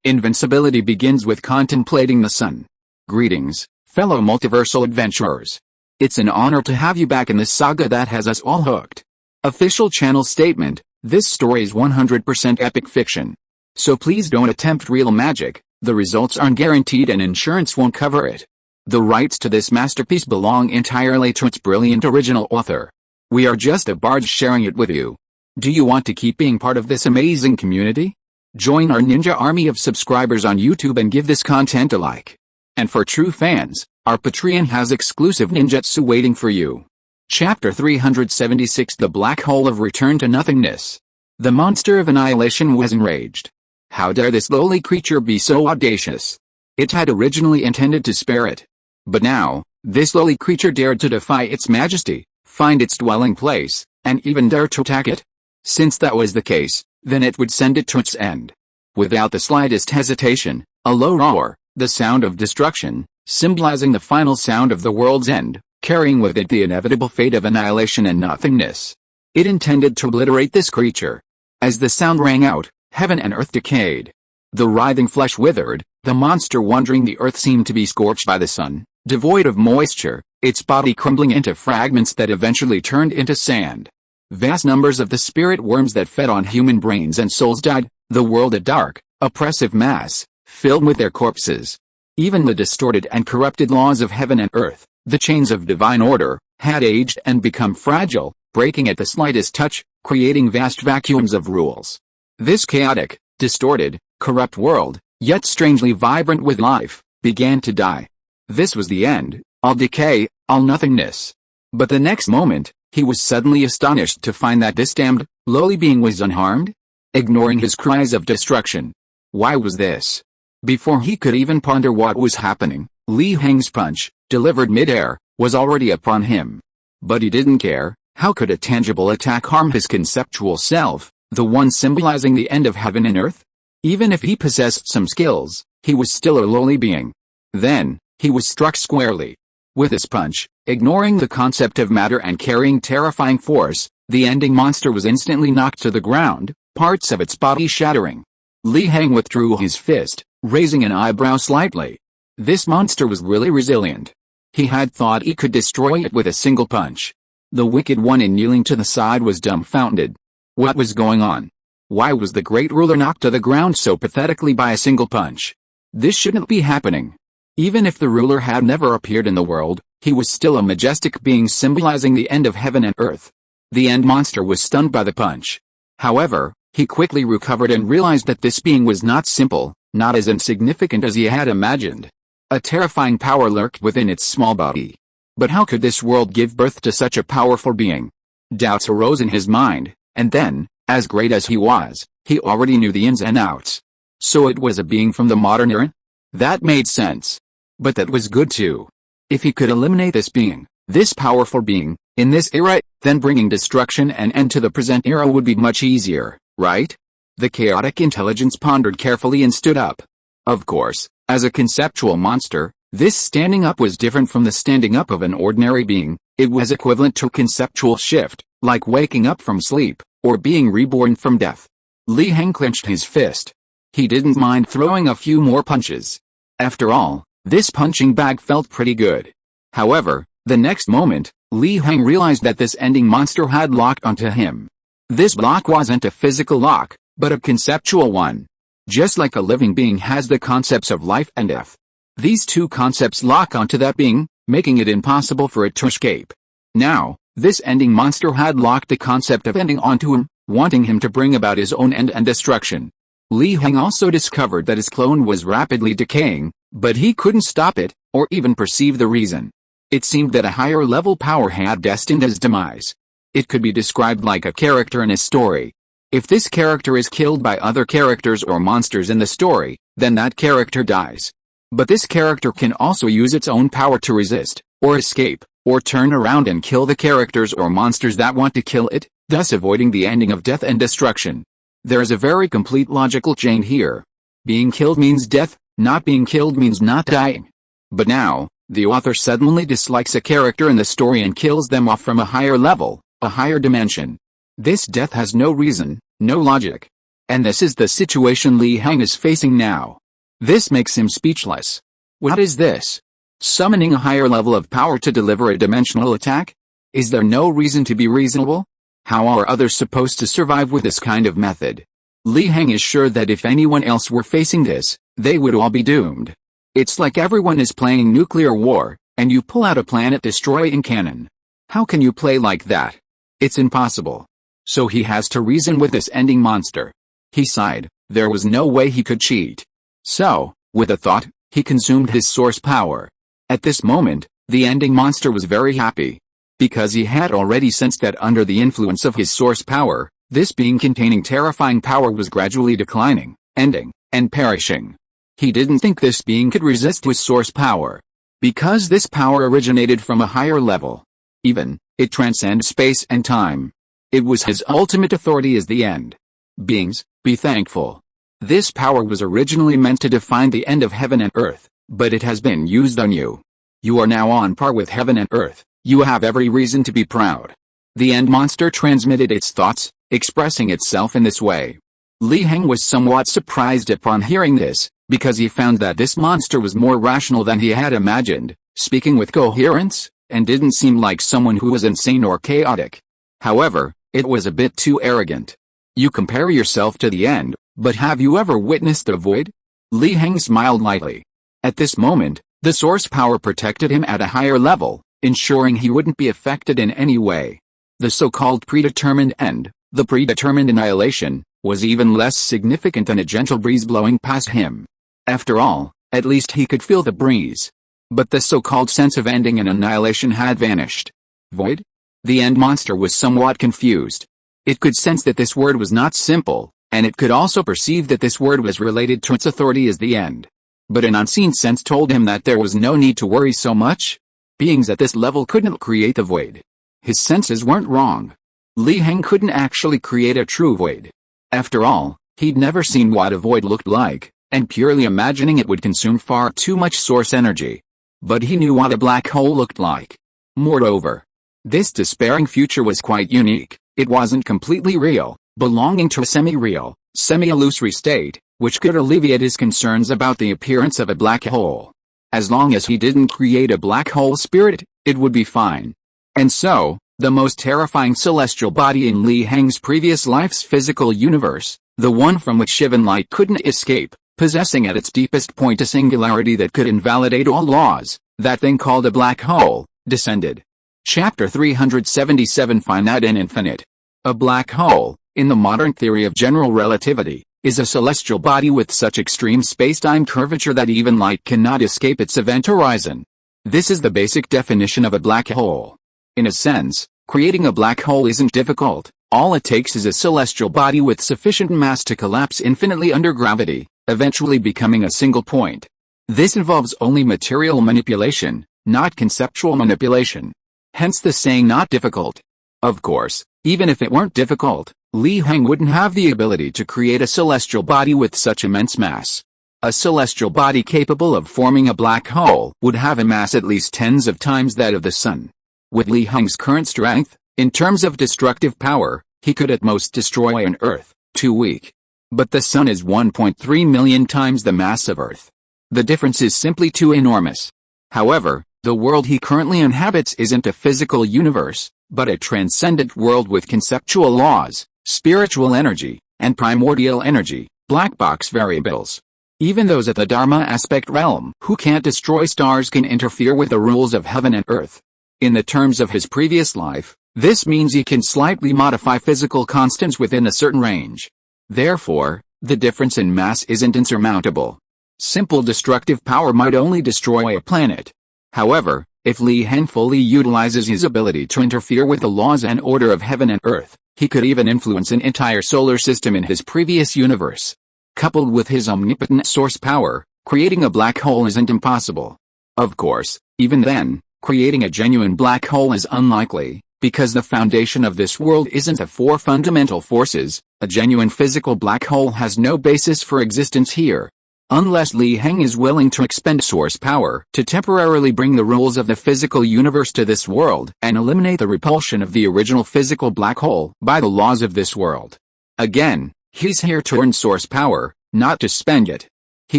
Invincibility begins with contemplating the sun. Greetings, fellow multiversal adventurers. It's an honor to have you back in this saga that has us all hooked. Official channel statement: this story is 100% epic fiction. So please don't attempt real magic, the results aren't guaranteed and insurance won't cover it. The rights to this masterpiece belong entirely to its brilliant original author. We are just a barge sharing it with you. Do you want to keep being part of this amazing community? Join our ninja army of subscribers on YouTube and give this content a like. And for true fans, our Patreon has exclusive ninjutsu waiting for you. Chapter 376: The Black Hole of Return to Nothingness. The monster of annihilation was enraged. How dare this lowly creature be so audacious? It had originally intended to spare it. But now, this lowly creature dared to defy its majesty, find its dwelling place, and even dare to attack it? Since that was the case, then it would send it to its end. Without the slightest hesitation, a low roar, the sound of destruction, symbolizing the final sound of the world's end, carrying with it the inevitable fate of annihilation and nothingness. It intended to obliterate this creature. As the sound rang out, heaven and earth decayed. The writhing flesh withered, the monster wandering the earth seemed to be scorched by the sun, devoid of moisture, its body crumbling into fragments that eventually turned into sand. Vast numbers of the spirit worms that fed on human brains and souls died, the world a dark, oppressive mass, filled with their corpses. Even the distorted and corrupted laws of heaven and earth, the chains of divine order, had aged and become fragile, breaking at the slightest touch, creating vast vacuums of rules. This chaotic, distorted, corrupt world, yet strangely vibrant with life, began to die. This was the end, all decay, all nothingness. But the next moment, he was suddenly astonished to find that this damned, lowly being was unharmed, ignoring his cries of destruction. Why was this? Before he could even ponder what was happening, Heng's punch, delivered mid-air, was already upon him. But he didn't care. How could a tangible attack harm his conceptual self, the one symbolizing the end of heaven and earth? Even if he possessed some skills, he was still a lowly being. Then, he was struck squarely. With his punch, ignoring the concept of matter and carrying terrifying force, the ending monster was instantly knocked to the ground, parts of its body shattering. Heng withdrew his fist, raising an eyebrow slightly. This monster was really resilient. He had thought he could destroy it with a single punch. The wicked one kneeling to the side was dumbfounded. What was going on? Why was the great ruler knocked to the ground so pathetically by a single punch? This shouldn't be happening. Even if the ruler had never appeared in the world, he was still a majestic being symbolizing the end of heaven and earth. The end monster was stunned by the punch. However, he quickly recovered and realized that this being was not simple, not as insignificant as he had imagined. A terrifying power lurked within its small body. But how could this world give birth to such a powerful being? Doubts arose in his mind, and then, as great as he was, he already knew the ins and outs. So it was a being from the modern era? That made sense. But that was good too. If he could eliminate this being, this powerful being, in this era, then bringing destruction and end to the present era would be much easier, right? The chaotic intelligence pondered carefully and stood up. Of course, as a conceptual monster, this standing up was different from the standing up of an ordinary being. It was equivalent to a conceptual shift, like waking up from sleep, or being reborn from death. Heng clenched his fist. He didn't mind throwing a few more punches. After all, this punching bag felt pretty good. However, the next moment, Heng realized that this ending monster had locked onto him. This lock wasn't a physical lock, but a conceptual one. Just like a living being has the concepts of life and death. These two concepts lock onto that being, making it impossible for it to escape. Now, this ending monster had locked the concept of ending onto him, wanting him to bring about his own end and destruction. Heng also discovered that his clone was rapidly decaying, but he couldn't stop it, or even perceive the reason. It seemed that a higher-level power had destined his demise. It could be described like a character in a story. If this character is killed by other characters or monsters in the story, then that character dies. But this character can also use its own power to resist, or escape, or turn around and kill the characters or monsters that want to kill it, thus avoiding the ending of death and destruction. There is a very complete logical chain here. Being killed means death, not being killed means not dying. But now, the author suddenly dislikes a character in the story and kills them off from a higher level, a higher dimension. This death has no reason, no logic. And this is the situation Li Heng is facing now. This makes him speechless. What is this? Summoning a higher level of power to deliver a dimensional attack? Is there no reason to be reasonable? How are others supposed to survive with this kind of method? Li Heng is sure that if anyone else were facing this, they would all be doomed. It's like everyone is playing nuclear war, and you pull out a planet-destroying cannon. How can you play like that? It's impossible. So he has to reason with this ending monster. He sighed. There was no way he could cheat. So, with a thought, he consumed his source power. At this moment, the ending monster was very happy. Because he had already sensed that under the influence of his source power, this being containing terrifying power was gradually declining, ending, and perishing. He didn't think this being could resist his source power. Because this power originated from a higher level. Even, it transcends space and time. It was his ultimate authority as the end. Beings, be thankful. This power was originally meant to define the end of heaven and earth, but it has been used on you. You are now on par with heaven and earth. You have every reason to be proud. The end monster transmitted its thoughts, expressing itself in this way. Li Heng was somewhat surprised upon hearing this, because he found that this monster was more rational than he had imagined, speaking with coherence, and didn't seem like someone who was insane or chaotic. However, it was a bit too arrogant. You compare yourself to the end, but have you ever witnessed a void? Li Heng smiled lightly. At this moment, the source power protected him at a higher level, ensuring he wouldn't be affected in any way. The so-called predetermined end, the predetermined annihilation, was even less significant than a gentle breeze blowing past him. After all, at least he could feel the breeze. But the so-called sense of ending and annihilation had vanished. Void? The end monster was somewhat confused. It could sense that this word was not simple, and it could also perceive that this word was related to its authority as the end. But an unseen sense told him that there was no need to worry so much. Beings at this level couldn't create the void. His senses weren't wrong. Li Heng couldn't actually create a true void. After all, he'd never seen what a void looked like, and purely imagining it would consume far too much source energy. But he knew what a black hole looked like. Moreover, this despairing future was quite unique. It wasn't completely real, belonging to a semi-real, semi-illusory state, which could alleviate his concerns about the appearance of a black hole. As long as he didn't create a black hole spirit, it would be fine. And so, the most terrifying celestial body in Li Heng's previous life's physical universe, the one from which Shivan light couldn't escape, possessing at its deepest point a singularity that could invalidate all laws, that thing called a black hole, descended. Chapter 377 Finite and Infinite. A black hole, in the modern theory of general relativity, is a celestial body with such extreme space-time curvature that even light cannot escape its event horizon. This is the basic definition of a black hole. In a sense, creating a black hole isn't difficult. All it takes is a celestial body with sufficient mass to collapse infinitely under gravity, eventually becoming a single point. This involves only material manipulation, not conceptual manipulation. Hence the saying not difficult. Of course, even if it weren't difficult, Li Heng wouldn't have the ability to create a celestial body with such immense mass. A celestial body capable of forming a black hole would have a mass at least tens of times that of the Sun. With Li Heng's current strength, in terms of destructive power, he could at most destroy an Earth, too weak. But the Sun is 1.3 million times the mass of Earth. The difference is simply too enormous. However, the world he currently inhabits isn't a physical universe, but a transcendent world with conceptual laws, spiritual energy, and primordial energy, black box variables. Even those at the Dharma aspect realm who can't destroy stars can interfere with the rules of heaven and earth. In the terms of his previous life, this means he can slightly modify physical constants within a certain range. Therefore, the difference in mass isn't insurmountable. Simple destructive power might only destroy a planet. However, if Li Heng fully utilizes his ability to interfere with the laws and order of heaven and earth, he could even influence an entire solar system in his previous universe. Coupled with his omnipotent source power, creating a black hole isn't impossible. Of course, even then, creating a genuine black hole is unlikely, because the foundation of this world isn't the four fundamental forces. A genuine physical black hole has no basis for existence here. Unless Li Heng is willing to expend source power to temporarily bring the rules of the physical universe to this world and eliminate the repulsion of the original physical black hole by the laws of this world. Again, He's here to earn source power, not to spend it. He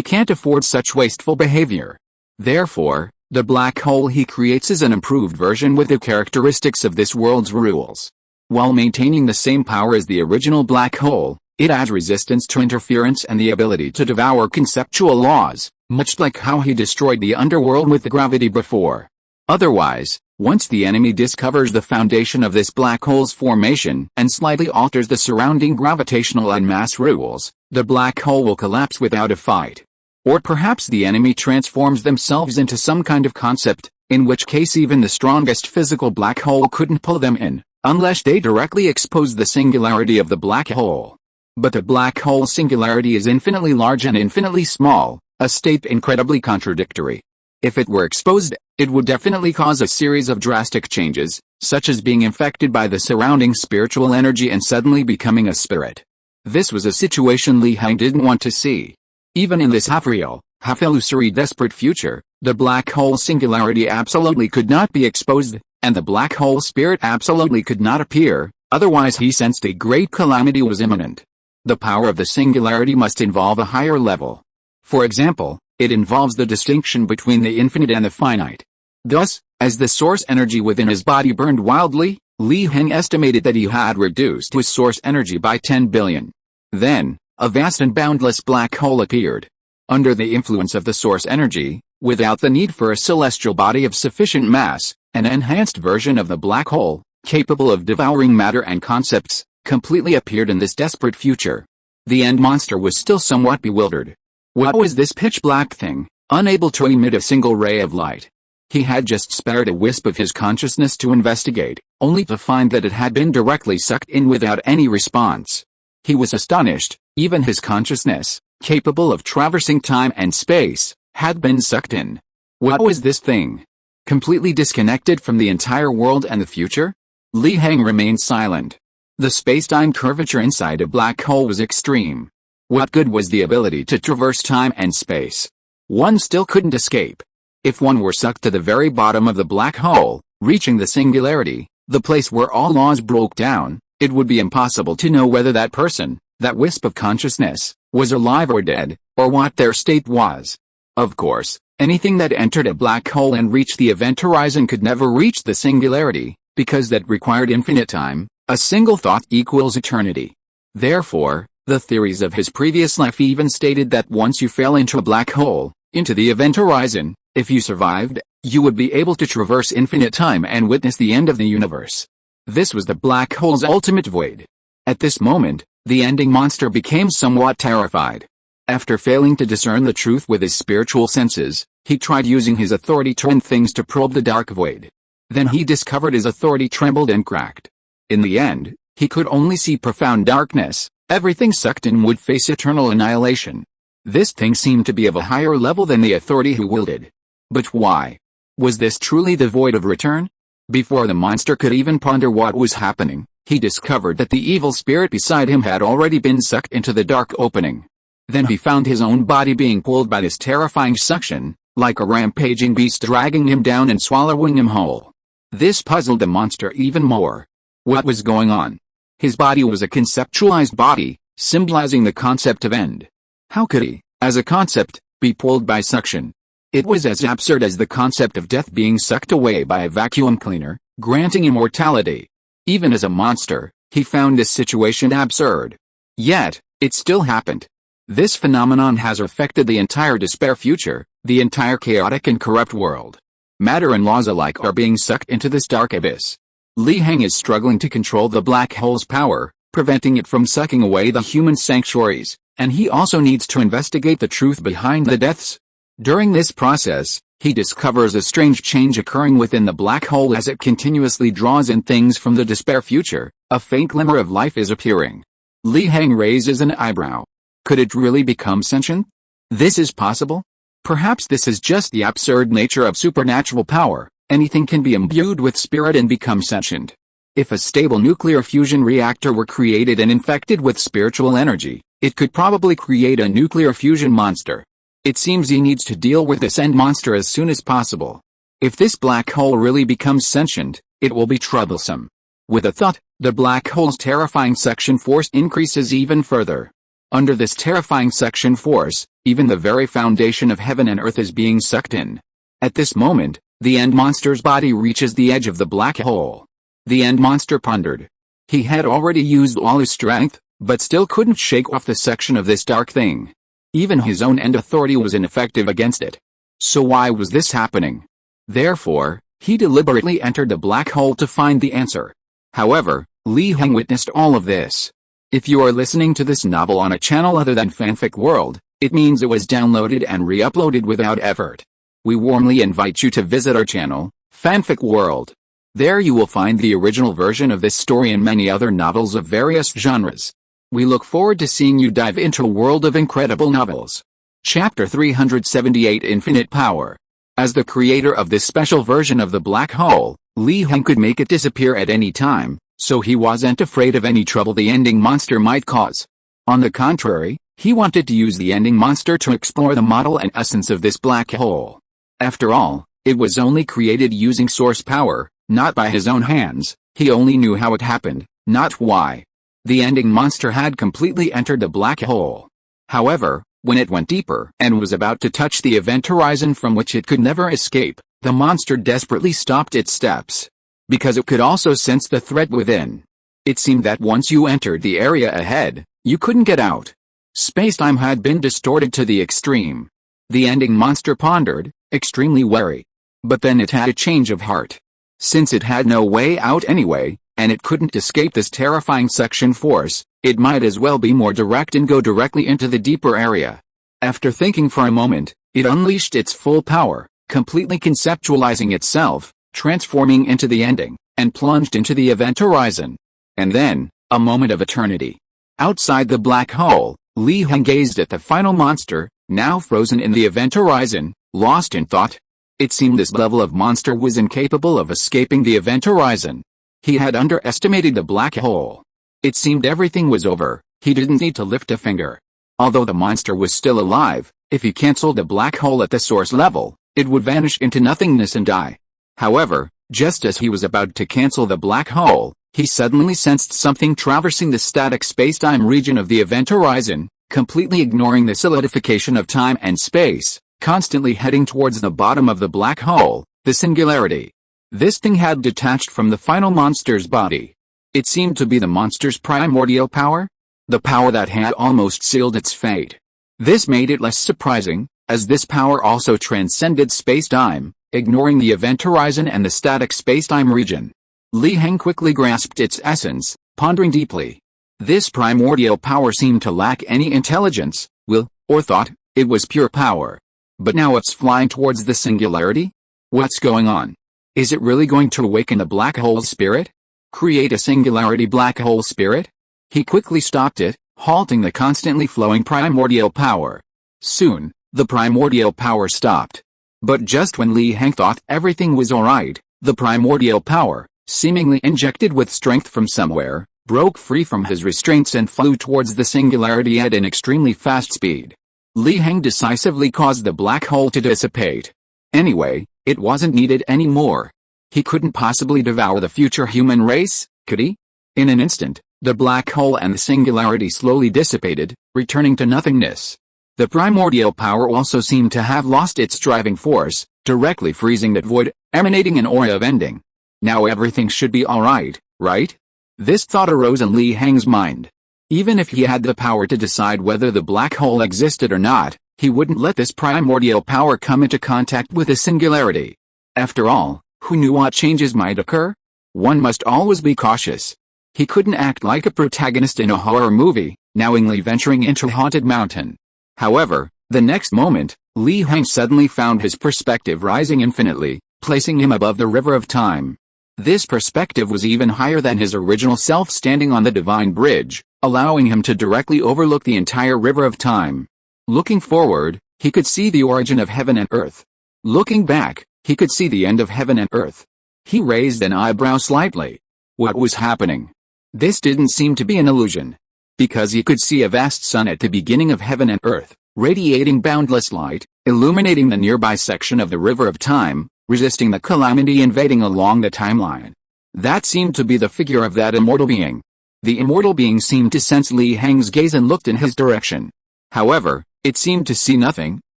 can't afford such wasteful behavior. Therefore, the black hole he creates is an improved version with the characteristics of this world's rules. While maintaining the same power as the original black hole, it adds resistance to interference and the ability to devour conceptual laws, much like how he destroyed the underworld with the gravity before. Otherwise, once the enemy discovers the foundation of this black hole's formation and slightly alters the surrounding gravitational and mass rules, the black hole will collapse without a fight. Or perhaps the enemy transforms themselves into some kind of concept, in which case even the strongest physical black hole couldn't pull them in, unless they directly expose the singularity of the black hole. But the black hole's singularity is infinitely large and infinitely small, a state incredibly contradictory. If it were exposed, it would definitely cause a series of drastic changes, such as being infected by the surrounding spiritual energy and suddenly becoming a spirit. This was a situation Li Heng didn't want to see. Even in this half-real, half-illusory desperate future, the black hole singularity absolutely could not be exposed, and the black hole spirit absolutely could not appear, otherwise he sensed a great calamity was imminent. The power of the singularity must involve a higher level. For example, it involves the distinction between the infinite and the finite. Thus, as the source energy within his body burned wildly, Li Heng estimated that he had reduced his source energy by 10 billion. Then, a vast and boundless black hole appeared. Under the influence of the source energy, without the need for a celestial body of sufficient mass, an enhanced version of the black hole, capable of devouring matter and concepts, completely appeared in this desperate future. The end monster was still somewhat bewildered. What was this pitch-black thing, unable to emit a single ray of light? He had just spared a wisp of his consciousness to investigate, only to find that it had been directly sucked in without any response. He was astonished. Even his consciousness, capable of traversing time and space, had been sucked in. What was this thing? Completely disconnected from the entire world and the future? Li Heng remained silent. The space-time curvature inside a black hole was extreme. What good was the ability to traverse time and space? One still couldn't escape. If one were sucked to the very bottom of the black hole, reaching the singularity, the place where all laws broke down, it would be impossible to know whether that person, that wisp of consciousness, was alive or dead, or what their state was. Of course, anything that entered a black hole and reached the event horizon could never reach the singularity, because that required infinite time. A single thought equals eternity. Therefore, the theories of his previous life even stated that once you fell into a black hole, into the event horizon, if you survived, you would be able to traverse infinite time and witness the end of the universe. This was the black hole's ultimate void. At this moment, the ending monster became somewhat terrified. After failing to discern the truth with his spiritual senses, he tried using his authority to end things to probe the dark void. Then he discovered his authority trembled and cracked. In the end, he could only see profound darkness. Everything sucked in would face eternal annihilation. This thing seemed to be of a higher level than the authority who wielded. But why? Was this truly the void of return? Before the monster could even ponder what was happening, he discovered that the evil spirit beside him had already been sucked into the dark opening. Then he found his own body being pulled by this terrifying suction, like a rampaging beast dragging him down and swallowing him whole. This puzzled the monster even more. What was going on? His body was a conceptualized body, symbolizing the concept of end. How could he, as a concept, be pulled by suction? It was as absurd as the concept of death being sucked away by a vacuum cleaner, granting immortality. Even as a monster, he found this situation absurd. Yet, it still happened. This phenomenon has affected the entire despair future, the entire chaotic and corrupt world. Matter and laws alike are being sucked into this dark abyss. Li Heng is struggling to control the black hole's power, preventing it from sucking away the human sanctuaries, and he also needs to investigate the truth behind the deaths. During this process, he discovers a strange change occurring within the black hole as it continuously draws in things from the despair future. A faint glimmer of life is appearing. Li Heng raises an eyebrow. Could it really become sentient? This is possible? Perhaps this is just the absurd nature of supernatural power. Anything can be imbued with spirit and become sentient. If a stable nuclear fusion reactor were created and infected with spiritual energy, it could probably create a nuclear fusion monster. It seems he needs to deal with this end monster as soon as possible. If this black hole really becomes sentient, it will be troublesome. With a thud, the black hole's terrifying suction force increases even further. Under this terrifying suction force, even the very foundation of heaven and earth is being sucked in. At this moment, the end monster's body reaches the edge of the black hole. The end monster pondered. He had already used all his strength, but still couldn't shake off the suction of this dark thing. Even his own end authority was ineffective against it. So why was this happening? Therefore, he deliberately entered the black hole to find the answer. However, Heng witnessed all of this. If you are listening to this novel on a channel other than Fanfic World, it means it was downloaded and re-uploaded without effort. We warmly invite you to visit our channel, Fanfic World. There you will find the original version of this story and many other novels of various genres. We look forward to seeing you dive into a world of incredible novels. Chapter 378 Infinite Power. As the creator of this special version of the black hole, Heng could make it disappear at any time, so he wasn't afraid of any trouble the ending monster might cause. On the contrary, he wanted to use the ending monster to explore the model and essence of this black hole. After all, it was only created using source power, not by his own hands. He only knew how it happened, not why. The ending monster had completely entered the black hole. However, when it went deeper and was about to touch the event horizon from which it could never escape, the monster desperately stopped its steps. Because it could also sense the threat within. It seemed that once you entered the area ahead, you couldn't get out. Space-time had been distorted to the extreme. The ending monster pondered, extremely wary. But then it had a change of heart. Since it had no way out anyway, and it couldn't escape this terrifying suction force, it might as well be more direct and go directly into the deeper area. After thinking for a moment, it unleashed its full power, completely conceptualizing itself, transforming into the ending, and plunged into the event horizon. And then, a moment of eternity. Outside the black hole, Heng gazed at the final monster, now frozen in the event horizon, lost in thought. It seemed this level of monster was incapable of escaping the event horizon. He had underestimated the black hole. It seemed everything was over, he didn't need to lift a finger. Although the monster was still alive, if he cancelled the black hole at the source level, it would vanish into nothingness and die. However, just as he was about to cancel the black hole, he suddenly sensed something traversing the static space-time region of the event horizon, completely ignoring the solidification of time and space, constantly heading towards the bottom of the black hole, the singularity. This thing had detached from the final monster's body. It seemed to be the monster's primordial power, the power that had almost sealed its fate. This made it less surprising, as this power also transcended space-time, ignoring the event horizon and the static space-time region. Heng quickly grasped its essence, pondering deeply. This primordial power seemed to lack any intelligence, will, or thought. It was pure power. But now it's flying towards the singularity? What's going on? Is it really going to awaken the black hole's spirit? Create a singularity black hole spirit? He quickly stopped it, halting the constantly flowing primordial power. Soon, the primordial power stopped. But just when Heng thought everything was alright, the primordial power, seemingly injected with strength from somewhere, broke free from his restraints and flew towards the singularity at an extremely fast speed. Heng decisively caused the black hole to dissipate. Anyway, it wasn't needed anymore. He couldn't possibly devour the future human race, could he? In an instant, the black hole and the singularity slowly dissipated, returning to nothingness. The primordial power also seemed to have lost its driving force, directly freezing that void, emanating an aura of ending. Now everything should be alright, right? This thought arose in Heng's mind. Even if he had the power to decide whether the black hole existed or not, he wouldn't let this primordial power come into contact with the singularity. After all, who knew what changes might occur? One must always be cautious. He couldn't act like a protagonist in a horror movie, knowingly venturing into a haunted mountain. However, the next moment, Heng suddenly found his perspective rising infinitely, placing him above the river of time. This perspective was even higher than his original self standing on the divine bridge, allowing him to directly overlook the entire river of time. Looking forward, he could see the origin of heaven and earth. Looking back, he could see the end of heaven and earth. He raised an eyebrow slightly. What was happening? This didn't seem to be an illusion. Because he could see a vast sun at the beginning of heaven and earth, radiating boundless light, illuminating the nearby section of the river of time, resisting the calamity invading along the timeline. That seemed to be the figure of that immortal being. The immortal being seemed to sense Li Heng's gaze and looked in his direction. However, it seemed to see nothing,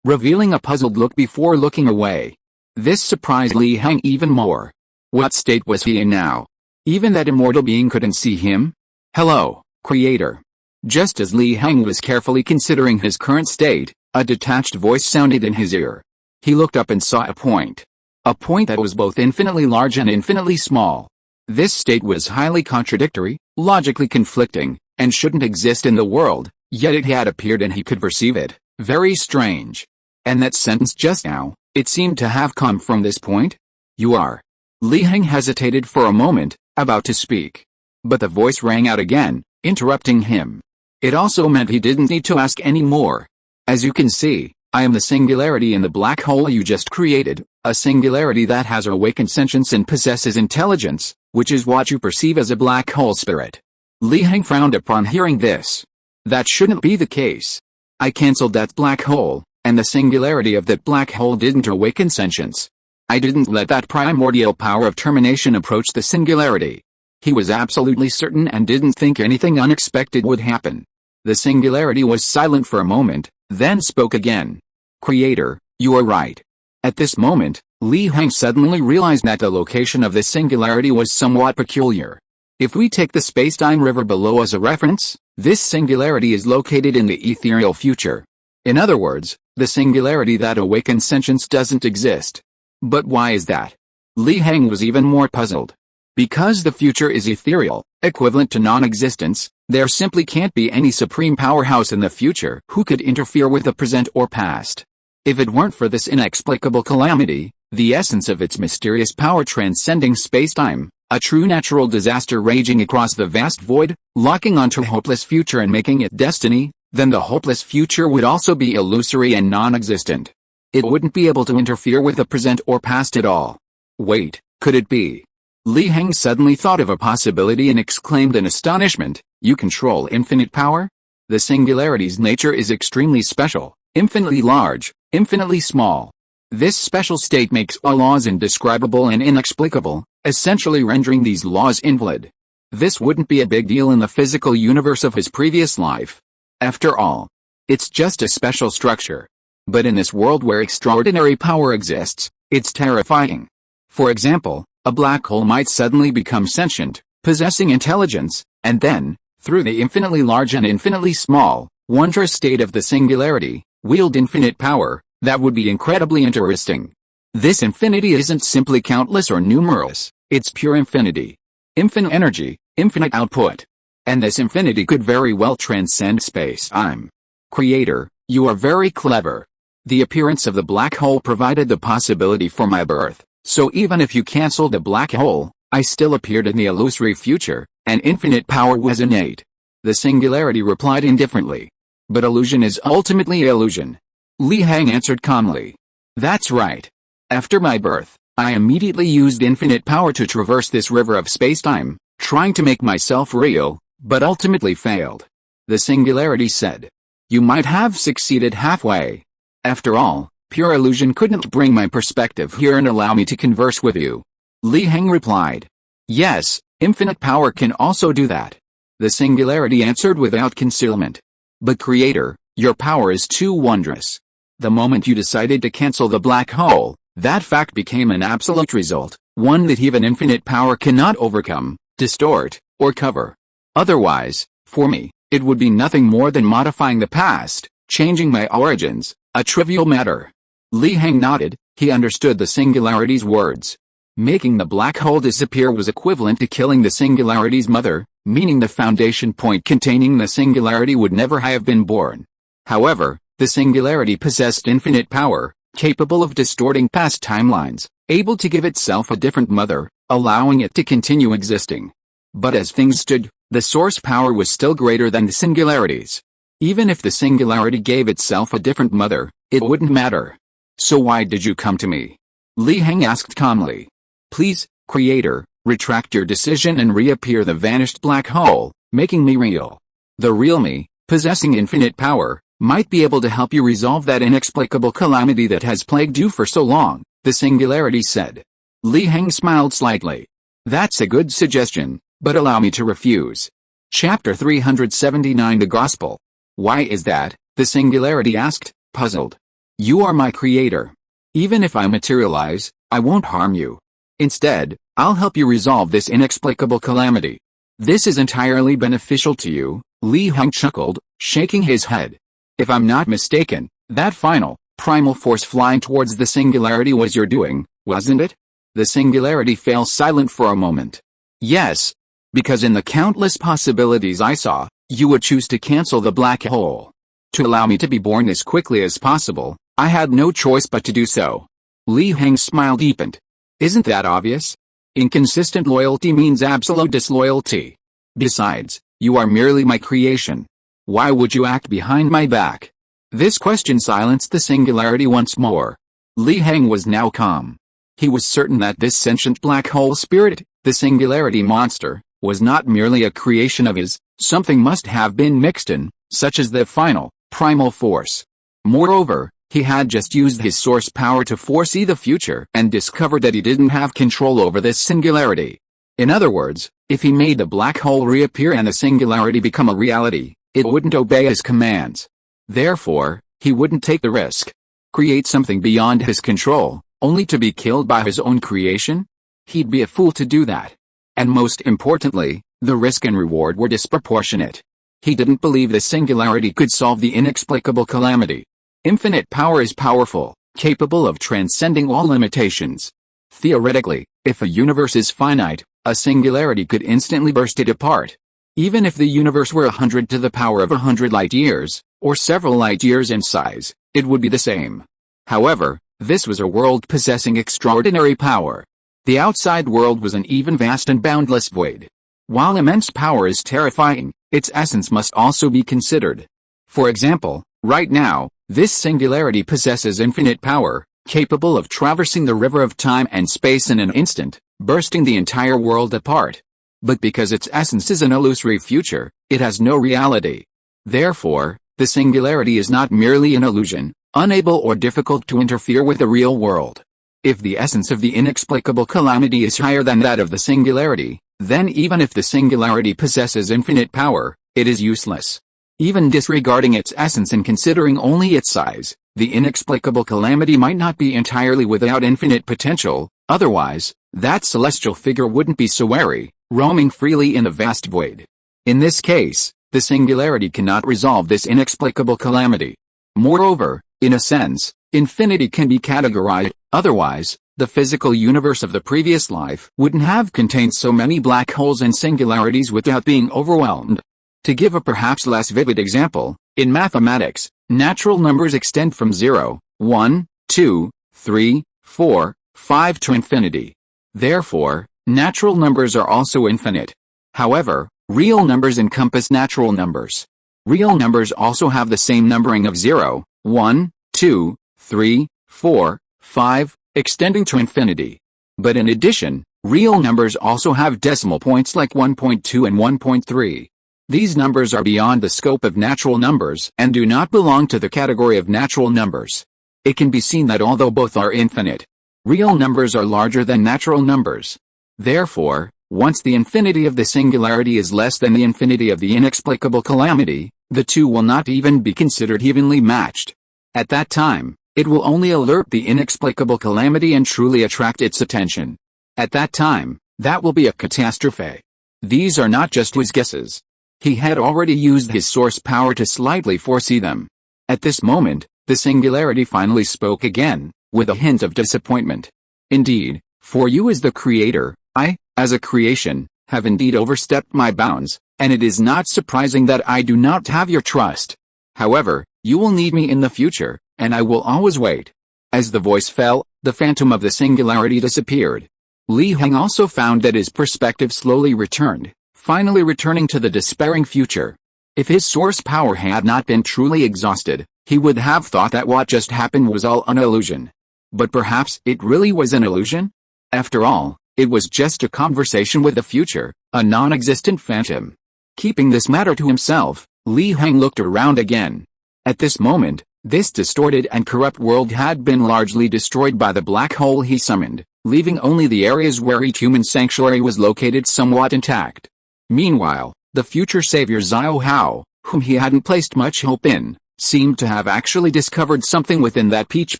revealing a puzzled look before looking away. This surprised Li Heng even more. What state was he in now? Even that immortal being couldn't see him? Hello, Creator. Just as Li Heng was carefully considering his current state, a detached voice sounded in his ear. He looked up and saw a point. A point that was both infinitely large and infinitely small. This state was highly contradictory, logically conflicting, and shouldn't exist in the world, yet it had appeared and he could perceive it. Very strange. And that sentence just now, it seemed to have come from this point? You are. Li Heng hesitated for a moment, about to speak. But the voice rang out again, interrupting him. It also meant he didn't need to ask any more. As you can see, I am the singularity in the black hole you just created, a singularity that has awakened sentience and possesses intelligence, which is what you perceive as a black hole spirit. Li Heng frowned upon hearing this. That shouldn't be the case. I cancelled that black hole, and the singularity of that black hole didn't awaken sentience. I didn't let that primordial power of termination approach the singularity. He was absolutely certain and didn't think anything unexpected would happen. The singularity was silent for a moment, then spoke again. Creator, you are right. At this moment, Li Heng suddenly realized that the location of the singularity was somewhat peculiar. If we take the spacetime river below as a reference, this singularity is located in the ethereal future. In other words, the singularity that awakens sentience doesn't exist. But why is that? Li Heng was even more puzzled. Because the future is ethereal, equivalent to non-existence, there simply can't be any supreme powerhouse in the future who could interfere with the present or past. If it weren't for this inexplicable calamity, the essence of its mysterious power transcending spacetime, a true natural disaster raging across the vast void, locking onto a hopeless future and making it destiny, then the hopeless future would also be illusory and non-existent. It wouldn't be able to interfere with the present or past at all. Wait, could it be? Li Heng suddenly thought of a possibility and exclaimed in astonishment, you control infinite power? The singularity's nature is extremely special, infinitely large, infinitely small. This special state makes all laws indescribable and inexplicable, essentially rendering these laws invalid. This wouldn't be a big deal in the physical universe of his previous life. After all, it's just a special structure. But in this world where extraordinary power exists, it's terrifying. For example, a black hole might suddenly become sentient, possessing intelligence, and then, through the infinitely large and infinitely small, wondrous state of the singularity, wield infinite power. That would be incredibly interesting. This infinity isn't simply countless or numerous, it's pure infinity. Infinite energy, infinite output. And this infinity could very well transcend space-time. Creator, you are very clever. The appearance of the black hole provided the possibility for my birth, so even if you canceled the black hole, I still appeared in the illusory future, and infinite power was innate. The singularity replied indifferently. But illusion is ultimately illusion. Li Heng answered calmly. That's right. After my birth, I immediately used infinite power to traverse this river of spacetime, trying to make myself real, but ultimately failed. The singularity said. You might have succeeded halfway. After all, pure illusion couldn't bring my perspective here and allow me to converse with you. Li Heng replied. Yes, infinite power can also do that. The singularity answered without concealment. But Creator, your power is too wondrous. The moment you decided to cancel the black hole, that fact became an absolute result, one that even infinite power cannot overcome, distort, or cover. Otherwise, for me, it would be nothing more than modifying the past, changing my origins, a trivial matter. Li Heng nodded, he understood the singularity's words. Making the black hole disappear was equivalent to killing the singularity's mother, meaning the foundation point containing the singularity would never have been born. However, the singularity possessed infinite power, capable of distorting past timelines, able to give itself a different mother, allowing it to continue existing. But as things stood, the source power was still greater than the singularity's. Even if the singularity gave itself a different mother, it wouldn't matter. So why did you come to me? Li Heng asked calmly. Please, Creator, retract your decision and reappear the vanished black hole, making me real. The real me, possessing infinite power, might be able to help you resolve that inexplicable calamity that has plagued you for so long, the singularity said. Li Heng smiled slightly. That's a good suggestion, but allow me to refuse. Chapter 379 The Gospel. Why is that? The Singularity asked, puzzled. You are my creator. Even if I materialize, I won't harm you. Instead, I'll help you resolve this inexplicable calamity. This is entirely beneficial to you, Heng chuckled, shaking his head. If I'm not mistaken, that final, primal force flying towards the Singularity was your doing, wasn't it? The Singularity fell silent for a moment. Yes. Because in the countless possibilities I saw, you would choose to cancel the black hole. To allow me to be born as quickly as possible, I had no choice but to do so. Heng's smile deepened. Isn't that obvious? Inconsistent loyalty means absolute disloyalty. Besides, you are merely my creation. Why would you act behind my back? This question silenced the Singularity once more. Heng was now calm. He was certain that this sentient black hole spirit, the Singularity monster, was not merely a creation of his. Something must have been mixed in, such as the final, primal force. Moreover, he had just used his source power to foresee the future and discovered that he didn't have control over this Singularity. In other words, if he made the black hole reappear and the Singularity become a reality, it wouldn't obey his commands. Therefore, he wouldn't take the risk. Create something beyond his control, only to be killed by his own creation? He'd be a fool to do that. And most importantly, the risk and reward were disproportionate. He didn't believe the Singularity could solve the inexplicable calamity. Infinite power is powerful, capable of transcending all limitations. Theoretically, if a universe is finite, a Singularity could instantly burst it apart. Even if the universe were 100 to the power of 100 light years, or several light years in size, it would be the same. However, this was a world possessing extraordinary power. The outside world was an even vast and boundless void. While immense power is terrifying, its essence must also be considered. For example, right now, this Singularity possesses infinite power, capable of traversing the river of time and space in an instant, bursting the entire world apart. But because its essence is an illusory future, it has no reality. Therefore, the Singularity is not merely an illusion, unable or difficult to interfere with the real world. If the essence of the inexplicable calamity is higher than that of the Singularity, then even if the Singularity possesses infinite power, it is useless. Even disregarding its essence and considering only its size, the inexplicable calamity might not be entirely without infinite potential. Otherwise, that celestial figure wouldn't be so wary, roaming freely in the vast void. In this case, the Singularity cannot resolve this inexplicable calamity. Moreover, in a sense, infinity can be categorized. Otherwise, the physical universe of the previous life wouldn't have contained so many black holes and singularities without being overwhelmed. To give a perhaps less vivid example, in mathematics, natural numbers extend from 0, 1, 2, 3, 4, 5 to infinity. Therefore, natural numbers are also infinite. However, real numbers encompass natural numbers. Real numbers also have the same numbering of 0, 1, 2, 3, 4, 5, extending to infinity. But in addition, real numbers also have decimal points like 1.2 and 1.3. These numbers are beyond the scope of natural numbers and do not belong to the category of natural numbers. It can be seen that although both are infinite, real numbers are larger than natural numbers. Therefore, once the infinity of the singularity is less than the infinity of the inexplicable calamity, the two will not even be considered evenly matched. At that time, it will only alert the inexplicable calamity and truly attract its attention. At that time, that will be a catastrophe. These are not just his guesses. He had already used his source power to slightly foresee them. At this moment, the singularity finally spoke again, with a hint of disappointment. Indeed, for you as the creator, I, as a creation, have indeed overstepped my bounds, and it is not surprising that I do not have your trust. However, you will need me in the future, and I will always wait. As the voice fell, the phantom of the singularity disappeared. Heng also found that his perspective slowly returned, finally returning to the despairing future. If his source power had not been truly exhausted, he would have thought that what just happened was all an illusion. But perhaps it really was an illusion? After all, it was just a conversation with the future, a non-existent phantom. Keeping this matter to himself, Heng looked around again. At this moment, this distorted and corrupt world had been largely destroyed by the black hole he summoned, leaving only the areas where each human sanctuary was located somewhat intact. Meanwhile, the future savior Xiao Hao, whom he hadn't placed much hope in, seemed to have actually discovered something within that peach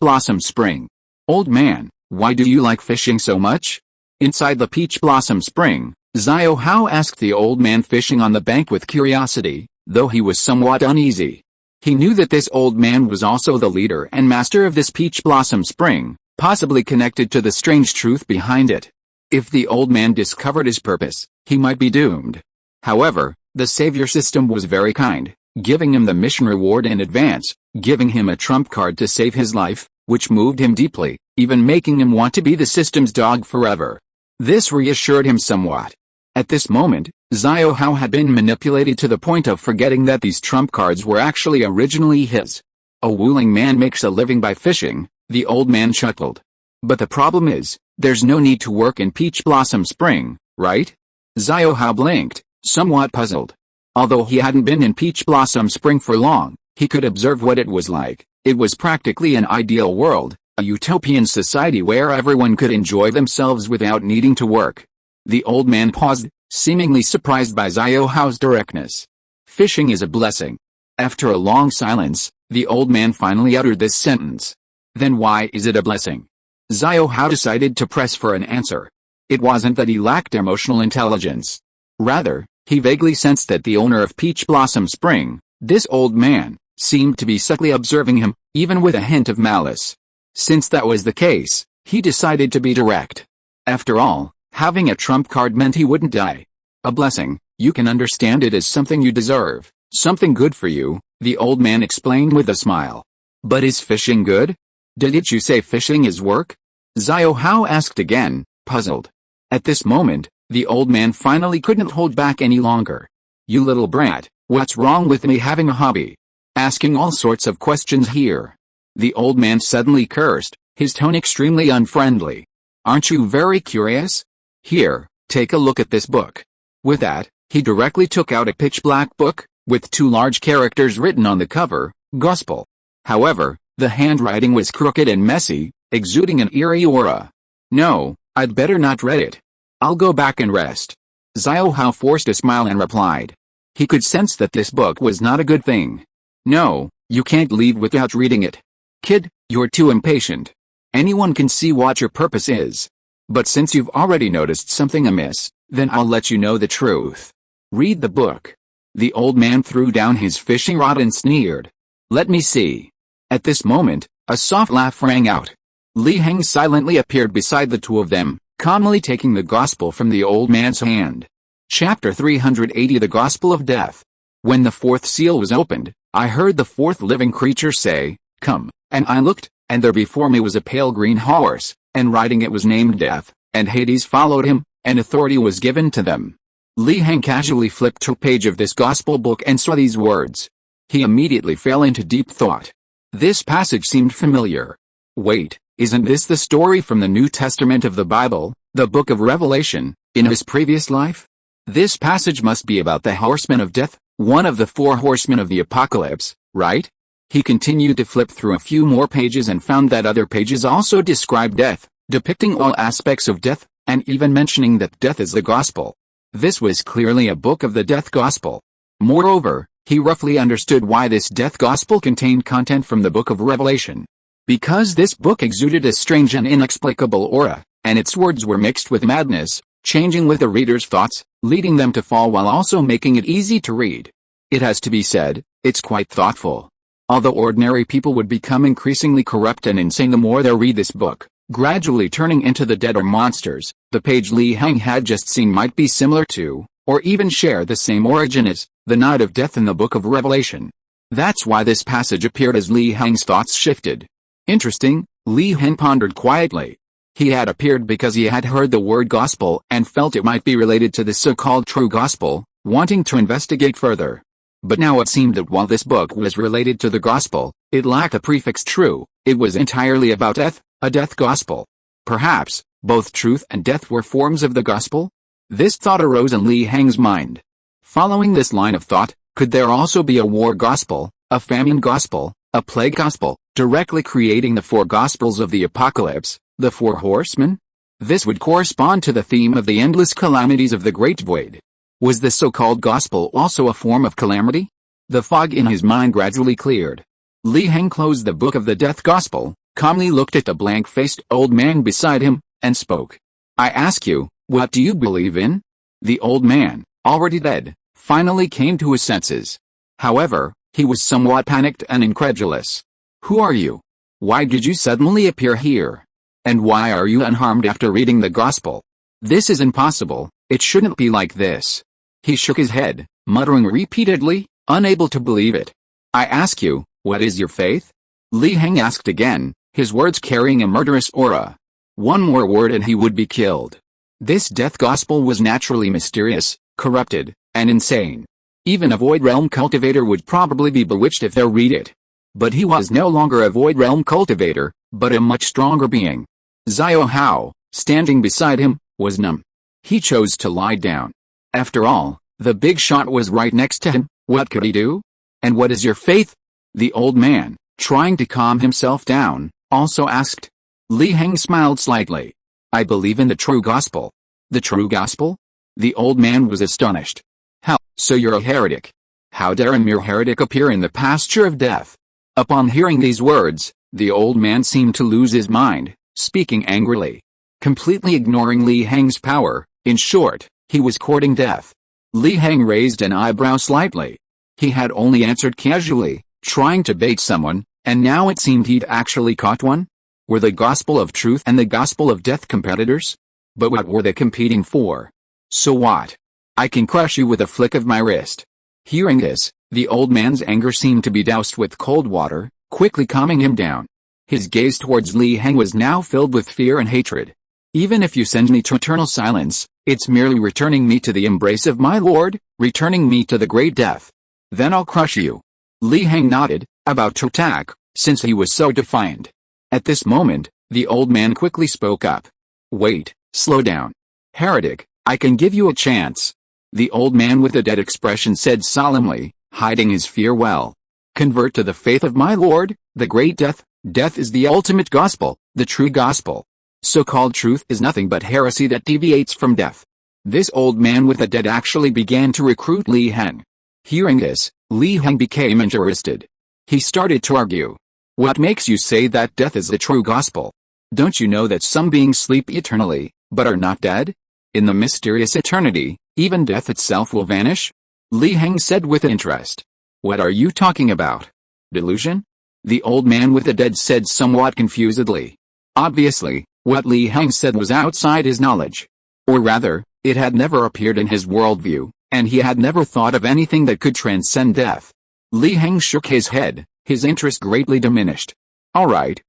blossom spring. "Old man, why do you like fishing so much?" Inside the peach blossom spring, Xiao Hao asked the old man fishing on the bank with curiosity, though he was somewhat uneasy. He knew that this old man was also the leader and master of this peach blossom spring, possibly connected to the strange truth behind it. If the old man discovered his purpose, he might be doomed. However, the savior system was very kind, giving him the mission reward in advance, giving him a trump card to save his life, which moved him deeply, even making him want to be the system's dog forever. This reassured him somewhat. At this moment, Xiao Hao had been manipulated to the point of forgetting that these trump cards were actually originally his. "A Wuling man makes a living by fishing," the old man chuckled. "But the problem is, there's no need to work in Peach Blossom Spring, right?" Xiao Hao blinked, somewhat puzzled. Although he hadn't been in Peach Blossom Spring for long, he could observe what it was like. It was practically an ideal world, a utopian society where everyone could enjoy themselves without needing to work. The old man paused, seemingly surprised by Xiao Hao's directness. "Fishing is a blessing." After a long silence, the old man finally uttered this sentence. "Then why is it a blessing?" Xiao Hao decided to press for an answer. It wasn't that he lacked emotional intelligence. Rather, he vaguely sensed that the owner of Peach Blossom Spring, this old man, seemed to be subtly observing him, even with a hint of malice. Since that was the case, he decided to be direct. After all, having a trump card meant he wouldn't die. "A blessing, you can understand it as something you deserve, something good for you," the old man explained with a smile. "But is fishing good? Didn't you say fishing is work?" Xiao Hao asked again, puzzled. At this moment, the old man finally couldn't hold back any longer. "You little brat, what's wrong with me having a hobby? Asking all sorts of questions here." The old man suddenly cursed, his tone extremely unfriendly. "Aren't you very curious? Here, take a look at this book." With that, he directly took out a pitch-black book, with 2 large characters written on the cover, "Gospel." However, the handwriting was crooked and messy, exuding an eerie aura. "No, I'd better not read it. I'll go back and rest." Xiao Hao forced a smile and replied. He could sense that this book was not a good thing. "No, you can't leave without reading it. Kid, you're too impatient. Anyone can see what your purpose is. But since you've already noticed something amiss, then I'll let you know the truth. Read the book." The old man threw down his fishing rod and sneered. "Let me see." At this moment, a soft laugh rang out. Heng silently appeared beside the 2 of them, calmly taking the gospel from the old man's hand. Chapter 380 The Gospel of Death. When the 4th seal was opened, I heard the 4th living creature say, "Come," and I looked, and there before me was a pale green horse, and riding it was named Death, and Hades followed him, and authority was given to them. Heng casually flipped to a page of this gospel book and saw these words. He immediately fell into deep thought. This passage seemed familiar. Wait, isn't this the story from the New Testament of the Bible, the book of Revelation, in his previous life? This passage must be about the horseman of death, one of the 4 horsemen of the apocalypse, right? He continued to flip through a few more pages and found that other pages also described death, depicting all aspects of death, and even mentioning that death is the gospel. This was clearly a book of the death gospel. Moreover, he roughly understood why this death gospel contained content from the book of Revelation. Because this book exuded a strange and inexplicable aura, and its words were mixed with madness, changing with the reader's thoughts, leading them to fall while also making it easy to read. It has to be said, it's quite thoughtful. Although ordinary people would become increasingly corrupt and insane the more they read this book, gradually turning into the dead or monsters, the page Heng had just seen might be similar to, or even share the same origin as, the night of death in the book of Revelation. That's why this passage appeared as Heng's thoughts shifted. Interesting, Heng pondered quietly. He had appeared because he had heard the word gospel and felt it might be related to the so-called true gospel, wanting to investigate further. But now it seemed that while this book was related to the gospel, it lacked the prefix true, it was entirely about death, a death gospel. Perhaps, both truth and death were forms of the gospel? This thought arose in Heng's mind. Following this line of thought, could there also be a war gospel, a famine gospel, a plague gospel, directly creating the 4 gospels of the apocalypse, the 4 horsemen? This would correspond to the theme of the endless calamities of the Great Void. Was this so-called gospel also a form of calamity? The fog in his mind gradually cleared. Li Heng closed the book of the Death Gospel, calmly looked at the blank-faced old man beside him, and spoke. I ask you, what do you believe in? The old man, already dead, finally came to his senses. However, he was somewhat panicked and incredulous. Who are you? Why did you suddenly appear here? And why are you unharmed after reading the gospel? This is impossible, it shouldn't be like this. He shook his head, muttering repeatedly, unable to believe it. I ask you, what is your faith? Li Heng asked again, his words carrying a murderous aura. One more word and he would be killed. This death gospel was naturally mysterious, corrupted, and insane. Even a Void Realm cultivator would probably be bewitched if they read it. But he was no longer a Void Realm cultivator, but a much stronger being. Xiao Hao, standing beside him, was numb. He chose to lie down. After all, the big shot was right next to him, what could he do? And what is your faith? The old man, trying to calm himself down, also asked. Li Heng smiled slightly. I believe in the true gospel. The true gospel? The old man was astonished. How, so you're a heretic? How dare a mere heretic appear in the pasture of death? Upon hearing these words, the old man seemed to lose his mind, speaking angrily. Completely ignoring Li Heng's power, in short, he was courting death. Li Heng raised an eyebrow slightly. He had only answered casually, trying to bait someone, and now it seemed he'd actually caught one? Were the gospel of truth and the gospel of death competitors? But what were they competing for? So what? I can crush you with a flick of my wrist. Hearing this, the old man's anger seemed to be doused with cold water, quickly calming him down. His gaze towards Li Heng was now filled with fear and hatred. Even if you send me to eternal silence, it's merely returning me to the embrace of my lord, returning me to the great death. Then I'll crush you. Li Heng nodded, about to attack, since he was so defiant. At this moment, the old man quickly spoke up. Wait, slow down. Heretic, I can give you a chance. The old man with a dead expression said solemnly, hiding his fear well. Convert to the faith of my lord, the great death. Death is the ultimate gospel, the true gospel. So-called truth is nothing but heresy that deviates from death. This old man with a dead actually began to recruit Li Heng. Hearing this, Li Heng became interested. He started to argue. What makes you say that death is the true gospel? Don't you know that some beings sleep eternally, but are not dead? In the mysterious eternity, even death itself will vanish? Li Heng said with interest. What are you talking about? Delusion? The old man with the dead said somewhat confusedly. Obviously, what Li Heng said was outside his knowledge. Or rather, it had never appeared in his worldview, and he had never thought of anything that could transcend death. Li Heng shook his head, his interest greatly diminished. Alright,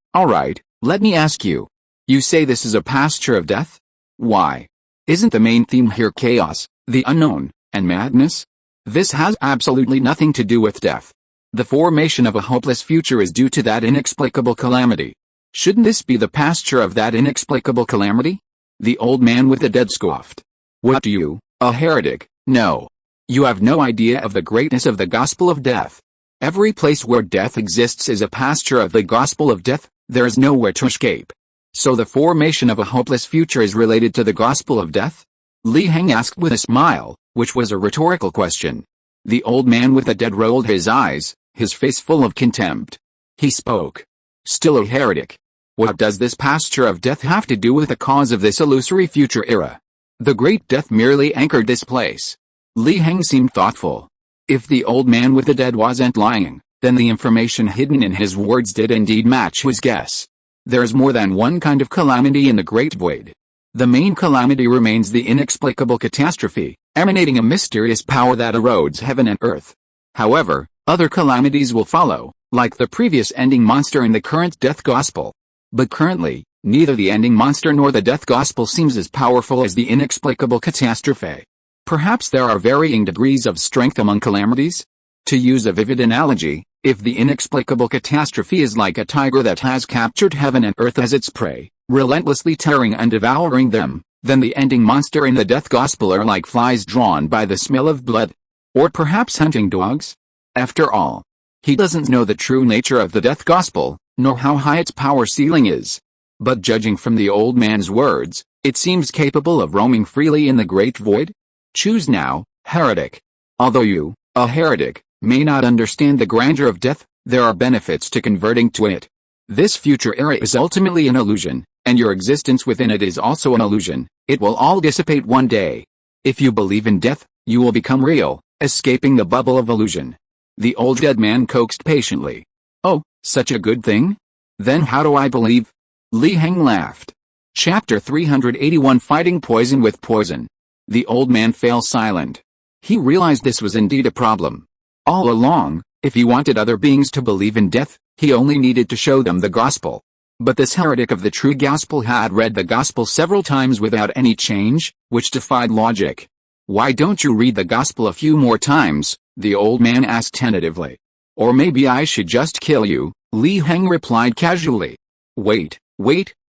let me ask you. You say this is a pasture of death? Why? Isn't the main theme here chaos, the unknown, and madness? This has absolutely nothing to do with death. The formation of a hopeless future is due to that inexplicable calamity. Shouldn't this be the pasture of that inexplicable calamity? The old man with the dead scoffed. What do you, a heretic, know? You have no idea of the greatness of the gospel of death. Every place where death exists is a pasture of the gospel of death, there is nowhere to escape. So the formation of a hopeless future is related to the gospel of death? Li Heng asked with a smile, which was a rhetorical question. The old man with the dead rolled his eyes, his face full of contempt. He spoke. Still a heretic. What does this pasture of death have to do with the cause of this illusory future era? The great death merely anchored this place. Li Heng seemed thoughtful. If the old man with the dead wasn't lying, then the information hidden in his words did indeed match his guess. There's more than one kind of calamity in the Great Void. The main calamity remains the inexplicable catastrophe, emanating a mysterious power that erodes heaven and earth. However, other calamities will follow, like the previous ending monster and the current death gospel. But currently, neither the ending monster nor the death gospel seems as powerful as the inexplicable catastrophe. Perhaps there are varying degrees of strength among calamities? To use a vivid analogy, if the inexplicable catastrophe is like a tiger that has captured heaven and earth as its prey, relentlessly tearing and devouring them, then the ending monster and the death gospel are like flies drawn by the smell of blood. Or perhaps hunting dogs? After all, he doesn't know the true nature of the death gospel, nor how high its power ceiling is. But judging from the old man's words, It seems capable of roaming freely in the great void? Choose now, heretic. Although you, a heretic, may not understand the grandeur of death, there are benefits to converting to it. This future era is ultimately an illusion, and your existence within it is also an illusion. It will all dissipate one day. If you believe in death, you will become real, escaping the bubble of illusion. The old dead man coaxed patiently. Oh, such a good thing? Then how do I believe? Li Heng laughed. Chapter 381 Fighting Poison with Poison. The old man fell silent. He realized this was indeed a problem. All along, if he wanted other beings to believe in death, he only needed to show them the gospel. But this heretic of the true gospel had read the gospel several times without any change, which defied logic. Why don't you read the gospel a few more times? The old man asked tentatively. Or maybe I should just kill you, Li Heng replied casually. Wait,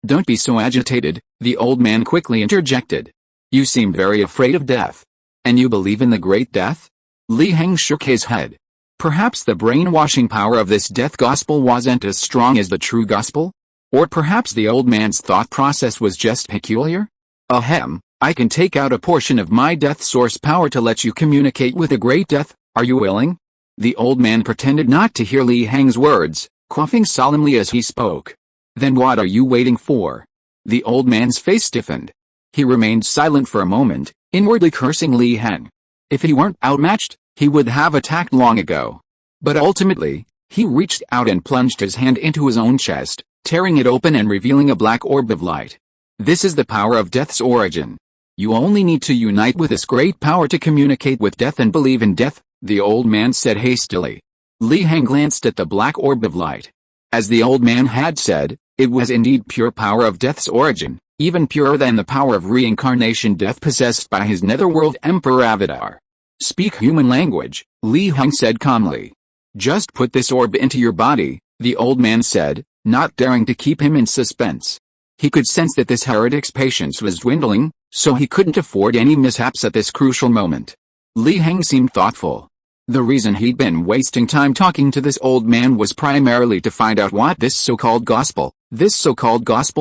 don't be so agitated, the old man quickly interjected. You seem very afraid of death. And you believe in the great death? Li Heng shook his head. Perhaps the brainwashing power of this death gospel wasn't as strong as the true gospel? Or perhaps the old man's thought process was just peculiar? Ahem, I can take out a portion of my death source power to let you communicate with the great death, are you willing? The old man pretended not to hear Li Heng's words, coughing solemnly as he spoke. Then what are you waiting for? The old man's face stiffened. He remained silent for a moment, inwardly cursing Li Heng. If he weren't outmatched, he would have attacked long ago. But ultimately, he reached out and plunged his hand into his own chest, tearing it open and revealing a black orb of light. This is the power of death's origin. You only need to unite with this great power to communicate with death and believe in death, the old man said hastily. Li Heng glanced at the black orb of light. As the old man had said, it was indeed pure power of death's origin, even purer than the power of reincarnation death possessed by his netherworld emperor avatar. Speak human language, Li Heng said calmly. Just put this orb into your body, the old man said, not daring to keep him in suspense. He could sense that this heretic's patience was dwindling, so he couldn't afford any mishaps at this crucial moment. Li Heng seemed thoughtful. The reason he'd been wasting time talking to this old man was primarily to find out what this so-called gospel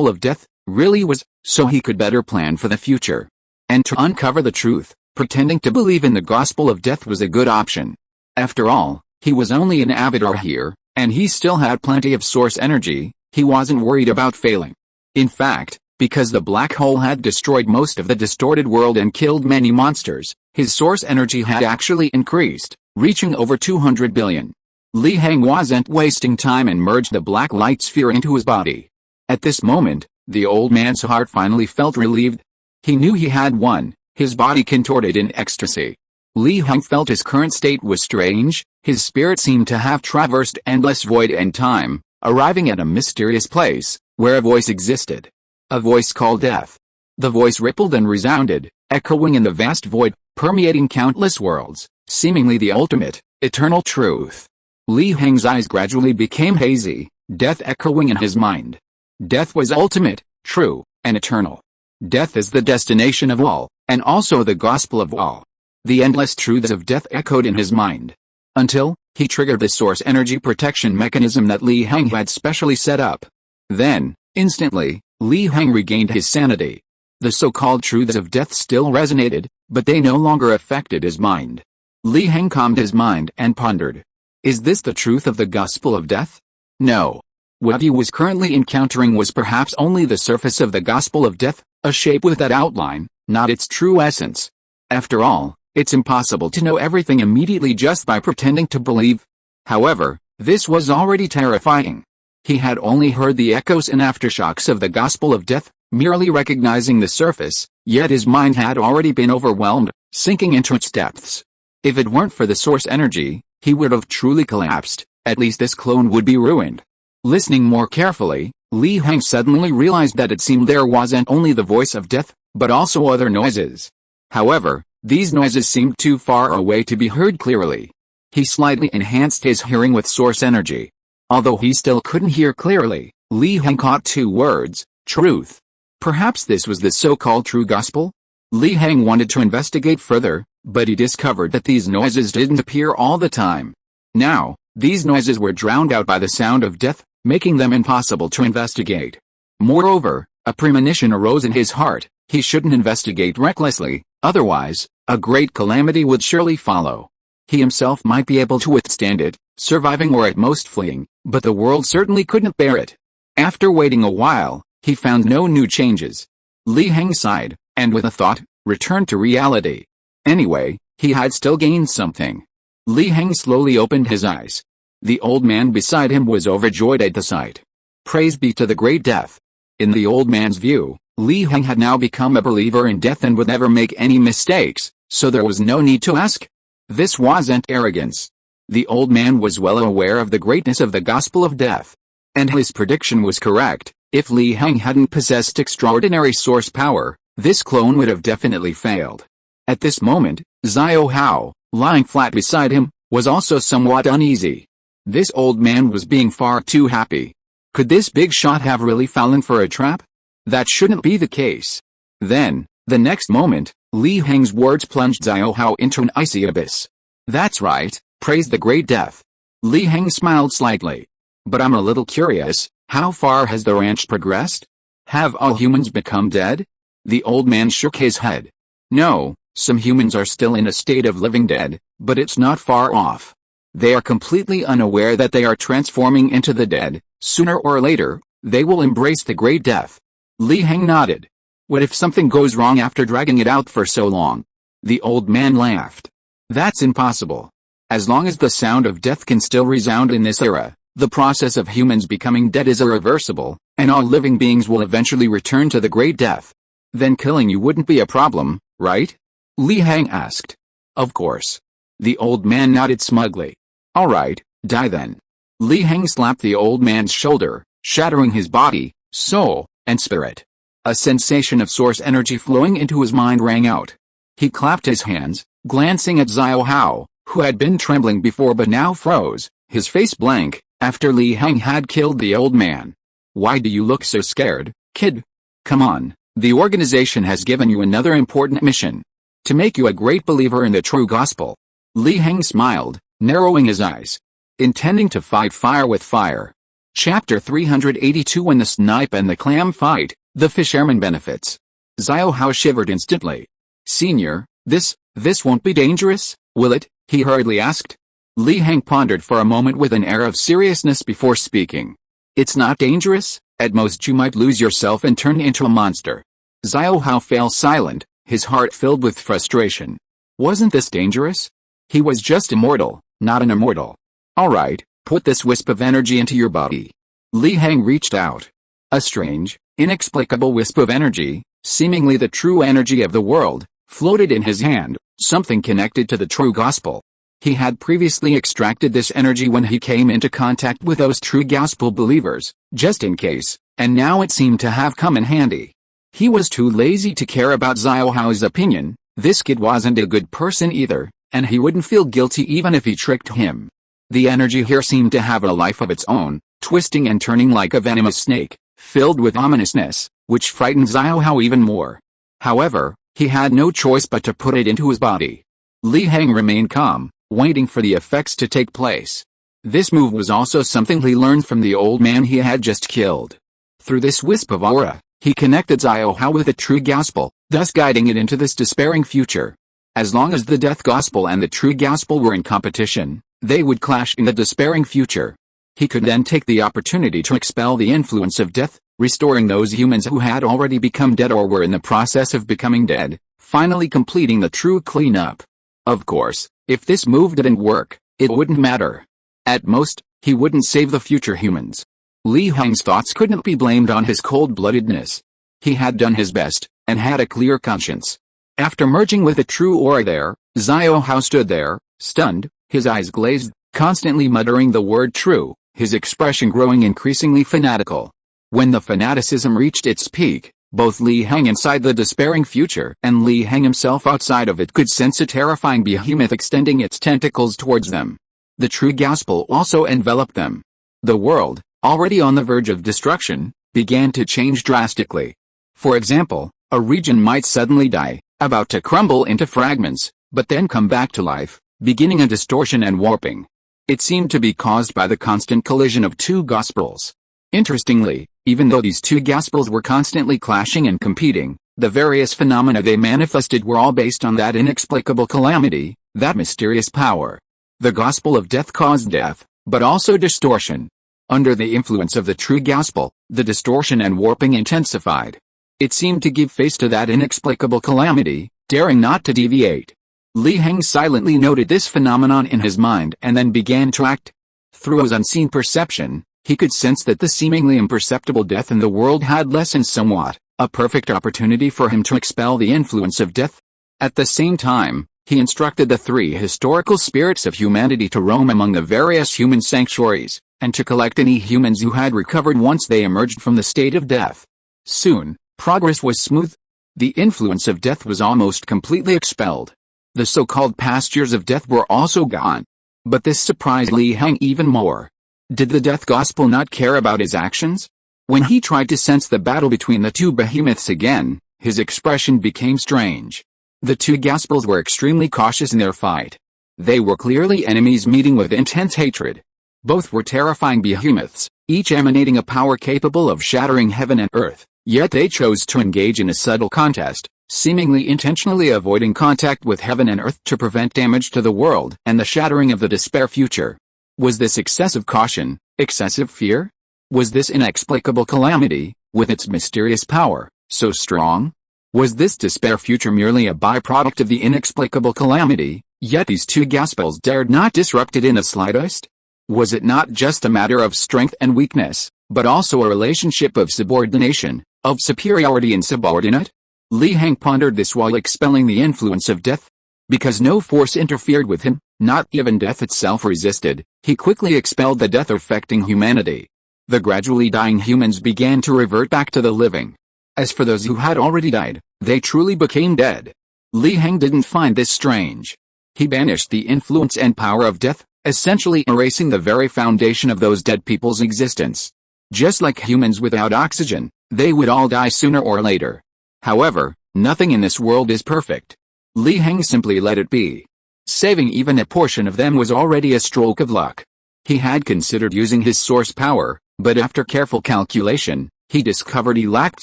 of death, really was, so he could better plan for the future. And to uncover the truth, pretending to believe in the gospel of death was a good option. After all, he was only an avatar here, and he still had plenty of source energy. He wasn't worried about failing. In fact, because the black hole had destroyed most of the distorted world and killed many monsters, his source energy had actually increased, reaching over 200 billion. Li Heng wasn't wasting time and merged the black light sphere into his body. At this moment, the old man's heart finally felt relieved. He knew he had won, his body contorted in ecstasy. Li Heng felt his current state was strange, his spirit seemed to have traversed endless void and time, arriving at a mysterious place, where a voice existed. A voice called death. The voice rippled and resounded, echoing in the vast void, permeating countless worlds, seemingly the ultimate, eternal truth. Li Heng's eyes gradually became hazy, death echoing in his mind. Death was ultimate, true, and eternal. Death is the destination of all, and also the gospel of all. The endless truths of death echoed in his mind. Until, he triggered the source energy protection mechanism that Li Heng had specially set up. Then, instantly, Li Heng regained his sanity. The so-called truths of death still resonated, but they no longer affected his mind. Li Heng calmed his mind and pondered. Is this the truth of the gospel of death? No. What he was currently encountering was perhaps only the surface of the gospel of death, a shape with that outline, not its true essence. After all, it's impossible to know everything immediately just by pretending to believe. However, this was already terrifying. He had only heard the echoes and aftershocks of the gospel of death, merely recognizing the surface, yet his mind had already been overwhelmed, sinking into its depths. If it weren't for the source energy, he would have truly collapsed, at least this clone would be ruined. Listening more carefully, Li Heng suddenly realized that it seemed there wasn't only the voice of death, but also other noises. However, these noises seemed too far away to be heard clearly. He slightly enhanced his hearing with source energy. Although he still couldn't hear clearly, Li Heng caught two words, truth. Perhaps this was the so-called true gospel? Li Heng wanted to investigate further, but he discovered that these noises didn't appear all the time. Now, these noises were drowned out by the sound of death, making them impossible to investigate. Moreover, a premonition arose in his heart. He shouldn't investigate recklessly, otherwise, a great calamity would surely follow. He himself might be able to withstand it, surviving or at most fleeing, but the world certainly couldn't bear it. After waiting a while, he found no new changes. Li Heng sighed, and with a thought, returned to reality. Anyway, he had still gained something. Li Heng slowly opened his eyes. The old man beside him was overjoyed at the sight. Praise be to the great death. In the old man's view, Li Heng had now become a believer in death and would never make any mistakes, so there was no need to ask. This wasn't arrogance. The old man was well aware of the greatness of the gospel of death. And his prediction was correct. If Li Heng hadn't possessed extraordinary source power, this clone would have definitely failed. At this moment, Xiao Hao, lying flat beside him, was also somewhat uneasy. This old man was being far too happy. Could this big shot have really fallen for a trap? That shouldn't be the case. Then, the next moment, Li Heng's words plunged Xiao Hao into an icy abyss. That's right, praise the great death. Li Heng smiled slightly. But I'm a little curious, how far has the ranch progressed? Have all humans become dead? The old man shook his head. No, some humans are still in a state of living dead, but it's not far off. They are completely unaware that they are transforming into the dead. Sooner or later, they will embrace the great death. Li Heng nodded. What if something goes wrong after dragging it out for so long? The old man laughed. That's impossible. As long as the sound of death can still resound in this era, the process of humans becoming dead is irreversible, and all living beings will eventually return to the great death. Then killing you wouldn't be a problem, right? Li Heng asked. Of course. The old man nodded smugly. All right, die then. Li Heng slapped the old man's shoulder, shattering his body, soul, and spirit. A sensation of source energy flowing into his mind rang out. He clapped his hands, glancing at Xiao Hao, who had been trembling before but now froze, his face blank, after Li Heng had killed the old man. Why do you look so scared, kid? Come on, the organization has given you another important mission. To make you a great believer in the true gospel. Li Heng smiled, narrowing his eyes. Intending to fight fire with fire. Chapter 382 When the snipe and the clam fight, the fisherman benefits. Xiao Hao shivered instantly. Senior, this won't be dangerous, will it? He hurriedly asked. Li Heng pondered for a moment with an air of seriousness before speaking. It's not dangerous, at most you might lose yourself and turn into a monster. Xiao Hao fell silent, his heart filled with frustration. Wasn't this dangerous? He was just immortal, not an immortal. Alright, put this wisp of energy into your body. Li Heng reached out. A strange, inexplicable wisp of energy, seemingly the true energy of the world, floated in his hand, something connected to the true gospel. He had previously extracted this energy when he came into contact with those true gospel believers, just in case, and now it seemed to have come in handy. He was too lazy to care about Xiao Hao's opinion. This kid wasn't a good person either, and he wouldn't feel guilty even if he tricked him. The energy here seemed to have a life of its own, twisting and turning like a venomous snake, filled with ominousness, which frightened Xiao Hao even more. However, he had no choice but to put it into his body. Li Heng remained calm, waiting for the effects to take place. This move was also something he learned from the old man he had just killed. Through this wisp of aura, he connected Xiao Hao with the true gospel, thus guiding it into this despairing future. As long as the death gospel and the true gospel were in competition, they would clash in the despairing future. He could then take the opportunity to expel the influence of death, restoring those humans who had already become dead or were in the process of becoming dead, finally completing the true cleanup. Of course, if this move didn't work, it wouldn't matter. At most, he wouldn't save the future humans. Li Heng's thoughts couldn't be blamed on his cold-bloodedness. He had done his best, and had a clear conscience. After merging with the true aura there, Xiao Hao stood there, stunned, his eyes glazed, constantly muttering the word true, his expression growing increasingly fanatical. When the fanaticism reached its peak, both Li Heng inside the despairing future and Li Heng himself outside of it could sense a terrifying behemoth extending its tentacles towards them. The true gospel also enveloped them. The world, already on the verge of destruction, began to change drastically. For example, a region might suddenly die, about to crumble into fragments, but then come back to life, beginning a distortion and warping. It seemed to be caused by the constant collision of two gospels. Interestingly, even though these two gospels were constantly clashing and competing, The various phenomena they manifested were all based on that inexplicable calamity, that mysterious power. The gospel of death caused death, but also distortion. Under the influence of the true gospel, the distortion and warping intensified. It seemed to give face to that inexplicable calamity, daring not to deviate. Li Heng silently noted this phenomenon in his mind and then began to act. Through his unseen perception, he could sense that the seemingly imperceptible death in the world had lessened somewhat, a perfect opportunity for him to expel the influence of death. At the same time, he instructed the 3 historical spirits of humanity to roam among the various human sanctuaries, and to collect any humans who had recovered once they emerged from the state of death. Soon, progress was smooth. The influence of death was almost completely expelled. The so-called pastures of death were also gone. But this surprised Li Heng even more. Did the death gospel not care about his actions? When he tried to sense the battle between the 2 behemoths again, his expression became strange. The 2 gospels were extremely cautious in their fight. They were clearly enemies meeting with intense hatred. Both were terrifying behemoths, each emanating a power capable of shattering heaven and earth, yet they chose to engage in a subtle contest, seemingly intentionally avoiding contact with heaven and earth to prevent damage to the world and the shattering of the despair future. Was this excessive caution, excessive fear? Was this inexplicable calamity, with its mysterious power, so strong? Was this despair future merely a byproduct of the inexplicable calamity, yet these 2 gospels dared not disrupt it in the slightest? Was it not just a matter of strength and weakness, but also a relationship of subordination, of superiority and subordinate? Li Heng pondered this while expelling the influence of death. Because no force interfered with him, not even death itself resisted, he quickly expelled the death affecting humanity. The gradually dying humans began to revert back to the living. As for those who had already died, they truly became dead. Li Heng didn't find this strange. He banished the influence and power of death, essentially erasing the very foundation of those dead people's existence. Just like humans without oxygen, they would all die sooner or later. However, nothing in this world is perfect. Li Heng simply let it be. Saving even a portion of them was already a stroke of luck. He had considered using his source power, but after careful calculation, he discovered he lacked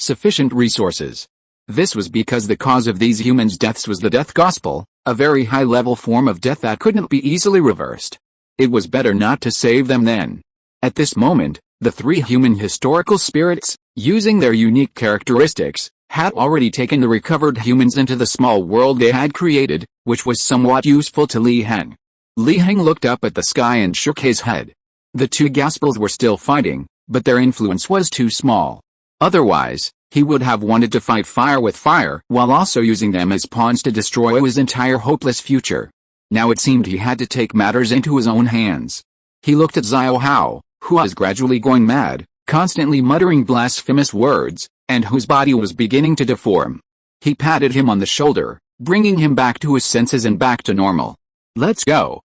sufficient resources. This was because the cause of these humans' deaths was the death gospel, a very high-level form of death that couldn't be easily reversed. It was better not to save them then. At this moment, the 3 human historical spirits, using their unique characteristics, had already taken the recovered humans into the small world they had created, which was somewhat useful to Li Heng. Li Heng looked up at the sky and shook his head. The 2 gospels were still fighting, but their influence was too small. Otherwise, he would have wanted to fight fire with fire while also using them as pawns to destroy his entire hopeless future. Now it seemed he had to take matters into his own hands. He looked at Xiao Hao, who was gradually going mad, constantly muttering blasphemous words, and whose body was beginning to deform. He patted him on the shoulder, bringing him back to his senses and back to normal. Let's go,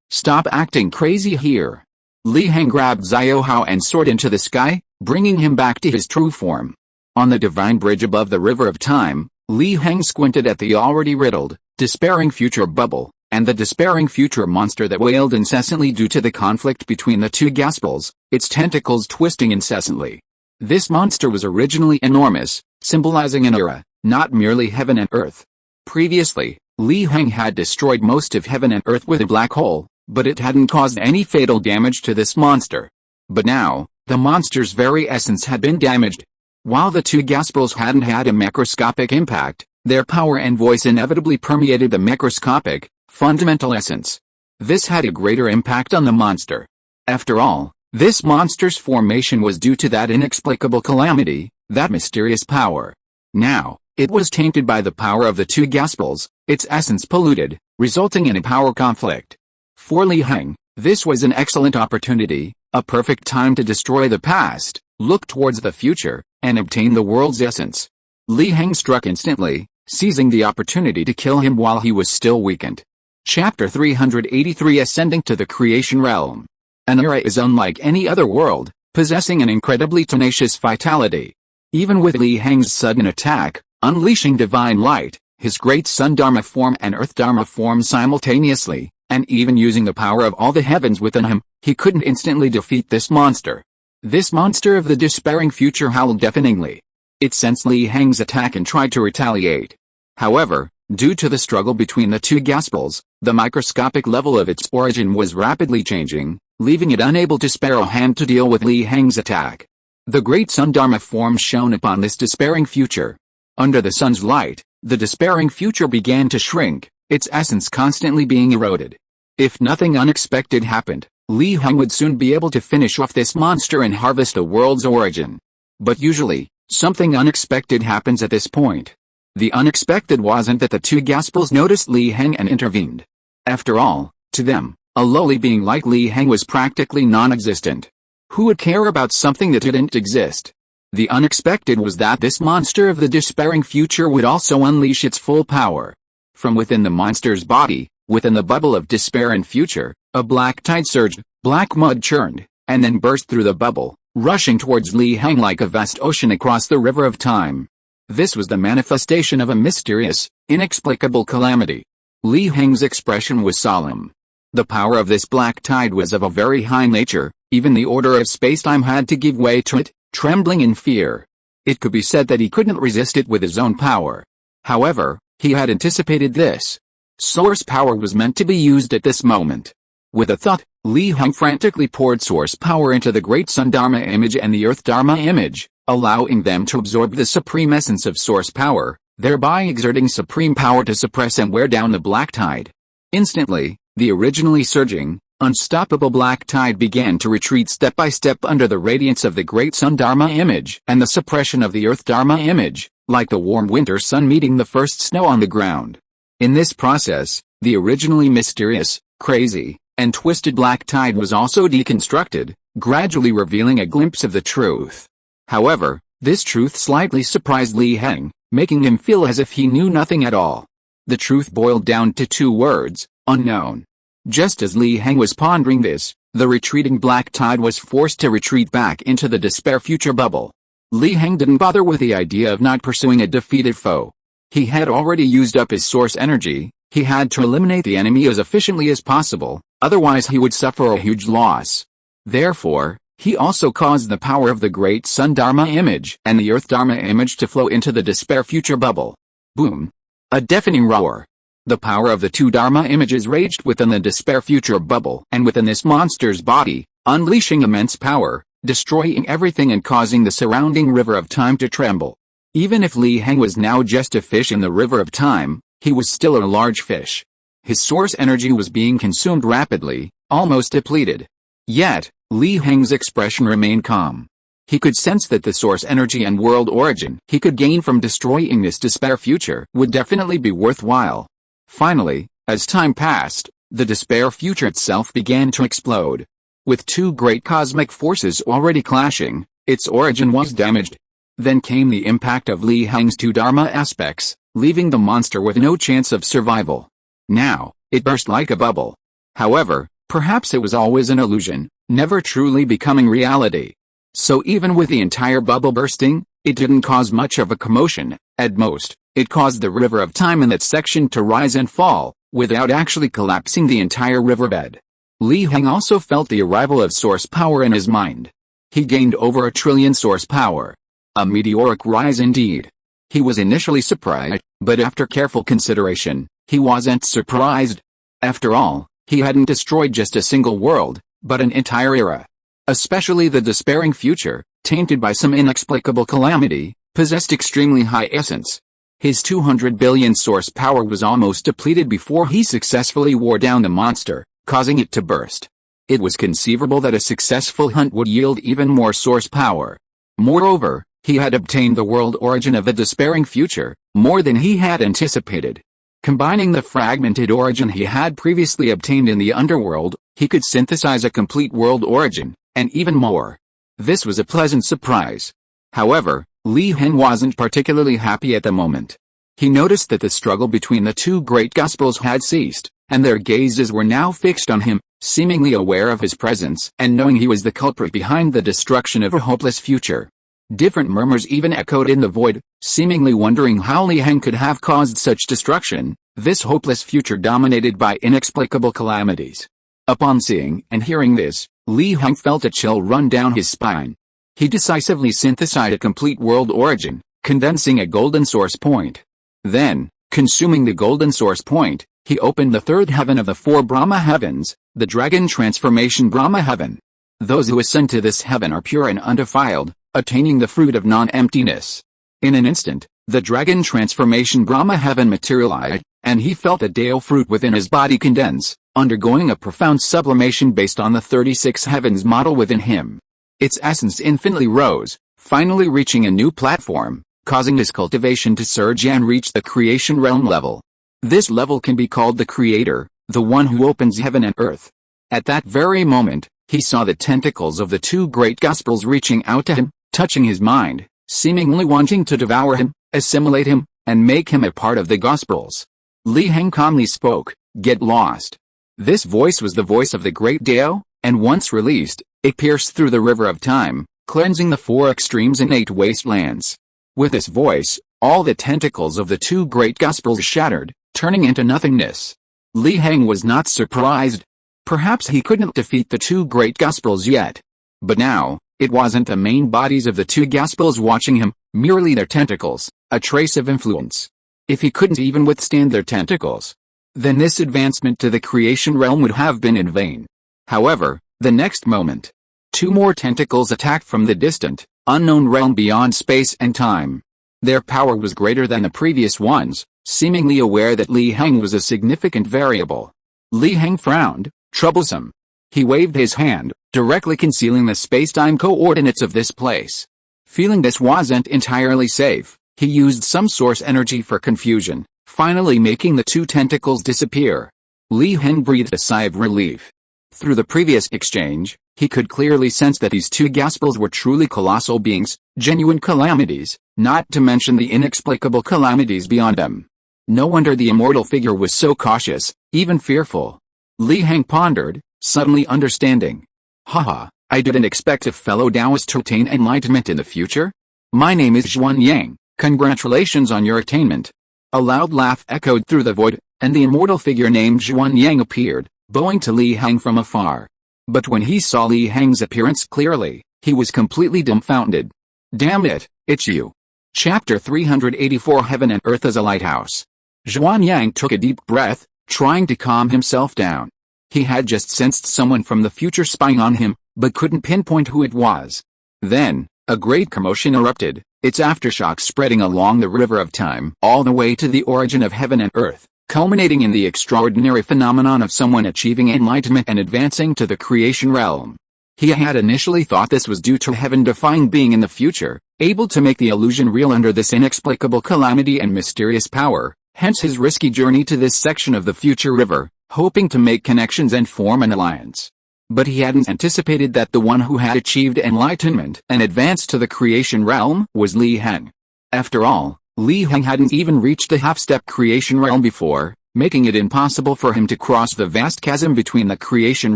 stop acting crazy here. Li Heng grabbed Xiao Hao and soared into the sky, bringing him back to his true form. On the divine bridge above the river of time, Li Heng squinted at the already riddled, despairing future bubble, and the despairing future monster that wailed incessantly due to the conflict between the 2 gospels, its tentacles twisting incessantly. This monster was originally enormous, symbolizing an era, not merely heaven and earth. Previously, Li Heng had destroyed most of heaven and earth with a black hole, but it hadn't caused any fatal damage to this monster. But now, the monster's very essence had been damaged. While the 2 gospels hadn't had a macroscopic impact, their power and voice inevitably permeated the macroscopic, fundamental essence. This had a greater impact on the monster. After all, this monster's formation was due to that inexplicable calamity, that mysterious power. Now, it was tainted by the power of the 2 gospels, its essence polluted, resulting in a power conflict. For Li Heng, this was an excellent opportunity, a perfect time to destroy the past, look towards the future, and obtain the world's essence. Li Heng struck instantly, seizing the opportunity to kill him while he was still weakened. Chapter 383 Ascending to the Creation Realm. An era is unlike any other world, possessing an incredibly tenacious vitality. Even with Li Heng's sudden attack, unleashing divine light, his great sun dharma form and earth dharma form simultaneously, and even using the power of all the heavens within him, he couldn't instantly defeat this monster. This monster of the despairing future howled deafeningly. It sensed Li Heng's attack and tried to retaliate. However, due to the struggle between the two gospels, the microscopic level of its origin was rapidly changing, leaving it unable to spare a hand to deal with Li Heng's attack. The great sun Dharma form shone upon this despairing future. Under the sun's light, the despairing future began to shrink, its essence constantly being eroded. If nothing unexpected happened, Li Heng would soon be able to finish off this monster and harvest a world's origin. But usually, something unexpected happens at this point. The unexpected wasn't that the two gospels noticed Li Heng and intervened. After all, to them, a lowly being like Li Heng was practically non-existent. Who would care about something that didn't exist? The unexpected was that this monster of the despairing future would also unleash its full power. From within the monster's body, within the bubble of despair and future, a black tide surged, black mud churned, and then burst through the bubble, rushing towards Li Heng like a vast ocean across the river of time. This was the manifestation of a mysterious, inexplicable calamity. Li Heng's expression was solemn. The power of this black tide was of a very high nature, even the order of space-time had to give way to it, trembling in fear. It could be said that he couldn't resist it with his own power. However, he had anticipated this. Source power was meant to be used at this moment. With a thought, Li Heng frantically poured source power into the great sun Dharma image and the earth Dharma image, allowing them to absorb the supreme essence of source power, thereby exerting supreme power to suppress and wear down the black tide. Instantly, the originally surging, unstoppable black tide began to retreat step by step under the radiance of the great sun Dharma image and the suppression of the earth Dharma image, like the warm winter sun meeting the first snow on the ground. In this process, the originally mysterious, crazy, and twisted black tide was also deconstructed, gradually revealing a glimpse of the truth. However, this truth slightly surprised Li Heng, making him feel as if he knew nothing at all. The truth boiled down to two words: unknown. Just as Li Heng was pondering this, the retreating black tide was forced to retreat back into the despair future bubble. Li Heng didn't bother with the idea of not pursuing a defeated foe. He had already used up his source energy. He had to eliminate the enemy as efficiently as possible, otherwise he would suffer a huge loss. Therefore, he also caused the power of the great sun Dharma image and the earth Dharma image to flow into the despair future bubble. Boom! A deafening roar. The power of the two Dharma images raged within the despair future bubble and within this monster's body, unleashing immense power, destroying everything and causing the surrounding river of time to tremble. Even if Li Heng was now just a fish in the river of time, he was still a large fish. His source energy was being consumed rapidly, almost depleted. Yet, Li Heng's expression remained calm. He could sense that the source energy and world origin he could gain from destroying this despair future would definitely be worthwhile. Finally, as time passed, the despair future itself began to explode. With two great cosmic forces already clashing, its origin was damaged. Then came the impact of Li Heng's two Dharma aspects, leaving the monster with no chance of survival. Now, it burst like a bubble. However, perhaps it was always an illusion, never truly becoming reality. So even with the entire bubble bursting, it didn't cause much of a commotion. At most, it caused the river of time in that section to rise and fall, without actually collapsing the entire riverbed. Li Heng also felt the arrival of source power in his mind. He gained over 1 trillion source power. A meteoric rise indeed. He was initially surprised, but after careful consideration, he wasn't surprised. After all, he hadn't destroyed just a single world, but an entire era. Especially the despairing future, tainted by some inexplicable calamity, possessed extremely high essence. His 200 billion source power was almost depleted before he successfully wore down the monster, causing it to burst. It was conceivable that a successful hunt would yield even more source power. Moreover, he had obtained the world origin of the despairing future, more than he had anticipated. Combining the fragmented origin he had previously obtained in the underworld, he could synthesize a complete world origin, and even more. This was a pleasant surprise. However, Li Heng wasn't particularly happy at the moment. He noticed that the struggle between the two great gospels had ceased, and their gazes were now fixed on him, seemingly aware of his presence and knowing he was the culprit behind the destruction of a hopeless future. Different murmurs even echoed in the void, seemingly wondering how Li Heng could have caused such destruction, this hopeless future dominated by inexplicable calamities. Upon seeing and hearing this, Li Heng felt a chill run down his spine. He decisively synthesized a complete world origin, condensing a golden source point. Then, consuming the golden source point, he opened the third heaven of the four Brahma heavens, the dragon transformation Brahma heaven. Those who ascend to this heaven are pure and undefiled, attaining the fruit of non-emptiness. In an instant, the dragon transformation Brahma heaven materialized, and he felt a Deo fruit within his body condense, undergoing a profound sublimation based on the 36 heavens model within him. Its essence infinitely rose, finally reaching a new platform, causing his cultivation to surge and reach the creation realm level. This level can be called the Creator, the one who opens heaven and earth. At that very moment, he saw the tentacles of the two great Gospels reaching out to him, touching his mind, seemingly wanting to devour him, assimilate him, and make him a part of the Gospels. Li Heng calmly spoke, "Get lost." This voice was the voice of the great Dao, and once released, it pierced through the river of time, cleansing the four extremes and 8 wastelands. With this voice, all the tentacles of the two great Gospels shattered, turning into nothingness. Li Heng was not surprised. Perhaps he couldn't defeat the two great Gospels yet. But now, it wasn't the main bodies of the two Gospels watching him, merely their tentacles, a trace of influence. If he couldn't even withstand their tentacles, then this advancement to the creation realm would have been in vain. However, the next moment, 2 more tentacles attacked from the distant, unknown realm beyond space and time. Their power was greater than the previous ones, seemingly aware that Li Heng was a significant variable. Li Heng frowned, troublesome. He waved his hand, directly concealing the space-time coordinates of this place. Feeling this wasn't entirely safe, he used some source energy for confusion, finally making the 2 tentacles disappear. Li Heng breathed a sigh of relief. Through the previous exchange, he could clearly sense that these 2 Gospels were truly colossal beings, genuine calamities, not to mention the inexplicable calamities beyond them. No wonder the immortal figure was so cautious, even fearful. Li Heng pondered, suddenly understanding. Haha, I didn't expect a fellow Taoist to attain enlightenment in the future? My name is Zhuanyang, congratulations on your attainment. A loud laugh echoed through the void, and the immortal figure named Zhuanyang appeared, bowing to Li Heng from afar. But when he saw Li Heng's appearance clearly, he was completely dumbfounded. Damn it, it's you. Chapter 384 Heaven and Earth as a Lighthouse. Zhuanyang took a deep breath, trying to calm himself down. He had just sensed someone from the future spying on him, but couldn't pinpoint who it was. Then, a great commotion erupted, its aftershocks spreading along the river of time all the way to the origin of heaven and earth, culminating in the extraordinary phenomenon of someone achieving enlightenment and advancing to the creation realm. He had initially thought this was due to a heaven-defying being in the future, able to make the illusion real under this inexplicable calamity and mysterious power, hence his risky journey to this section of the future river, hoping to make connections and form an alliance. But he hadn't anticipated that the one who had achieved enlightenment and advanced to the creation realm was Li Heng. After all, Li Heng hadn't even reached the half-step creation realm before, making it impossible for him to cross the vast chasm between the creation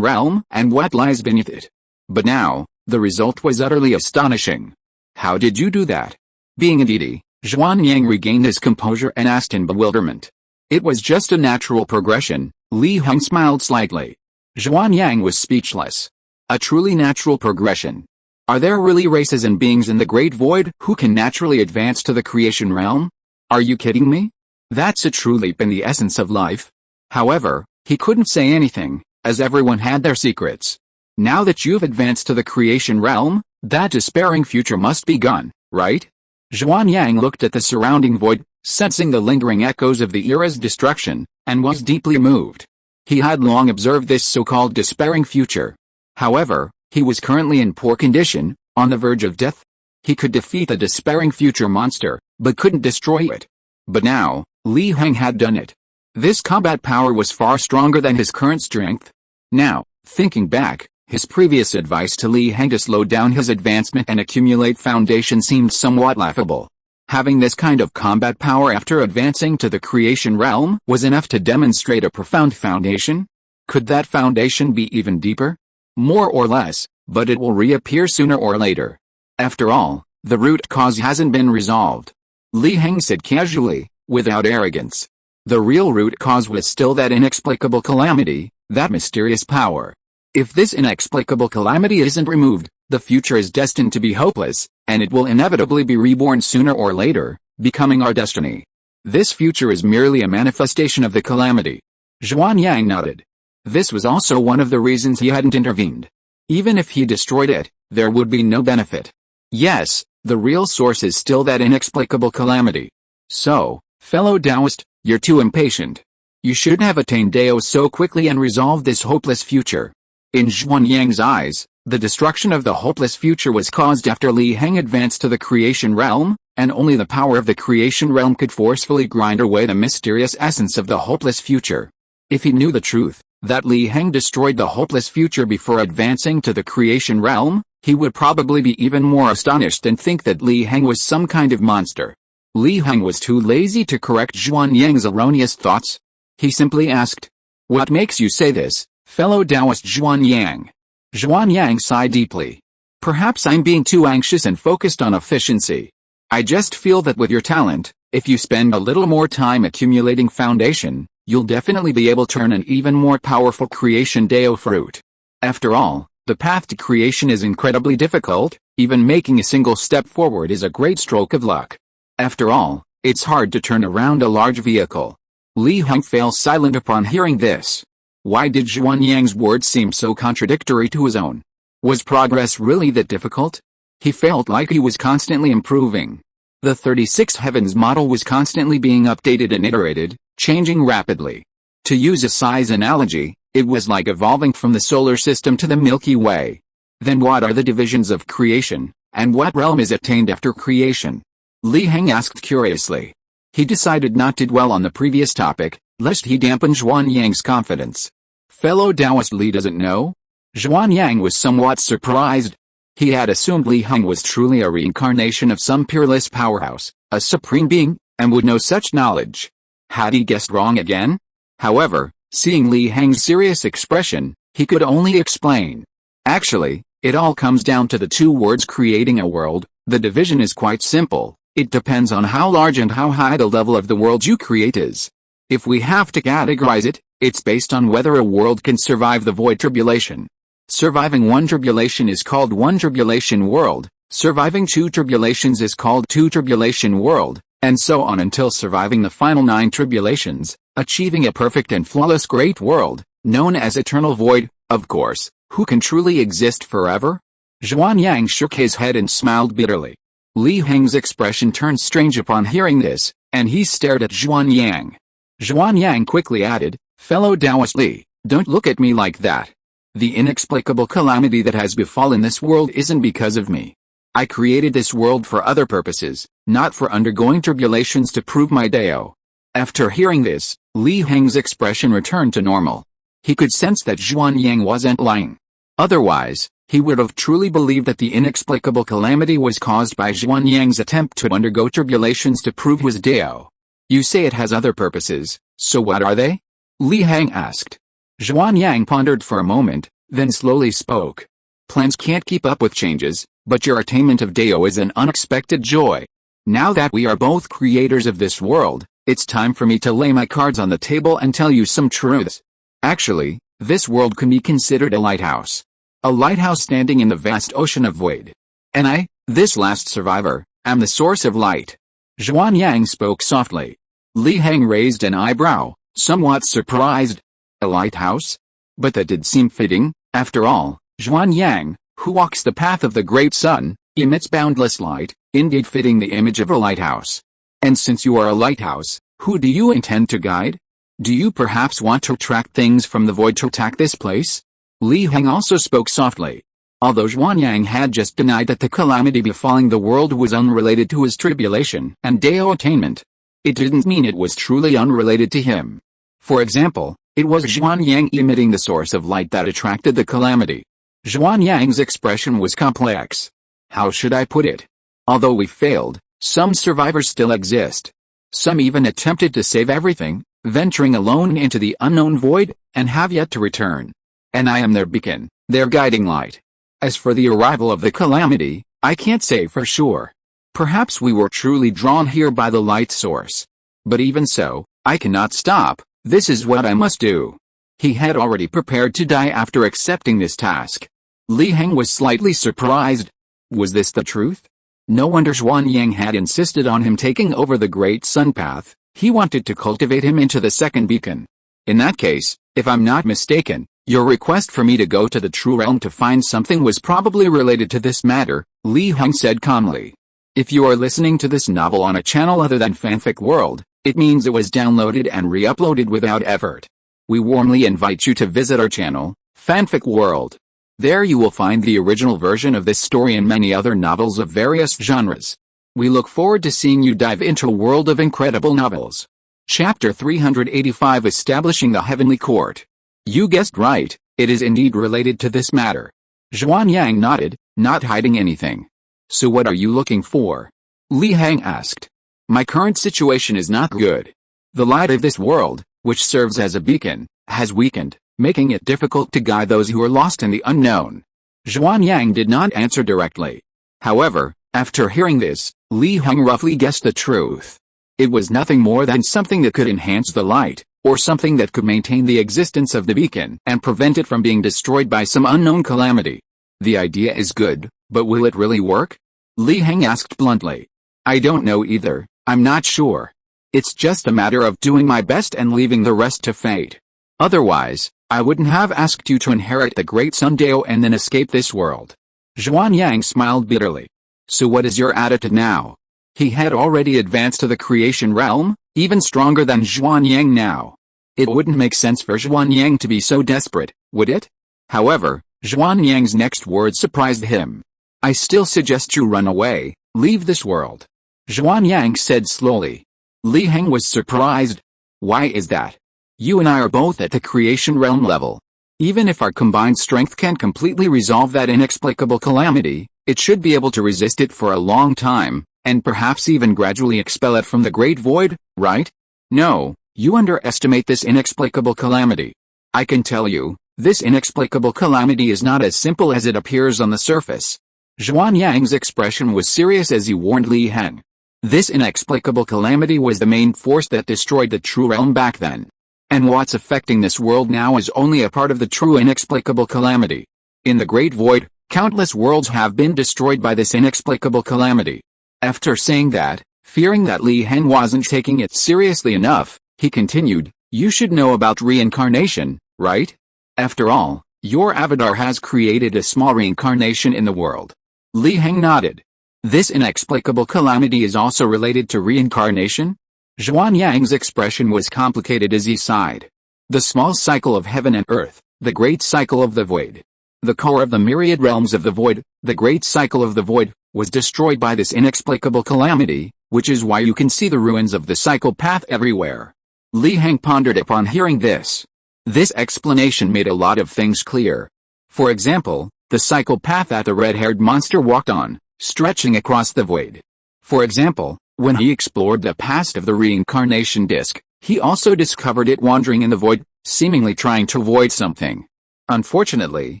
realm and what lies beneath it. But now, the result was utterly astonishing. How did you do that? Being a deity, Zhuanyang regained his composure and asked in bewilderment. It was just a natural progression, Li Heng smiled slightly. Zhuanyang was speechless. A truly natural progression. Are there really races and beings in the great void who can naturally advance to the creation realm? Are you kidding me? That's a true leap in the essence of life. However, he couldn't say anything, as everyone had their secrets. Now that you've advanced to the creation realm, that despairing future must be gone, right? Zhuanyang looked at the surrounding void, sensing the lingering echoes of the era's destruction, and was deeply moved. He had long observed this so-called despairing future. However, he was currently in poor condition, on the verge of death. He could defeat the despairing future monster, but couldn't destroy it. But now, Li Heng had done it. This combat power was far stronger than his current strength. Now, thinking back, his previous advice to Li Heng to slow down his advancement and accumulate foundation seemed somewhat laughable. Having this kind of combat power after advancing to the creation realm was enough to demonstrate a profound foundation? Could that foundation be even deeper? More or less, but it will reappear sooner or later. After all, the root cause hasn't been resolved. Li Heng said casually, without arrogance. The real root cause was still that inexplicable calamity, that mysterious power. If this inexplicable calamity isn't removed, The future is destined to be hopeless, and it will inevitably be reborn sooner or later, becoming our destiny. This future is merely a manifestation of the calamity. Xuanyang nodded. This was also one of the reasons he hadn't intervened. Even if he destroyed it, there would be no benefit. Yes, the real source is still that inexplicable calamity. So, fellow Taoist, you're too impatient. You should have attained Dao so quickly and resolved this hopeless future. In Xuanyang's eyes, the destruction of the hopeless future was caused after Li Heng advanced to the creation realm, and only the power of the creation realm could forcefully grind away the mysterious essence of the hopeless future. If he knew the truth, that Li Heng destroyed the hopeless future before advancing to the creation realm, he would probably be even more astonished and think that Li Heng was some kind of monster. Li Heng was too lazy to correct Xuanyang's erroneous thoughts. He simply asked, "What makes you say this, fellow Taoist Xuanyang?" Xuanyang sighed deeply. "Perhaps I'm being too anxious and focused on efficiency. I just feel that with your talent, if you spend a little more time accumulating foundation, you'll definitely be able to earn an even more powerful creation Dao fruit. After all, the path to creation is incredibly difficult, even making a single step forward is a great stroke of luck. After all, it's hard to turn around a large vehicle." Li Heng fell silent upon hearing this. Why did Xuanyang's words seem so contradictory to his own? Was progress really that difficult? He felt like he was constantly improving. The 36 Heavens model was constantly being updated and iterated, changing rapidly. To use a size analogy, it was like evolving from the solar system to the Milky Way. Then what are the divisions of creation, and what realm is attained after creation? Li Heng asked curiously. He decided not to dwell on the previous topic, lest he dampen Xuanyang's confidence. Fellow Taoist Li doesn't know? Xuanyang was somewhat surprised. He had assumed Li Heng was truly a reincarnation of some peerless powerhouse, a supreme being, and would know such knowledge. Had he guessed wrong again? However, seeing Li Heng's serious expression, he could only explain. Actually, it all comes down to the two words creating a world. The division is quite simple. It depends on how large and how high the level of the world you create is. If we have to categorize it, it's based on whether a world can survive the void tribulation. Surviving one tribulation is called one tribulation world, surviving two tribulations is called two tribulation world, and so on until surviving the final 9 tribulations, achieving a perfect and flawless great world, known as eternal void. Of course, who can truly exist forever? Xuanyang shook his head and smiled bitterly. Li Heng's expression turned strange upon hearing this, and he stared at Xuanyang. Xuanyang quickly added, "Fellow Taoist Li, don't look at me like that. The inexplicable calamity that has befallen this world isn't because of me. I created this world for other purposes, not for undergoing tribulations to prove my Dao." After hearing this, Li Heng's expression returned to normal. He could sense that Xuanyang wasn't lying. Otherwise, he would have truly believed that the inexplicable calamity was caused by Xuanyang's attempt to undergo tribulations to prove his Dao. "You say it has other purposes, so what are they?" Li Heng asked. Xuanyang pondered for a moment, then slowly spoke. "Plans can't keep up with changes, but your attainment of Dao is an unexpected joy. Now that we are both creators of this world, it's time for me to lay my cards on the table and tell you some truths. Actually, this world can be considered a lighthouse. A lighthouse standing in the vast ocean of void. And I, this last survivor, am the source of light." Xuanyang spoke softly. Li Heng raised an eyebrow, somewhat surprised. A lighthouse? But that did seem fitting. After all, Xuanyang, who walks the path of the great sun, emits boundless light, indeed fitting the image of a lighthouse. And since you are a lighthouse, who do you intend to guide? Do you perhaps want to attract things from the void to attack this place? Li Heng also spoke softly. Although Xuanyang had just denied that the calamity befalling the world was unrelated to his tribulation and Dao attainment, it didn't mean it was truly unrelated to him. For example, it was Xuanyang emitting the source of light that attracted the calamity. Xuanyang's expression was complex. How should I put it? Although we failed, some survivors still exist. Some even attempted to save everything, venturing alone into the unknown void, and have yet to return. And I am their beacon, their guiding light. As for the arrival of the calamity, I can't say for sure. Perhaps we were truly drawn here by the light source. But even so, I cannot stop. This is what I must do. He had already prepared to die after accepting this task. Li Heng was slightly surprised. Was this the truth? No wonder Xuanyang had insisted on him taking over the Great Sun Path. He wanted to cultivate him into the second beacon. In that case, if I'm not mistaken, your request for me to go to the True Realm to find something was probably related to this matter, Li Heng said calmly. If you are listening to this novel on a channel other than Fanfic World, it means it was downloaded and re-uploaded without effort. We warmly invite you to visit our channel, Fanfic World. There you will find the original version of this story and many other novels of various genres. We look forward to seeing you dive into a world of incredible novels. Chapter 385 Establishing the Heavenly Court. You guessed right, it is indeed related to this matter. Xuanyang nodded, not hiding anything. So what are you looking for? Li Heng asked. My current situation is not good. The light of this world, which serves as a beacon, has weakened, making it difficult to guide those who are lost in the unknown. Xuanyang did not answer directly. However, after hearing this, Li Heng roughly guessed the truth. It was nothing more than something that could enhance the light, or something that could maintain the existence of the beacon and prevent it from being destroyed by some unknown calamity. The idea is good, but will it really work? Li Heng asked bluntly. I don't know either, I'm not sure. It's just a matter of doing my best and leaving the rest to fate. Otherwise, I wouldn't have asked you to inherit the Great Sun Dao and then escape this world. Xuanyang smiled bitterly. So what is your attitude now? He had already advanced to the creation realm, even stronger than Xuanyang now. It wouldn't make sense for Xuanyang to be so desperate, would it? However, Xuanyang's next words surprised him. I still suggest you run away, leave this world. Xuanyang said slowly. Li Heng was surprised. Why is that? You and I are both at the creation realm level. Even if our combined strength can't completely resolve that inexplicable calamity, it should be able to resist it for a long time, and perhaps even gradually expel it from the Great Void, right? No, you underestimate this inexplicable calamity. I can tell you, this inexplicable calamity is not as simple as it appears on the surface. Xuanyang's expression was serious as he warned Li Heng. This inexplicable calamity was the main force that destroyed the True Realm back then. And what's affecting this world now is only a part of the true inexplicable calamity. In the Great Void, countless worlds have been destroyed by this inexplicable calamity. After saying that, fearing that Li Heng wasn't taking it seriously enough, he continued, you should know about reincarnation, right? After all, your avatar has created a small reincarnation in the world. Li Heng nodded. This inexplicable calamity is also related to reincarnation? Xuanyang's expression was complicated as he sighed. The small cycle of heaven and earth, the great cycle of the void. The core of the myriad realms of the void, the great cycle of the void, was destroyed by this inexplicable calamity, which is why you can see the ruins of the cycle path everywhere. Li Heng pondered upon hearing this. This explanation made a lot of things clear. For example, the cycle path that the red-haired monster walked on, stretching across the void. For example, when he explored the past of the reincarnation disk, he also discovered it wandering in the void, seemingly trying to avoid something. Unfortunately,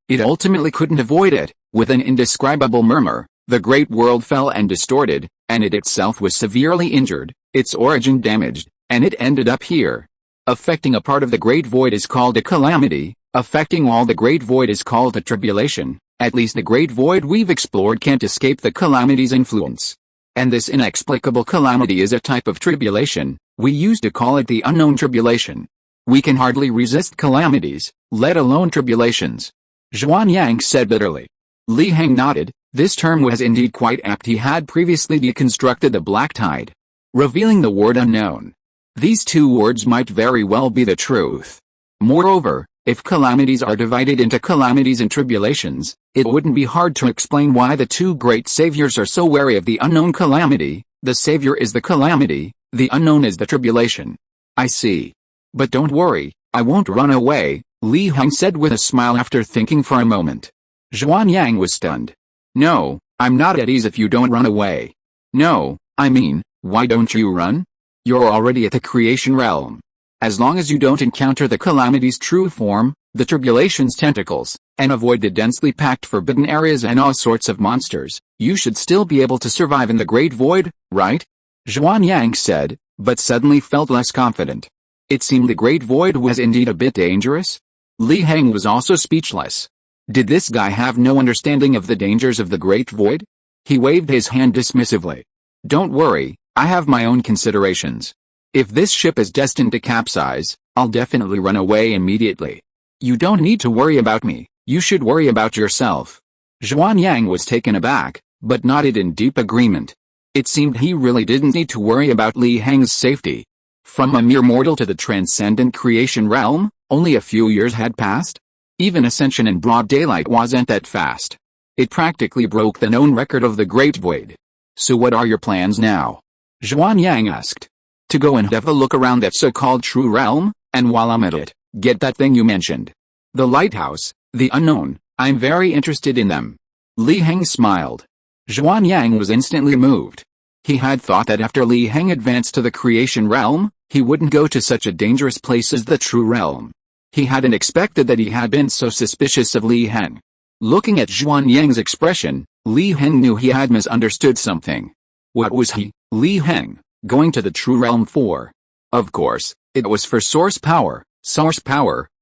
it ultimately couldn't avoid it. With an indescribable murmur, the great world fell and distorted, and it itself was severely injured, its origin damaged, and it ended up here. Affecting a part of the great void is called a calamity, affecting all the great void is called a tribulation. At least the great void we've explored can't escape the calamity's influence. And this inexplicable calamity is a type of tribulation. We used to call it the unknown tribulation. We can hardly resist calamities, let alone tribulations. Xuanyang said bitterly. Li Heng nodded. This term was indeed quite apt. He had previously deconstructed the black tide, revealing the word unknown. These two words might very well be the truth. Moreover, if calamities are divided into calamities and tribulations, it wouldn't be hard to explain why the two great saviors are so wary of the unknown calamity. The savior is the calamity, the unknown is the tribulation. I see. But don't worry, I won't run away, Li Heng said with a smile after thinking for a moment. Xuanyang was stunned. No, I'm not at ease if you don't run away. No, I mean, why don't you run? You're already at the creation realm. As long as you don't encounter the calamity's true form, the tribulation's tentacles, and avoid the densely packed forbidden areas and all sorts of monsters, you should still be able to survive in the great void, right? Xuanyang said, but suddenly felt less confident. It seemed the great void was indeed a bit dangerous. Li Heng was also speechless. Did this guy have no understanding of the dangers of the Great Void? He waved his hand dismissively. Don't worry, I have my own considerations. If this ship is destined to capsize, I'll definitely run away immediately. You don't need to worry about me, you should worry about yourself. Xuanyang was taken aback, but nodded in deep agreement. It seemed he really didn't need to worry about Li Heng's safety. From a mere mortal to the transcendent creation realm, only a few years had passed. Even ascension in broad daylight wasn't that fast. It practically broke the known record of the Great Void. So what are your plans now? Xuanyang asked. To go and have a look around that so-called true realm, and while I'm at it, get that thing you mentioned. The lighthouse, the unknown, I'm very interested in them. Li Heng smiled. Xuanyang was instantly moved. He had thought that after Li Heng advanced to the creation realm, he wouldn't go to such a dangerous place as the true realm. He hadn't expected that he had been so suspicious of Li Heng. Looking at Xuanyang's expression, Li Heng knew he had misunderstood something. What was he, Li Heng, going to the true realm for? Of course, it was for source power,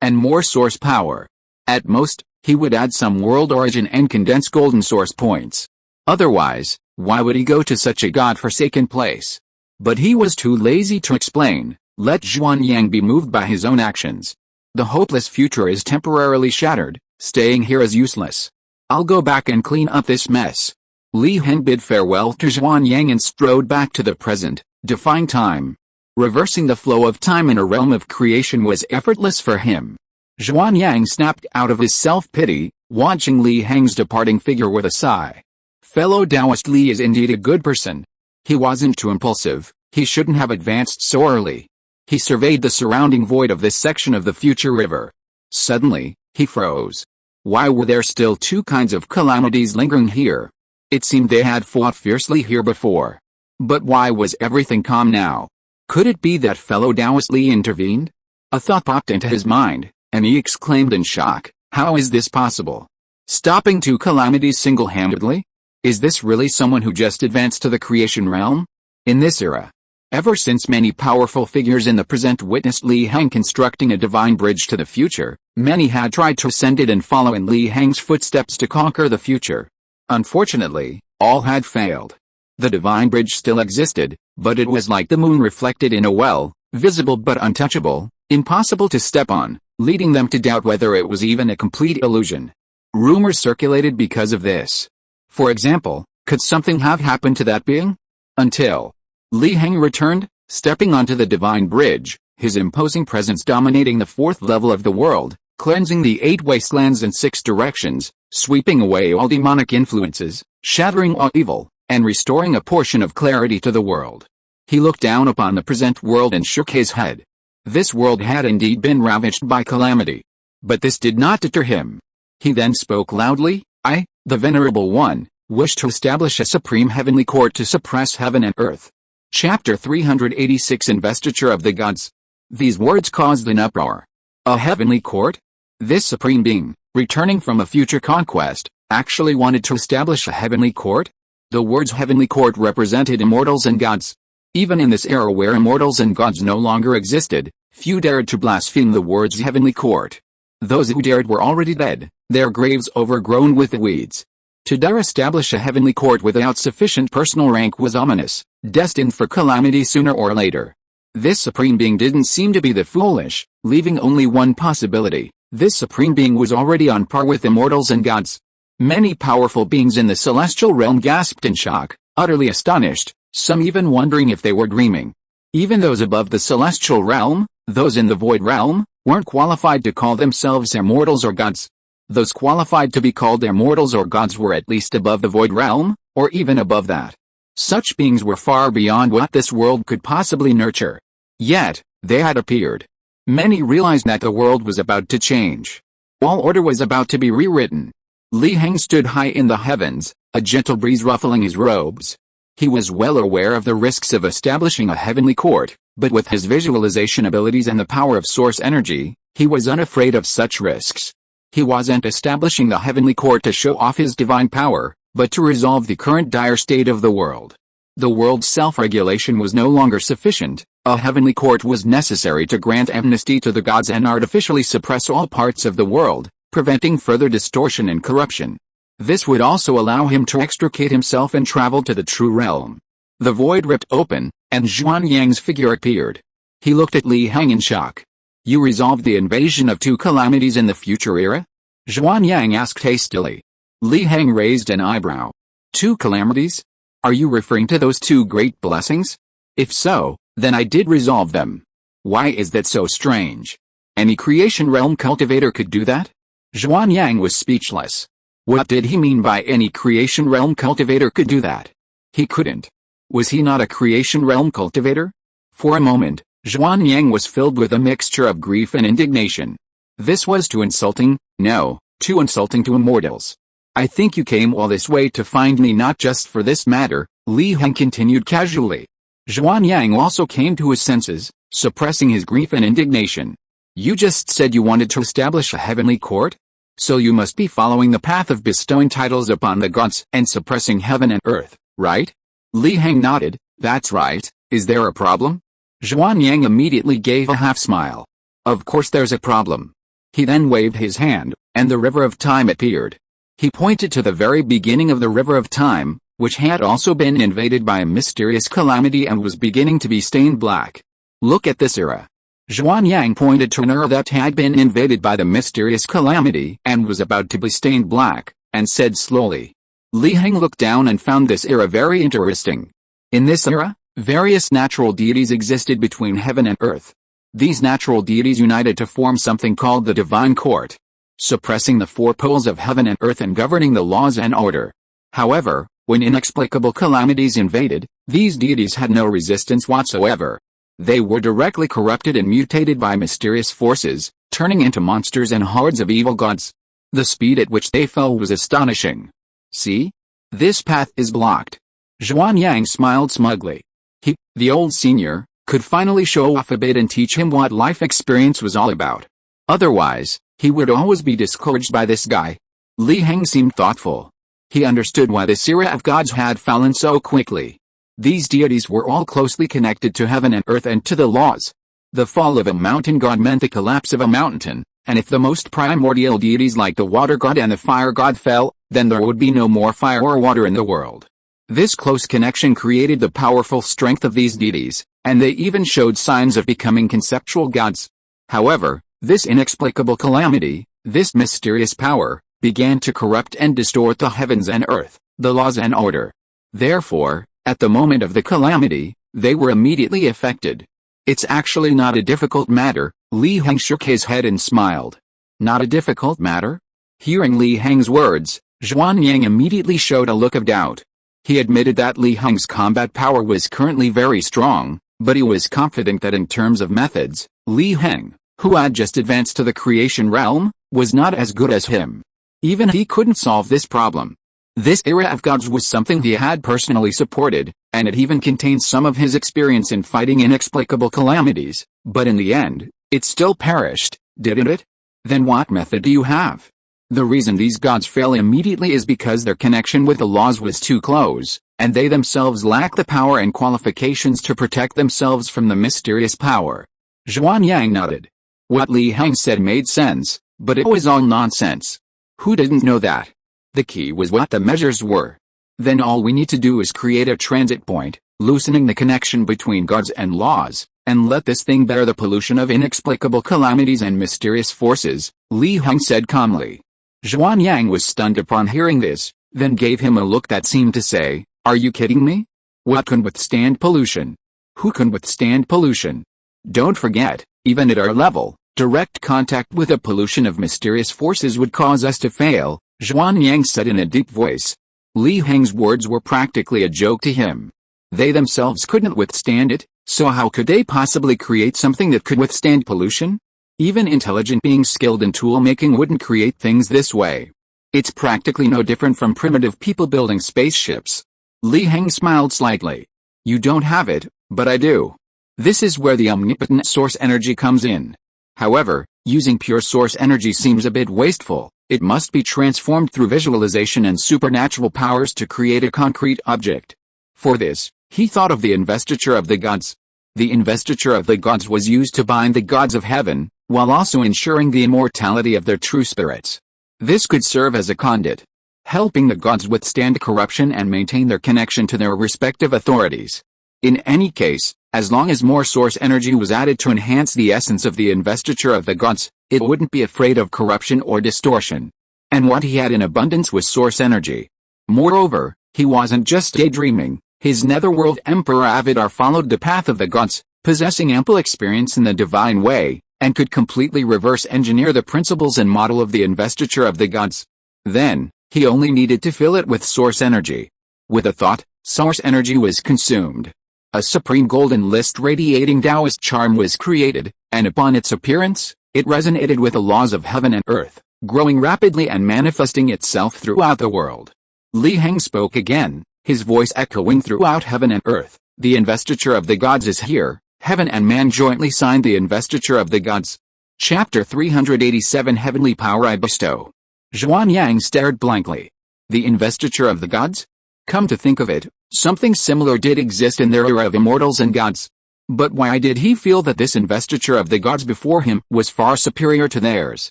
and more source power. At most, he would add some world origin and condense golden source points. Otherwise, why would he go to such a god-forsaken place? But he was too lazy to explain. Let Xuanyang be moved by his own actions. The hopeless future is temporarily shattered, staying here is useless. I'll go back and clean up this mess. Li Heng bid farewell to Xuanyang and strode back to the present, defying time. Reversing the flow of time in a realm of creation was effortless for him. Xuanyang snapped out of his self-pity, watching Li Heng's departing figure with a sigh. Fellow Taoist Li is indeed a good person. He wasn't too impulsive, he shouldn't have advanced so early. He surveyed the surrounding void of this section of the future river. Suddenly, he froze. Why were there still two kinds of calamities lingering here? It seemed they had fought fiercely here before. But why was everything calm now? Could it be that fellow Taoist Li intervened? A thought popped into his mind, and he exclaimed in shock, how is this possible? Stopping two calamities single-handedly? Is this really someone who just advanced to the creation realm? In this era, ever since many powerful figures in the present witnessed Li Heng constructing a divine bridge to the future, many had tried to ascend it and follow in Li Heng's footsteps to conquer the future. Unfortunately, all had failed. The divine bridge still existed, but it was like the moon reflected in a well, visible but untouchable, impossible to step on, leading them to doubt whether it was even a complete illusion. Rumors circulated because of this. For example, could something have happened to that being? Until Li Heng returned, stepping onto the divine bridge, his imposing presence dominating the fourth level of the world, cleansing the 8 wastelands in 6 directions, sweeping away all demonic influences, shattering all evil, and restoring a portion of clarity to the world. He looked down upon the present world and shook his head. This world had indeed been ravaged by calamity. But this did not deter him. He then spoke loudly, I, the Venerable One, wish to establish a supreme heavenly court to suppress heaven and earth. Chapter 386 Investiture of the Gods. These words caused an uproar. A heavenly court? This supreme being, returning from a future conquest, actually wanted to establish a heavenly court? The words heavenly court represented immortals and gods. Even in this era where immortals and gods no longer existed, few dared to blaspheme the words heavenly court. Those who dared were already dead, their graves overgrown with the weeds. To dare establish a heavenly court without sufficient personal rank was ominous, destined for calamity sooner or later. This supreme being didn't seem to be the foolish, leaving only one possibility. This supreme being was already on par with immortals and gods. Many powerful beings in the celestial realm gasped in shock, utterly astonished, some even wondering if they were dreaming. Even those above the celestial realm, those in the void realm, weren't qualified to call themselves immortals or gods. Those qualified to be called immortals or gods were at least above the void realm, or even above that. Such beings were far beyond what this world could possibly nurture. Yet, they had appeared. Many realized that the world was about to change. All order was about to be rewritten. Li Heng stood high in the heavens, a gentle breeze ruffling his robes. He was well aware of the risks of establishing a heavenly court, but with his visualization abilities and the power of source energy, he was unafraid of such risks. He wasn't establishing the heavenly court to show off his divine power, but to resolve the current dire state of the world. The world's self-regulation was no longer sufficient. A heavenly court was necessary to grant amnesty to the gods and artificially suppress all parts of the world, preventing further distortion and corruption. This would also allow him to extricate himself and travel to the true realm. The void ripped open, and Zhuan Yang's figure appeared. He looked at Li Heng in shock. You resolved the invasion of 2 calamities in the future era? Zhuan Yang asked hastily. Li Heng raised an eyebrow. 2 calamities? Are you referring to those 2 great blessings? If so, then I did resolve them. Why is that so strange? Any creation realm cultivator could do that? Zhuan Yang was speechless. What did he mean by any creation realm cultivator could do that? He couldn't. Was he not a creation realm cultivator? For a moment, Zhuan Yang was filled with a mixture of grief and indignation. This was too insulting, no, too insulting to immortals. I think you came all this way to find me not just for this matter, Li Heng continued casually. Zhuan Yang also came to his senses, suppressing his grief and indignation. You just said you wanted to establish a heavenly court? So you must be following the path of bestowing titles upon the gods and suppressing heaven and earth, right? Li Heng nodded. That's right. Is there a problem? Zhuan Yang immediately gave a half-smile. Of course there's a problem. He then waved his hand, and the river of time appeared. He pointed to the very beginning of the river of time, which had also been invaded by a mysterious calamity and was beginning to be stained black. Look at this era. Zhuan Yang pointed to an era that had been invaded by the mysterious calamity and was about to be stained black, and said slowly. Li Heng looked down and found this era very interesting. In this era, various natural deities existed between heaven and earth. These natural deities united to form something called the Divine Court, suppressing the 4 poles of heaven and earth and governing the laws and order. However, when inexplicable calamities invaded, these deities had no resistance whatsoever. They were directly corrupted and mutated by mysterious forces, turning into monsters and hordes of evil gods. The speed at which they fell was astonishing. See? This path is blocked. Zhuan Yang smiled smugly. He, the old senior, could finally show off a bit and teach him what life experience was all about. Otherwise, he would always be discouraged by this guy. Li Heng seemed thoughtful. He understood why this era of gods had fallen so quickly. These deities were all closely connected to heaven and earth and to the laws. The fall of a mountain god meant the collapse of a mountain, and if the most primordial deities like the water god and the fire god fell, then there would be no more fire or water in the world. This close connection created the powerful strength of these deities, and they even showed signs of becoming conceptual gods. However, this inexplicable calamity, this mysterious power, began to corrupt and distort the heavens and earth, the laws and order. Therefore, at the moment of the calamity, they were immediately affected. It's actually not a difficult matter. Li Heng shook his head and smiled. Not a difficult matter? Hearing Li Heng's words, Zhuan Yang immediately showed a look of doubt. He admitted that Li Heng's combat power was currently very strong, but he was confident that in terms of methods, Li Heng, who had just advanced to the creation realm, was not as good as him. Even he couldn't solve this problem. This era of gods was something he had personally supported, and it even contained some of his experience in fighting inexplicable calamities, but in the end, it still perished, didn't it? Then what method do you have? The reason these gods fail immediately is because their connection with the laws was too close, and they themselves lack the power and qualifications to protect themselves from the mysterious power. Zhuan Yang nodded. What Li Heng said made sense, but it was all nonsense. Who didn't know that? The key was what the measures were. Then all we need to do is create a transit point, loosening the connection between gods and laws, and let this thing bear the pollution of inexplicable calamities and mysterious forces, Li Heng said calmly. Zhuan Yang was stunned upon hearing this, then gave him a look that seemed to say, are you kidding me? What can withstand pollution? Who can withstand pollution? Don't forget, even at our level, direct contact with a pollution of mysterious forces would cause us to fail, Zhuan Yang said in a deep voice. Li Heng's words were practically a joke to him. They themselves couldn't withstand it, so how could they possibly create something that could withstand pollution? Even intelligent beings skilled in tool-making wouldn't create things this way. It's practically no different from primitive people building spaceships. Li Heng smiled slightly. You don't have it, but I do. This is where the omnipotent source energy comes in. However, using pure source energy seems a bit wasteful. It must be transformed through visualization and supernatural powers to create a concrete object. For this, he thought of the investiture of the gods. The investiture of the gods was used to bind the gods of heaven, while also ensuring the immortality of their true spirits. This could serve as a conduit, helping the gods withstand corruption and maintain their connection to their respective authorities. In any case, as long as more source energy was added to enhance the essence of the investiture of the gods, it wouldn't be afraid of corruption or distortion. And what he had in abundance was source energy. Moreover, he wasn't just daydreaming. His netherworld emperor Avidar followed the path of the gods, possessing ample experience in the divine way, and could completely reverse engineer the principles and model of the investiture of the gods. Then, he only needed to fill it with source energy. With a thought, source energy was consumed. A supreme golden list radiating Taoist charm was created, and upon its appearance, it resonated with the laws of heaven and earth, growing rapidly and manifesting itself throughout the world. Li Heng spoke again, his voice echoing throughout heaven and earth. The investiture of the gods is here. Heaven and man jointly signed the investiture of the gods. Chapter 387 Heavenly Power I Bestow. Zhuan Yang stared blankly. The investiture of the gods? Come to think of it, something similar did exist in their era of immortals and gods. But why did he feel that this investiture of the gods before him was far superior to theirs?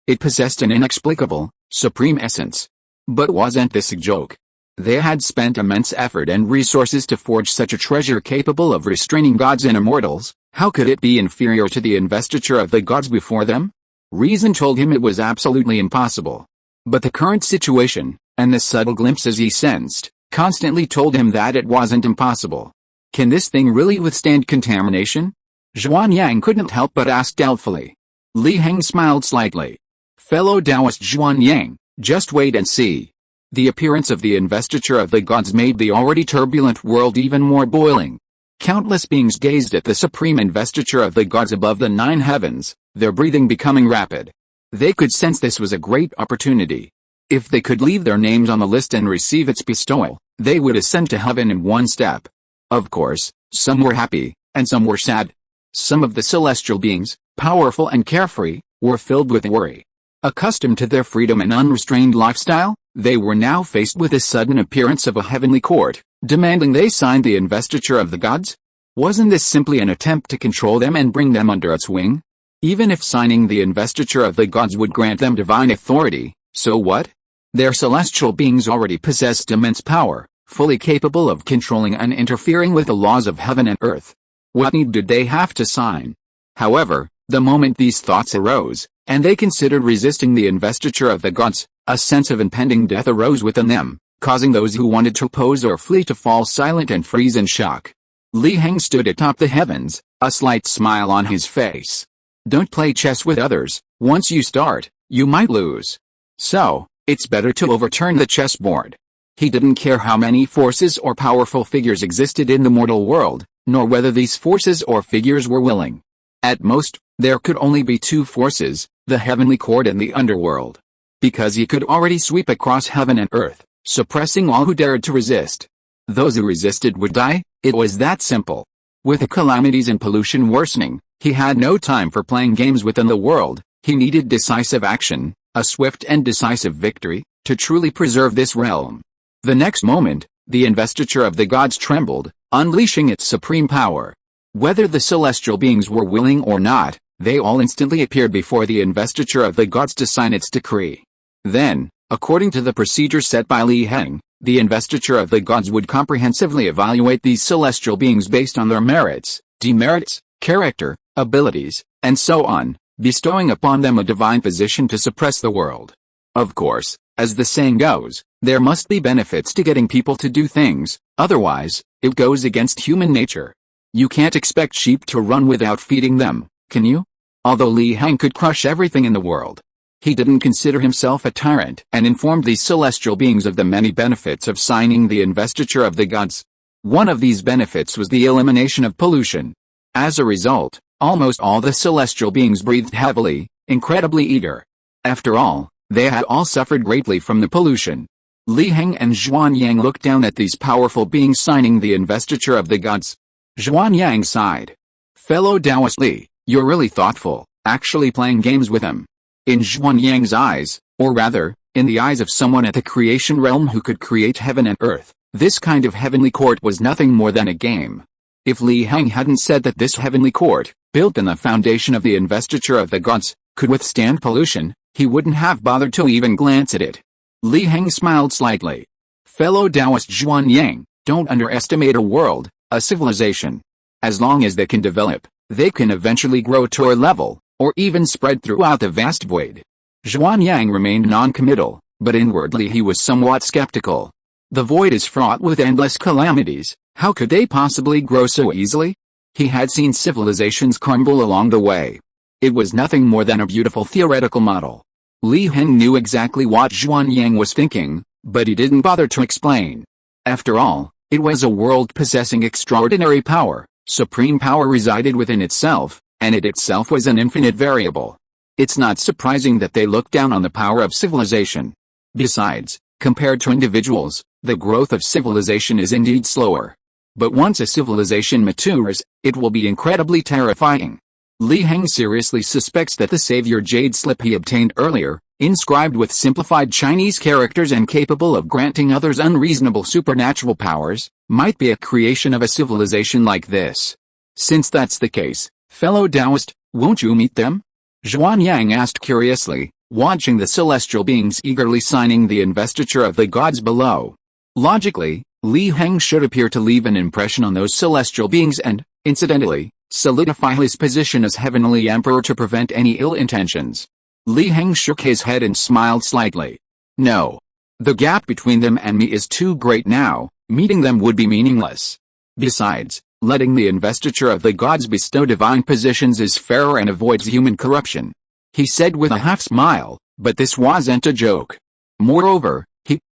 It possessed an inexplicable, supreme essence. But wasn't this a joke? They had spent immense effort and resources to forge such a treasure capable of restraining gods and immortals. How could it be inferior to the investiture of the gods before them? Reason told him it was absolutely impossible. But the current situation, and the subtle glimpses he sensed, constantly told him that it wasn't impossible. Can this thing really withstand contamination? Zhuan Yang couldn't help but ask doubtfully. Li Heng smiled slightly. Fellow Taoist Zhuan Yang, just wait and see. The appearance of the investiture of the gods made the already turbulent world even more boiling. Countless beings gazed at the supreme investiture of the gods above the 9 heavens, their breathing becoming rapid. They could sense this was a great opportunity. If they could leave their names on the list and receive its bestowal, they would ascend to heaven in one step. Of course, some were happy, and some were sad. Some of the celestial beings, powerful and carefree, were filled with worry. Accustomed to their freedom and unrestrained lifestyle, they were now faced with the sudden appearance of a heavenly court, demanding they sign the investiture of the gods. Wasn't this simply an attempt to control them and bring them under its wing? Even if signing the investiture of the gods would grant them divine authority, so what? Their celestial beings already possessed immense power, fully capable of controlling and interfering with the laws of heaven and earth. What need did they have to sign? However, the moment these thoughts arose, and they considered resisting the investiture of the gods, a sense of impending death arose within them, causing those who wanted to oppose or flee to fall silent and freeze in shock. Li Heng stood atop the heavens, a slight smile on his face. Don't play chess with others. Once you start, you might lose. So, it's better to overturn the chessboard. He didn't care how many forces or powerful figures existed in the mortal world, nor whether these forces or figures were willing. At most, there could only be 2 forces, the heavenly court and the underworld. Because he could already sweep across heaven and earth, suppressing all who dared to resist. Those who resisted would die, it was that simple. With the calamities and pollution worsening, he had no time for playing games within the world. He needed decisive action, a swift and decisive victory, to truly preserve this realm. The next moment, the investiture of the gods trembled, unleashing its supreme power. Whether the celestial beings were willing or not, they all instantly appeared before the investiture of the gods to sign its decree. Then, according to the procedure set by Li Heng, the investiture of the gods would comprehensively evaluate these celestial beings based on their merits, demerits, character, abilities, and so on, bestowing upon them a divine position to suppress the world. Of course, as the saying goes, there must be benefits to getting people to do things, otherwise, it goes against human nature. You can't expect sheep to run without feeding them, can you? Although Li Heng could crush everything in the world, he didn't consider himself a tyrant and informed these celestial beings of the many benefits of signing the investiture of the gods. One of these benefits was the elimination of pollution. As a result, almost all the celestial beings breathed heavily, incredibly eager. After all, they had all suffered greatly from the pollution. Li Heng and Zhuan Yang looked down at these powerful beings signing the investiture of the gods. Zhuan Yang sighed. Fellow Taoist Li, you're really thoughtful, actually playing games with him. In Zhuan Yang's eyes, or rather, in the eyes of someone at the creation realm who could create heaven and earth, this kind of heavenly court was nothing more than a game. If Li Heng hadn't said that this heavenly court, built in the foundation of the investiture of the gods, could withstand pollution, he wouldn't have bothered to even glance at it. Li Heng smiled slightly. Fellow Taoist Zhuan Yang, don't underestimate a world, a civilization. As long as they can develop, they can eventually grow to a level, or even spread throughout the vast void. Zhuan Yang remained non-committal, but inwardly he was somewhat skeptical. The void is fraught with endless calamities, how could they possibly grow so easily? He had seen civilizations crumble along the way. It was nothing more than a beautiful theoretical model. Li Heng knew exactly what Zhuan Yang was thinking, but he didn't bother to explain. After all, it was a world possessing extraordinary power, supreme power resided within itself, and it itself was an infinite variable. It's not surprising that they looked down on the power of civilization. Besides, compared to individuals, the growth of civilization is indeed slower. But once a civilization matures, it will be incredibly terrifying. Li Heng seriously suspects that the savior jade slip he obtained earlier, inscribed with simplified Chinese characters and capable of granting others unreasonable supernatural powers, might be a creation of a civilization like this. Since that's the case, fellow Taoist, won't you meet them? Zhuan Yang asked curiously, watching the celestial beings eagerly signing the investiture of the gods below. Logically, Li Heng should appear to leave an impression on those celestial beings and, incidentally, solidify his position as heavenly emperor to prevent any ill intentions. Li Heng shook his head and smiled slightly. No. The gap between them and me is too great now, meeting them would be meaningless. Besides, letting the investiture of the gods bestow divine positions is fairer and avoids human corruption. He said with a half-smile, but this wasn't a joke. Moreover,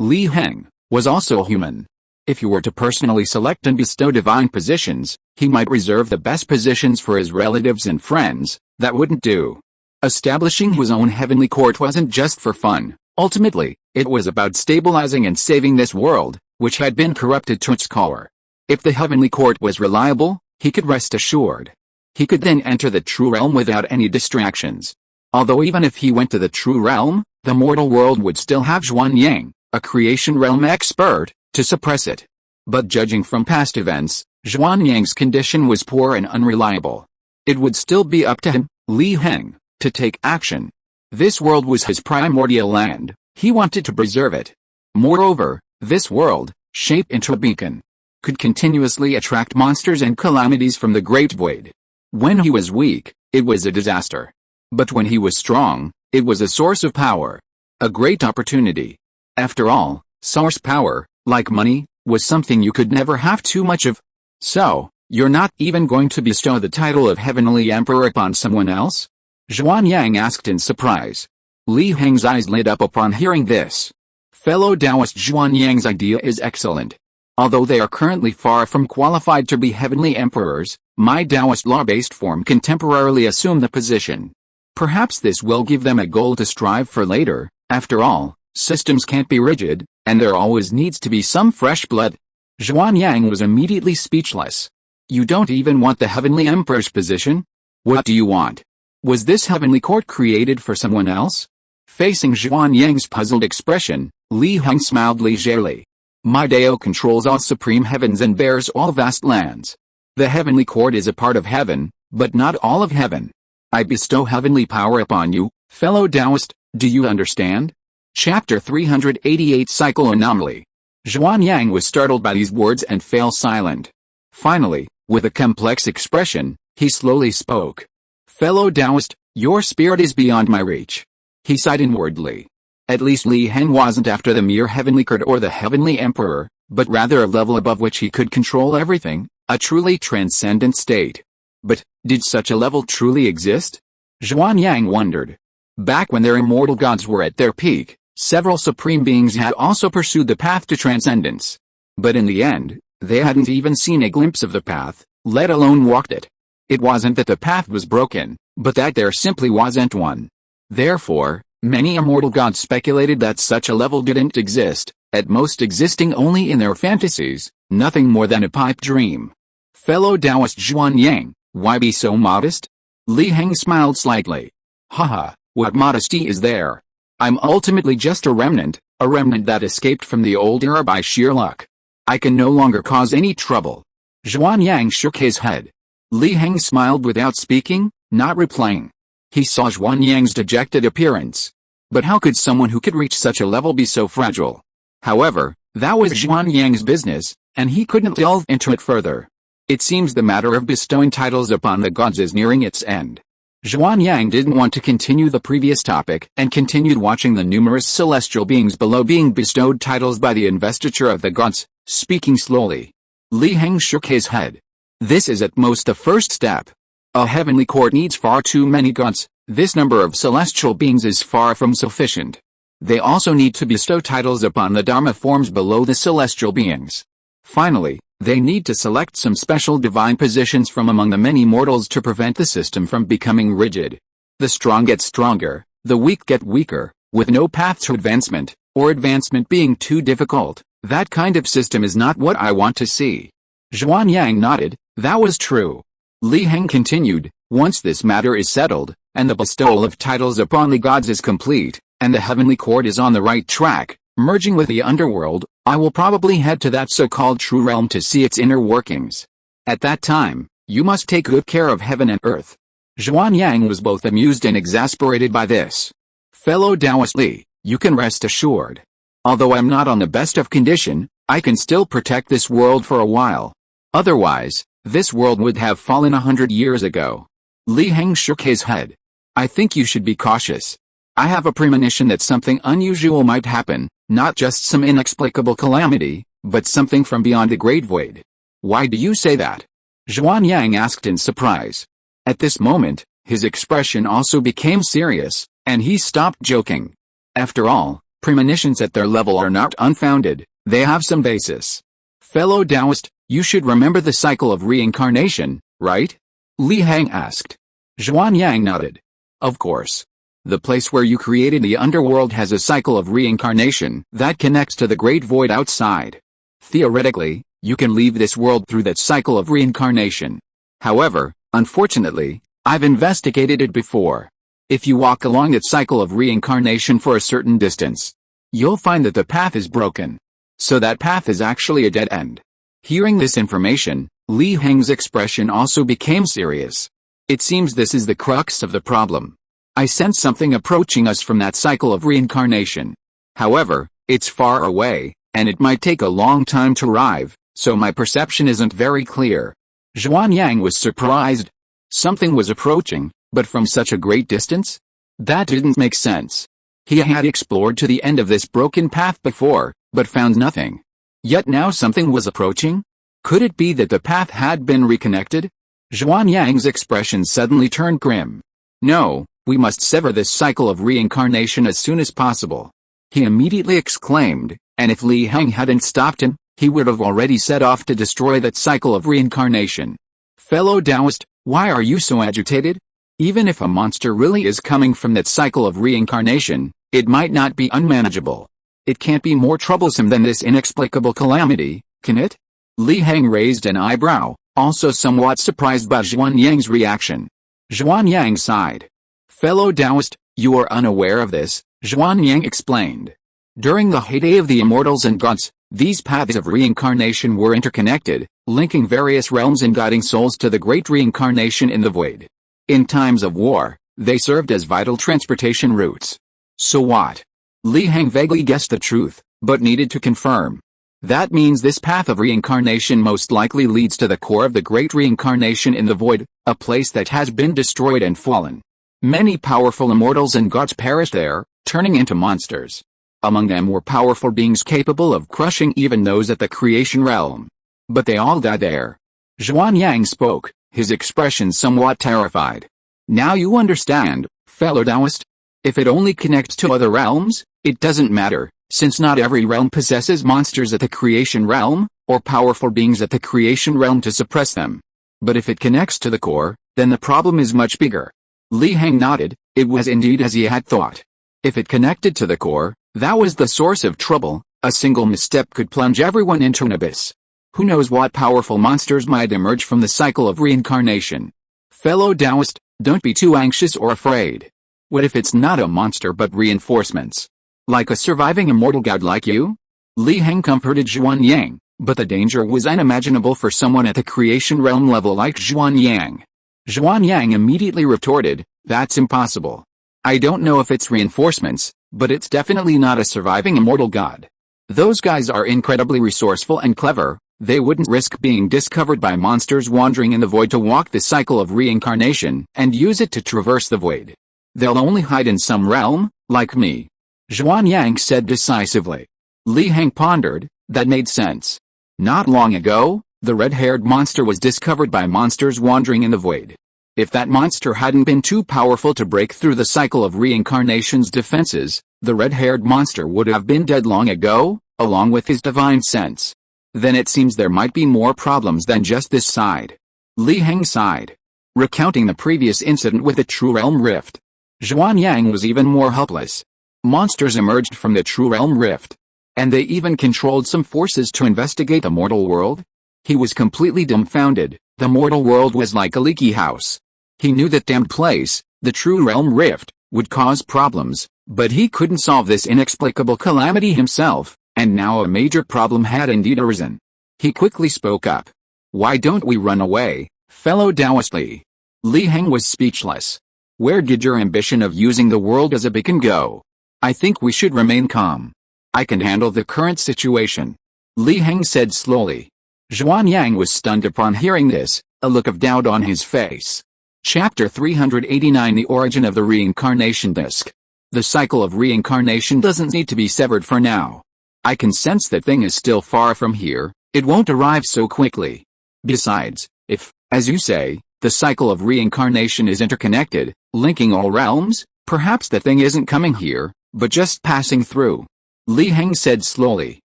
Li Heng, was also human. If he were to personally select and bestow divine positions, he might reserve the best positions for his relatives and friends. That wouldn't do. Establishing his own heavenly court wasn't just for fun. Ultimately, it was about stabilizing and saving this world, which had been corrupted to its core. If the heavenly court was reliable, he could rest assured. He could then enter the true realm without any distractions. Although even if he went to the true realm, the mortal world would still have Zhuan Yang, a creation realm expert, to suppress it. But judging from past events, Zhuan Yang's condition was poor and unreliable. It would still be up to him, Li Heng, to take action. This world was his primordial land, he wanted to preserve it. Moreover, this world, shaped into a beacon, could continuously attract monsters and calamities from the great void. When he was weak, it was a disaster. But when he was strong, it was a source of power. A great opportunity. After all, source power, like money, was something you could never have too much of. So, you're not even going to bestow the title of Heavenly Emperor upon someone else? Zhuan Yang asked in surprise. Li Heng's eyes lit up upon hearing this. Fellow Taoist Zhuan Yang's idea is excellent. Although they are currently far from qualified to be heavenly emperors, my Taoist law-based form can temporarily assume the position. Perhaps this will give them a goal to strive for later. After all, systems can't be rigid, and there always needs to be some fresh blood. Zhuan Yang was immediately speechless. You don't even want the heavenly emperor's position? What do you want? Was this heavenly court created for someone else? Facing Zhuan Yang's puzzled expression, Li Heng smiled leisurely. My Dao controls all supreme heavens and bears all vast lands. The heavenly court is a part of heaven, but not all of heaven. I bestow heavenly power upon you, fellow Taoist, do you understand? Chapter 388 Cycle Anomaly. Zhuan Yang was startled by these words and fell silent. Finally, with a complex expression, he slowly spoke. Fellow Taoist, your spirit is beyond my reach. He sighed inwardly. At least Li Heng wasn't after the mere heavenly court or the heavenly emperor, but rather a level above which he could control everything, a truly transcendent state. But, did such a level truly exist? Zhuan Yang wondered. Back when their immortal gods were at their peak, several supreme beings had also pursued the path to transcendence. But in the end, they hadn't even seen a glimpse of the path, let alone walked it. It wasn't that the path was broken, but that there simply wasn't one. Therefore, many immortal gods speculated that such a level didn't exist, at most existing only in their fantasies, nothing more than a pipe dream. Fellow Taoist Zhuan Yang, why be so modest? Li Heng smiled slightly. Haha, what modesty is there? I'm ultimately just a remnant that escaped from the old era by sheer luck. I can no longer cause any trouble. Zhuan Yang shook his head. Li Heng smiled without speaking, not replying. He saw Zhuan Yang's dejected appearance. But how could someone who could reach such a level be so fragile? However, that was Zhuan Yang's business, and he couldn't delve into it further. It seems the matter of bestowing titles upon the gods is nearing its end. Zhuan Yang didn't want to continue the previous topic and continued watching the numerous celestial beings below being bestowed titles by the investiture of the gods, speaking slowly. Li Heng shook his head. This is at most the first step. A heavenly court needs far too many gods. This number of celestial beings is far from sufficient. They also need to bestow titles upon the Dharma forms below the celestial beings. Finally, they need to select some special divine positions from among the many mortals to prevent the system from becoming rigid. The strong get stronger, the weak get weaker, with no path to advancement, or advancement being too difficult. That kind of system is not what I want to see. Zhuan Yang nodded. That was true. Li Heng continued, once this matter is settled, and the bestowal of titles upon the gods is complete, and the heavenly court is on the right track, merging with the underworld, I will probably head to that so-called true realm to see its inner workings. At that time, you must take good care of heaven and earth. Zhuan Yang was both amused and exasperated by this. Fellow Taoist Li, you can rest assured. Although I'm not on the best of condition, I can still protect this world for a while. Otherwise, this world would have fallen 100 years ago. Li Heng shook his head. I think you should be cautious. I have a premonition that something unusual might happen, not just some inexplicable calamity, but something from beyond the great void. Why do you say that? Zhuan Yang asked in surprise. At this moment, his expression also became serious, and he stopped joking. After all, premonitions at their level are not unfounded, they have some basis. Fellow Taoist, you should remember the cycle of reincarnation, right? Li Heng asked. Zhuan Yang nodded. Of course. The place where you created the underworld has a cycle of reincarnation that connects to the great void outside. Theoretically, you can leave this world through that cycle of reincarnation. However, unfortunately, I've investigated it before. If you walk along that cycle of reincarnation for a certain distance, you'll find that the path is broken. So that path is actually a dead end. Hearing this information, Li Heng's expression also became serious. It seems this is the crux of the problem. I sense something approaching us from that cycle of reincarnation. However, it's far away, and it might take a long time to arrive, so my perception isn't very clear. Zhuan Yang was surprised. Something was approaching, but from such a great distance? That didn't make sense. He had explored to the end of this broken path before, but found nothing. Yet now something was approaching? Could it be that the path had been reconnected? Zhuan Yang's expression suddenly turned grim. No, we must sever this cycle of reincarnation as soon as possible. He immediately exclaimed, and if Li Heng hadn't stopped him, he would have already set off to destroy that cycle of reincarnation. Fellow Taoist, why are you so agitated? Even if a monster really is coming from that cycle of reincarnation, it might not be unmanageable. It can't be more troublesome than this inexplicable calamity, can it? Li Heng raised an eyebrow, also somewhat surprised by Zhuan Yang's reaction. Zhuan Yang sighed. Fellow Taoist, you are unaware of this, Zhuan Yang explained. During the heyday of the immortals and gods, these paths of reincarnation were interconnected, linking various realms and guiding souls to the great reincarnation in the void. In times of war, they served as vital transportation routes. So what? Li Heng vaguely guessed the truth, but needed to confirm. That means this path of reincarnation most likely leads to the core of the great reincarnation in the void, a place that has been destroyed and fallen. Many powerful immortals and gods perished there, turning into monsters. Among them were powerful beings capable of crushing even those at the creation realm. But they all died there. Zhuan Yang spoke, his expression somewhat terrified. Now you understand, fellow Taoist? If it only connects to other realms, it doesn't matter, since not every realm possesses monsters at the creation realm, or powerful beings at the creation realm to suppress them. But if it connects to the core, then the problem is much bigger. Li Heng nodded. It was indeed as he had thought. If it connected to the core, that was the source of trouble. A single misstep could plunge everyone into an abyss. Who knows what powerful monsters might emerge from the cycle of reincarnation? Fellow Taoist, don't be too anxious or afraid. What if it's not a monster but reinforcements? Like a surviving immortal god like you? Li Heng comforted Zhuan Yang. But the danger was unimaginable for someone at the creation realm level like Zhuan Yang. Zhuan Yang immediately retorted, "That's impossible. I don't know if it's reinforcements, but it's definitely not a surviving immortal god. Those guys are incredibly resourceful and clever. They wouldn't risk being discovered by monsters wandering in the void to walk the cycle of reincarnation and use it to traverse the void. They'll only hide in some realm, like me," Zhuan Yang said decisively. Li Heng pondered, that made sense. Not long ago, the red-haired monster was discovered by monsters wandering in the void. If that monster hadn't been too powerful to break through the cycle of reincarnation's defenses, the red-haired monster would have been dead long ago, along with his divine sense. Then it seems there might be more problems than just this side. Li Heng sighed. Recounting the previous incident with the True Realm Rift, Zhuan Yang was even more helpless. Monsters emerged from the True Realm Rift. And they even controlled some forces to investigate the mortal world? He was completely dumbfounded. The mortal world was like a leaky house. He knew that damned place, the True Realm Rift, would cause problems, but he couldn't solve this inexplicable calamity himself, and now a major problem had indeed arisen. He quickly spoke up. "Why don't we run away, fellow Taoist Li?" Li Heng was speechless. "Where did your ambition of using the world as a beacon go? I think we should remain calm. I can handle the current situation," Li Heng said slowly. Zhuan Yang was stunned upon hearing this, a look of doubt on his face. Chapter 389 The Origin of the Reincarnation Disc. The cycle of reincarnation doesn't need to be severed for now. I can sense that thing is still far from here, it won't arrive so quickly. Besides, if, as you say, the cycle of reincarnation is interconnected, linking all realms, perhaps the thing isn't coming here, but just passing through, Li Heng said slowly.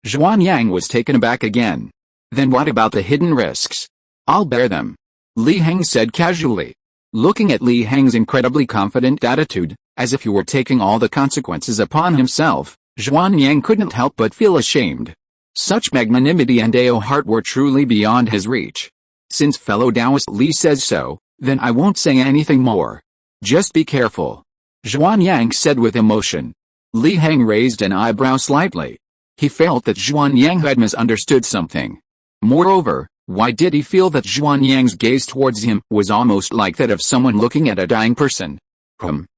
Zhuan Yang was taken aback again. "Then what about the hidden risks?" "I'll bear them," Li Heng said casually. Looking at Li Heng's incredibly confident attitude, as if he were taking all the consequences upon himself, Zhuan Yang couldn't help but feel ashamed. Such magnanimity and heart were truly beyond his reach. "Since fellow Taoist Li says so, then I won't say anything more. Just be careful," Zhuan Yang said with emotion. Li Heng raised an eyebrow slightly. He felt that Zhuan Yang had misunderstood something. Moreover, why did he feel that Zhuan Yang's gaze towards him was almost like that of someone looking at a dying person?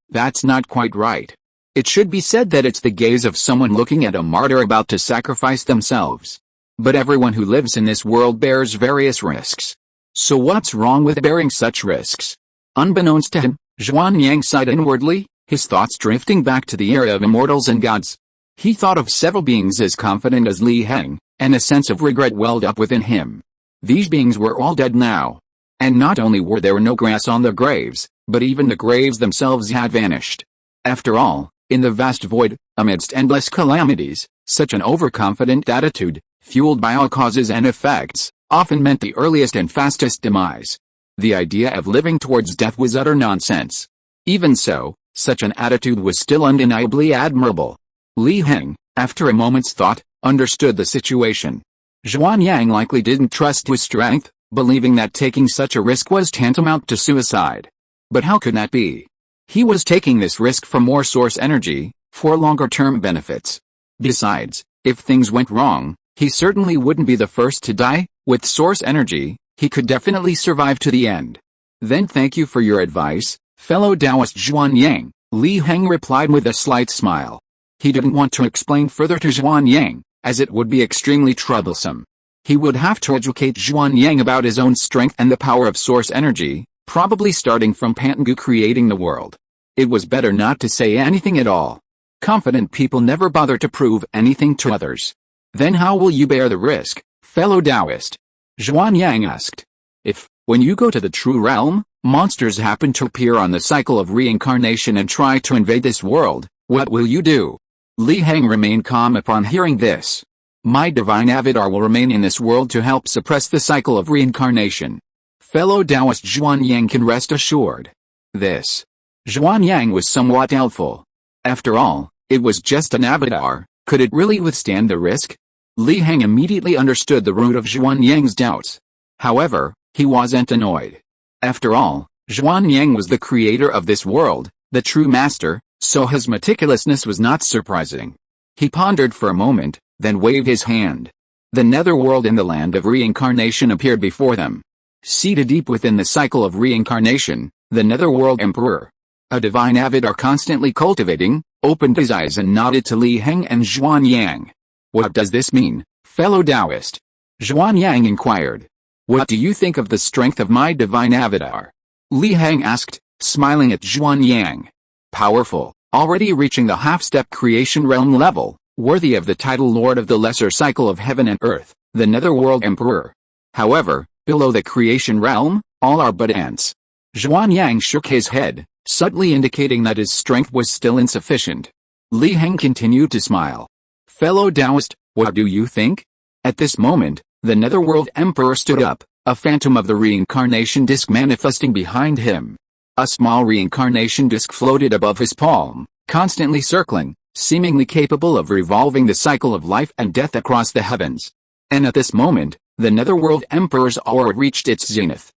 That's not quite right. It should be said that it's the gaze of someone looking at a martyr about to sacrifice themselves. But everyone who lives in this world bears various risks. So what's wrong with bearing such risks? Unbeknownst to him, Zhuan Yang sighed inwardly, his thoughts drifting back to the era of immortals and gods. He thought of several beings as confident as Li Heng, and a sense of regret welled up within him. These beings were all dead now. And not only were there no grass on their graves, but even the graves themselves had vanished. After all, in the vast void, amidst endless calamities, such an overconfident attitude, fueled by all causes and effects, often meant the earliest and fastest demise. The idea of living towards death was utter nonsense. Even so, such an attitude was still undeniably admirable. Li Heng, after a moment's thought, understood the situation. Zhuan Yang likely didn't trust his strength, believing that taking such a risk was tantamount to suicide. But how could that be? He was taking this risk for more source energy, for longer-term benefits. Besides, if things went wrong, he certainly wouldn't be the first to die. With source energy, he could definitely survive to the end. "Then thank you for your advice, fellow Taoist Zhuan Yang," Li Heng replied with a slight smile. He didn't want to explain further to Zhuan Yang, as it would be extremely troublesome. He would have to educate Zhuan Yang about his own strength and the power of source energy, probably starting from Pantengu creating the world. It was better not to say anything at all. Confident people never bother to prove anything to others. "Then how will you bear the risk, fellow Taoist?" Zhuan Yang asked. "If, when you go to the true realm, monsters happen to appear on the cycle of reincarnation and try to invade this world, what will you do?" Li Heng remained calm upon hearing this. "My divine avatar will remain in this world to help suppress the cycle of reincarnation. Fellow Taoist Zhuan Yang can rest assured." This. Zhuan Yang was somewhat doubtful. After all, it was just an avatar, could it really withstand the risk? Li Heng immediately understood the root of Zhuan Yang's doubts. However, he wasn't annoyed. After all, Zhuan Yang was the creator of this world, the true master, so his meticulousness was not surprising. He pondered for a moment, then waved his hand. The netherworld and the land of reincarnation appeared before them. Seated deep within the cycle of reincarnation, the netherworld emperor, a divine avatar constantly cultivating, opened his eyes and nodded to Li Heng and Zhuan Yang. "What does this mean, fellow Taoist?" Zhuan Yang inquired. "What do you think of the strength of my divine avatar?" Li Heng asked, smiling at Zhuan Yang. "Powerful, already reaching the half-step creation realm level, worthy of the title Lord of the Lesser Cycle of Heaven and Earth, the Netherworld Emperor. However, below the creation realm, all are but ants." Zhuan Yang shook his head, subtly indicating that his strength was still insufficient. Li Heng continued to smile. "Fellow Taoist, what do you think?" At this moment, the Netherworld Emperor stood up, a phantom of the reincarnation disk manifesting behind him. A small reincarnation disk floated above his palm, constantly circling, seemingly capable of revolving the cycle of life and death across the heavens. And at this moment, the Netherworld Emperor's aura reached its zenith.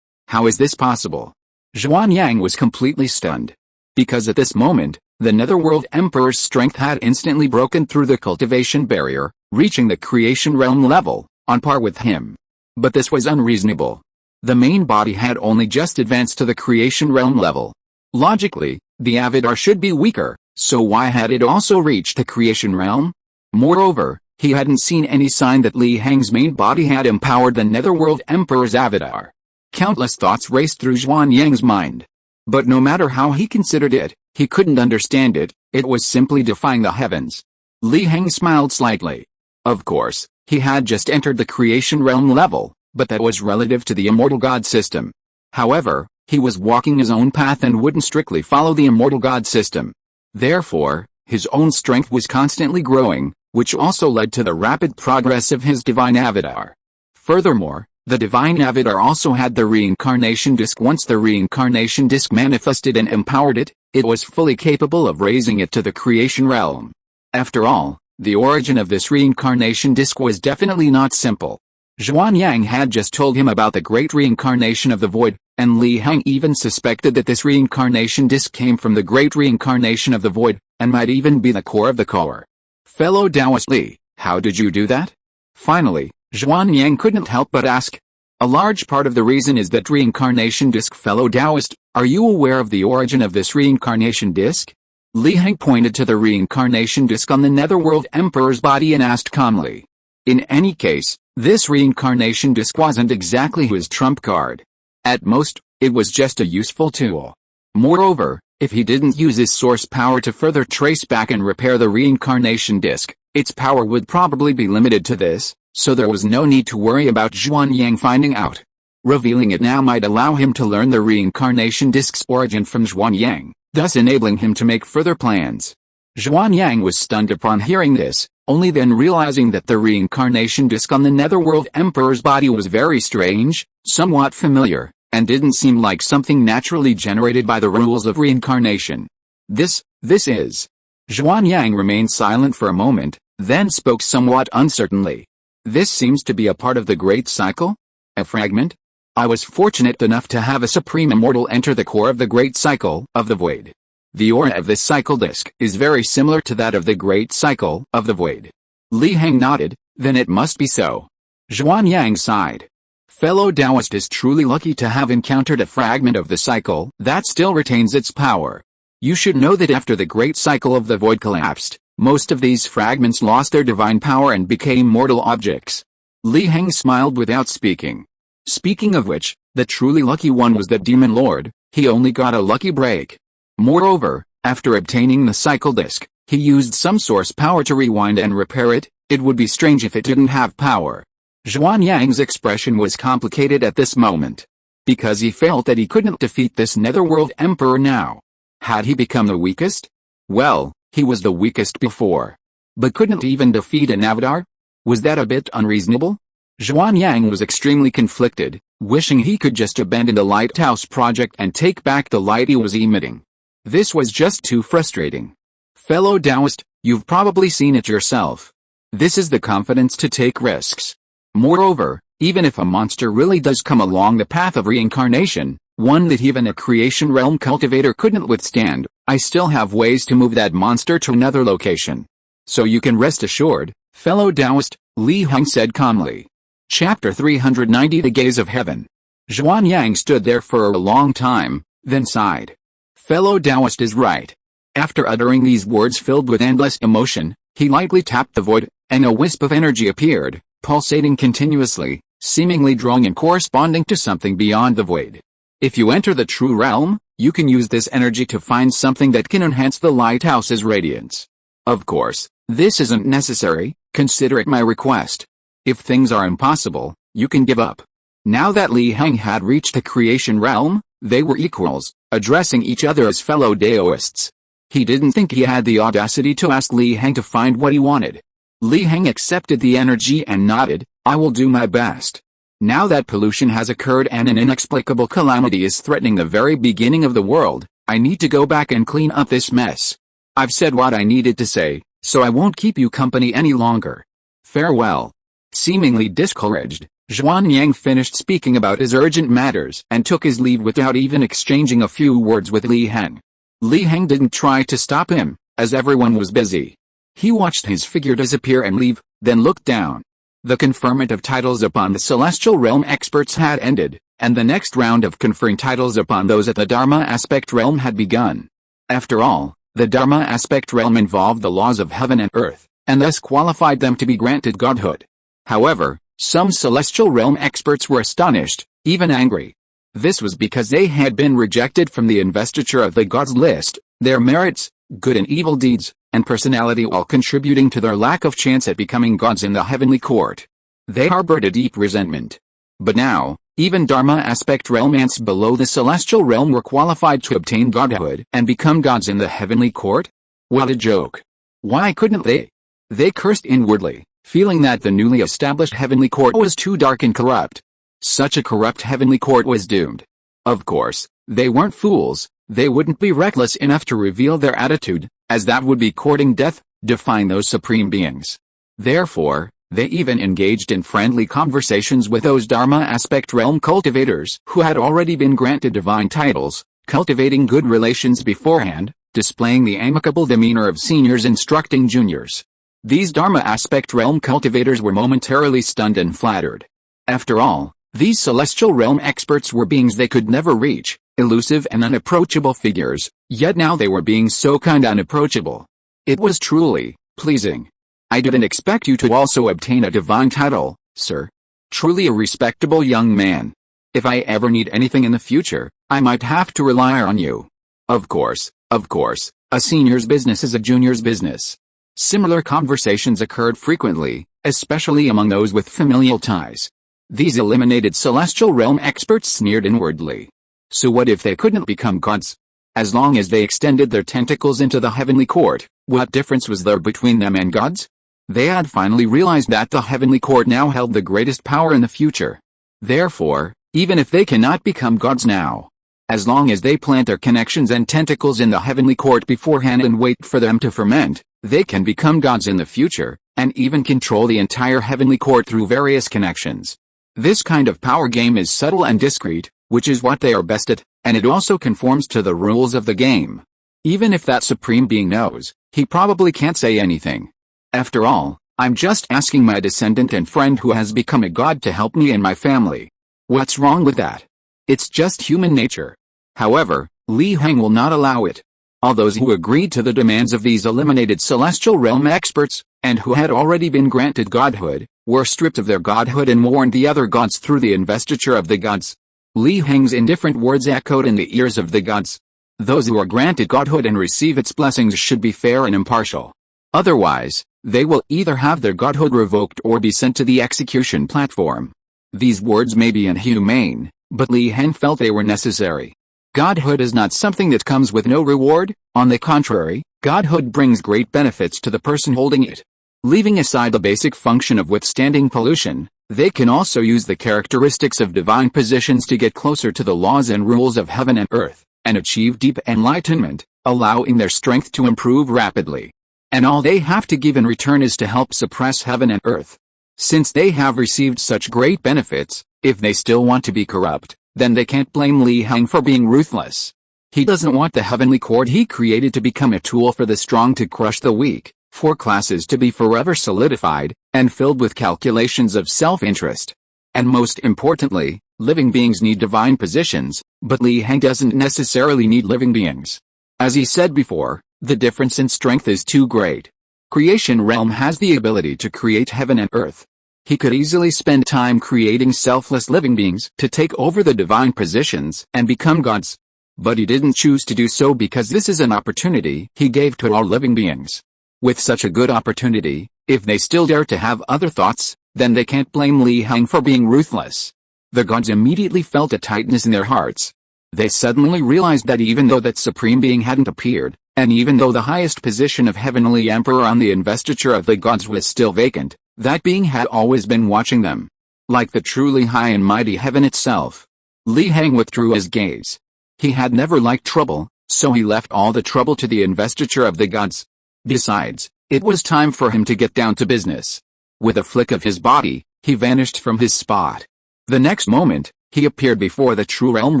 How is this possible? Zhuan Yang was completely stunned. Because at this moment, the Netherworld Emperor's strength had instantly broken through the cultivation barrier, reaching the creation realm level, on par with him. But this was unreasonable. The main body had only just advanced to the creation realm level. Logically, the avatar should be weaker, so why had it also reached the creation realm? Moreover, he hadn't seen any sign that Li Heng's main body had empowered the Netherworld Emperor's avatar. Countless thoughts raced through Zhuan Yang's mind. But no matter how he considered it, he couldn't understand it. It was simply defying the heavens. Li Heng smiled slightly. Of course, he had just entered the creation realm level, but that was relative to the immortal god system. However, he was walking his own path and wouldn't strictly follow the immortal god system. Therefore, his own strength was constantly growing, which also led to the rapid progress of his divine avatar. Furthermore, the divine avatar also had the reincarnation disk. Once the reincarnation disk manifested and empowered it, it was fully capable of raising it to the creation realm. After all, the origin of this reincarnation disk was definitely not simple. Zhuan Yang had just told him about the great reincarnation of the void, and Li Heng even suspected that this reincarnation disk came from the great reincarnation of the void, and might even be the core of the core. "Fellow Taoist Li, how did you do that?" Finally, Zhuan Yang couldn't help but ask. "A large part of the reason is that reincarnation disk. Fellow Taoist, are you aware of the origin of this reincarnation disk?" Li Heng pointed to the reincarnation disk on the Netherworld Emperor's body and asked calmly. In any case, this reincarnation disk wasn't exactly his trump card. At most, it was just a useful tool. Moreover, if he didn't use his source power to further trace back and repair the reincarnation disk, its power would probably be limited to this, so there was no need to worry about Zhuan Yang finding out. Revealing it now might allow him to learn the reincarnation disk's origin from Zhuan Yang, thus enabling him to make further plans. Zhuan Yang was stunned upon hearing this, only then realizing that the reincarnation disk on the Netherworld Emperor's body was very strange, somewhat familiar, and didn't seem like something naturally generated by the rules of reincarnation. This is... Zhuan Yang remained silent for a moment, then spoke somewhat uncertainly. "This seems to be a part of the Great Cycle? A fragment? I was fortunate enough to have a supreme immortal enter the core of the Great Cycle of the Void. The aura of this cycle disk is very similar to that of the Great Cycle of the Void." Li Heng nodded. "Then it must be so." Zhuan Yang sighed. "Fellow Taoist is truly lucky to have encountered a fragment of the cycle that still retains its power. You should know that after the Great Cycle of the Void collapsed, most of these fragments lost their divine power and became mortal objects." Li Heng smiled without speaking. Speaking of which, the truly lucky one was the Demon Lord. He only got a lucky break. Moreover, after obtaining the cycle disk, he used some source power to rewind and repair it. It would be strange if it didn't have power. Zhuan Yang's expression was complicated at this moment. Because he felt that he couldn't defeat this Netherworld Emperor now. Had he become the weakest? Well, he was the weakest before. But couldn't even defeat an avatar? Was that a bit unreasonable? Zhuan Yang was extremely conflicted, wishing he could just abandon the lighthouse project and take back the light he was emitting. This was just too frustrating. Fellow Taoist, you've probably seen it yourself. This is the confidence to take risks. Moreover, even if a monster really does come along the path of reincarnation, one that even a creation realm cultivator couldn't withstand, I still have ways to move that monster to another location. So you can rest assured, Fellow Taoist, Li Heng said calmly. Chapter 390 The Gaze of Heaven. Zhuan Yang stood there for a long time, then sighed. Fellow Taoist is right. After uttering these words filled with endless emotion, he lightly tapped the void, and a wisp of energy appeared, pulsating continuously, seemingly drawing and corresponding to something beyond the void. If you enter the true realm, you can use this energy to find something that can enhance the lighthouse's radiance. Of course, this isn't necessary, consider it my request. If things are impossible, you can give up. Now that Li Heng had reached the creation realm, they were equals, addressing each other as fellow Taoists. He didn't think he had the audacity to ask Li Heng to find what he wanted. Li Heng accepted the energy and nodded, I will do my best. Now that pollution has occurred and an inexplicable calamity is threatening the very beginning of the world, I need to go back and clean up this mess. I've said what I needed to say, so I won't keep you company any longer. Farewell. Seemingly discouraged, Zhuan Yang finished speaking about his urgent matters and took his leave without even exchanging a few words with Li Heng. Li Heng didn't try to stop him, as everyone was busy. He watched his figure disappear and leave, then looked down. The conferment of titles upon the celestial realm experts had ended, and the next round of conferring titles upon those at the Dharma aspect realm had begun. After all, the Dharma aspect realm involved the laws of heaven and earth, and thus qualified them to be granted godhood. However, some celestial realm experts were astonished, even angry. This was because they had been rejected from the investiture of the gods list, their merits, good and evil deeds, and personality all contributing to their lack of chance at becoming gods in the heavenly court. They harbored a deep resentment. But now, even Dharma aspect realm ants below the celestial realm were qualified to obtain godhood and become gods in the heavenly court? What a joke. Why couldn't they? They cursed inwardly, feeling that the newly established heavenly court was too dark and corrupt. Such a corrupt heavenly court was doomed. Of course, they weren't fools, they wouldn't be reckless enough to reveal their attitude, as that would be courting death, defying those supreme beings. Therefore, they even engaged in friendly conversations with those Dharma aspect realm cultivators who had already been granted divine titles, cultivating good relations beforehand, displaying the amicable demeanor of seniors instructing juniors. These Dharma aspect realm cultivators were momentarily stunned and flattered. After all, these celestial realm experts were beings they could never reach, elusive and unapproachable figures, yet now they were being so kind and unapproachable. It was truly pleasing. I didn't expect you to also obtain a divine title, sir. Truly a respectable young man. If I ever need anything in the future, I might have to rely on you. Of course, a senior's business is a junior's business. Similar conversations occurred frequently, especially among those with familial ties. These illuminated celestial realm experts sneered inwardly. So what if they couldn't become gods? As long as they extended their tentacles into the heavenly court, what difference was there between them and gods? They had finally realized that the heavenly court now held the greatest power in the future. Therefore, even if they cannot become gods now, as long as they plant their connections and tentacles in the heavenly court beforehand and wait for them to ferment, they can become gods in the future, and even control the entire heavenly court through various connections. This kind of power game is subtle and discreet, which is what they are best at, and it also conforms to the rules of the game. Even if that supreme being knows, he probably can't say anything. After all, I'm just asking my descendant and friend who has become a god to help me and my family. What's wrong with that? It's just human nature. However, Li Heng will not allow it. All those who agreed to the demands of these eliminated celestial realm experts, and who had already been granted godhood, were stripped of their godhood and warned the other gods through the investiture of the gods. Li Heng's indifferent words echoed in the ears of the gods. Those who are granted godhood and receive its blessings should be fair and impartial. Otherwise, they will either have their godhood revoked or be sent to the execution platform. These words may be inhumane, but Li Heng felt they were necessary. Godhood is not something that comes with no reward, on the contrary, godhood brings great benefits to the person holding it. Leaving aside the basic function of withstanding pollution, they can also use the characteristics of divine positions to get closer to the laws and rules of heaven and earth, and achieve deep enlightenment, allowing their strength to improve rapidly. And all they have to give in return is to help suppress heaven and earth. Since they have received such great benefits, if they still want to be corrupt, then they can't blame Li Heng for being ruthless. He doesn't want the heavenly court he created to become a tool for the strong to crush the weak, for classes to be forever solidified, and filled with calculations of self-interest. And most importantly, living beings need divine positions, but Li Heng doesn't necessarily need living beings. As he said before, the difference in strength is too great. Creation realm has the ability to create heaven and earth. He could easily spend time creating selfless living beings to take over the divine positions and become gods. But he didn't choose to do so because this is an opportunity he gave to all living beings. With such a good opportunity, if they still dare to have other thoughts, then they can't blame Li Heng for being ruthless. The gods immediately felt a tightness in their hearts. They suddenly realized that even though that supreme being hadn't appeared, and even though the highest position of heavenly emperor on the investiture of the gods was still vacant, that being had always been watching them. Like the truly high and mighty heaven itself. Li Heng withdrew his gaze. He had never liked trouble, so he left all the trouble to the investiture of the gods. Besides, it was time for him to get down to business. With a flick of his body, he vanished from his spot. The next moment, he appeared before the true realm